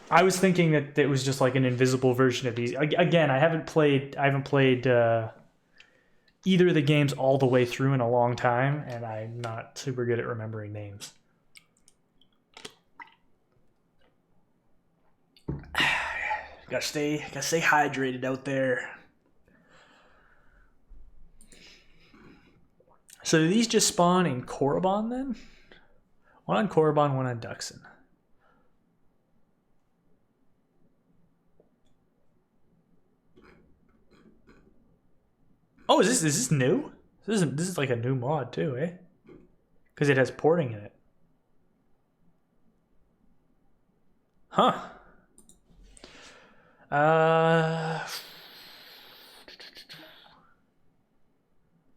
I was thinking that it was just like an invisible version of these. Again, I haven't played either of the games all the way through in a long time, and I'm not super good at remembering names. Gotta stay hydrated out there. So do these just spawn in Korriban then? One on Korriban, one on Duxon. Oh, is this new? This is like a new mod too, eh? Because it has porting in it. Huh.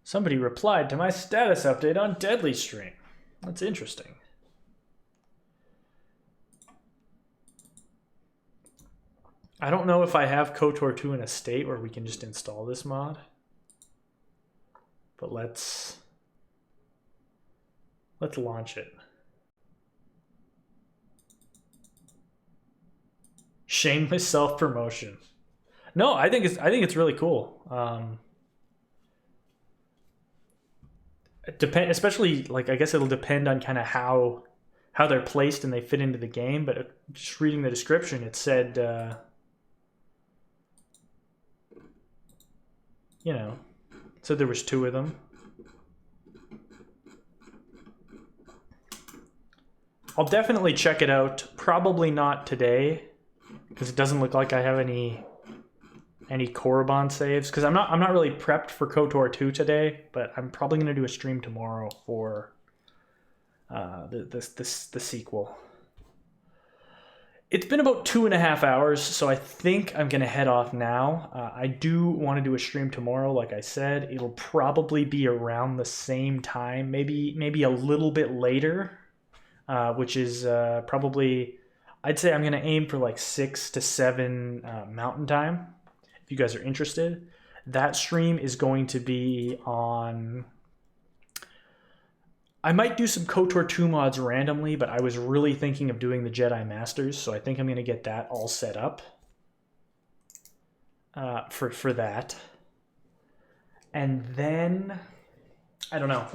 Somebody replied to my status update on Deadly Stream. That's interesting. I don't know if I have KOTOR 2 in a state where we can just install this mod. But let's launch it. Shameless self-promotion. No, I think it's really cool. Especially, like, I guess it'll depend on kind of how they're placed and they fit into the game. But just reading the description, it said, said there was 2 of them. I'll definitely check it out. Probably not today, because it doesn't look like I have any Korriban saves. Because I'm not really prepped for KOTOR 2 today, but I'm probably going to do a stream tomorrow for the sequel. It's been about 2.5 hours, so I think I'm going to head off now. I do want to do a stream tomorrow, like I said. It'll probably be around the same time, maybe a little bit later, which is probably, I'd say I'm going to aim for like 6 to 7 Mountain Time, if you guys are interested. That stream is going to be on I might do some Kotor 2 mods randomly, but I was really thinking of doing the Jedi Masters, so I think I'm going to get that all set up for that. And then, I don't know,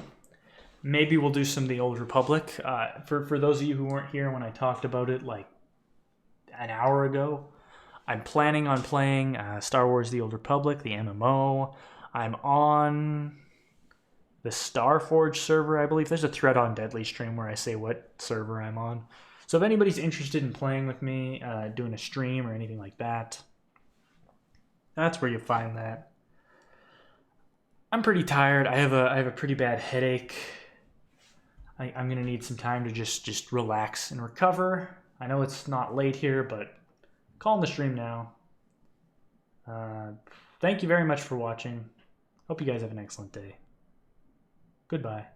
maybe we'll do some of the Old Republic. For those of you who weren't here when I talked about it like an hour ago, I'm planning on playing Star Wars The Old Republic, the MMO. I'm on the Starforge server, I believe. There's a thread on Deadly Stream where I say what server I'm on. So if anybody's interested in playing with me, doing a stream or anything like that, that's where you'll find that. I'm pretty tired. I have a pretty bad headache. I'm gonna need some time to just relax and recover. I know it's not late here, but calling the stream now. Thank you very much for watching. Hope you guys have an excellent day. Goodbye.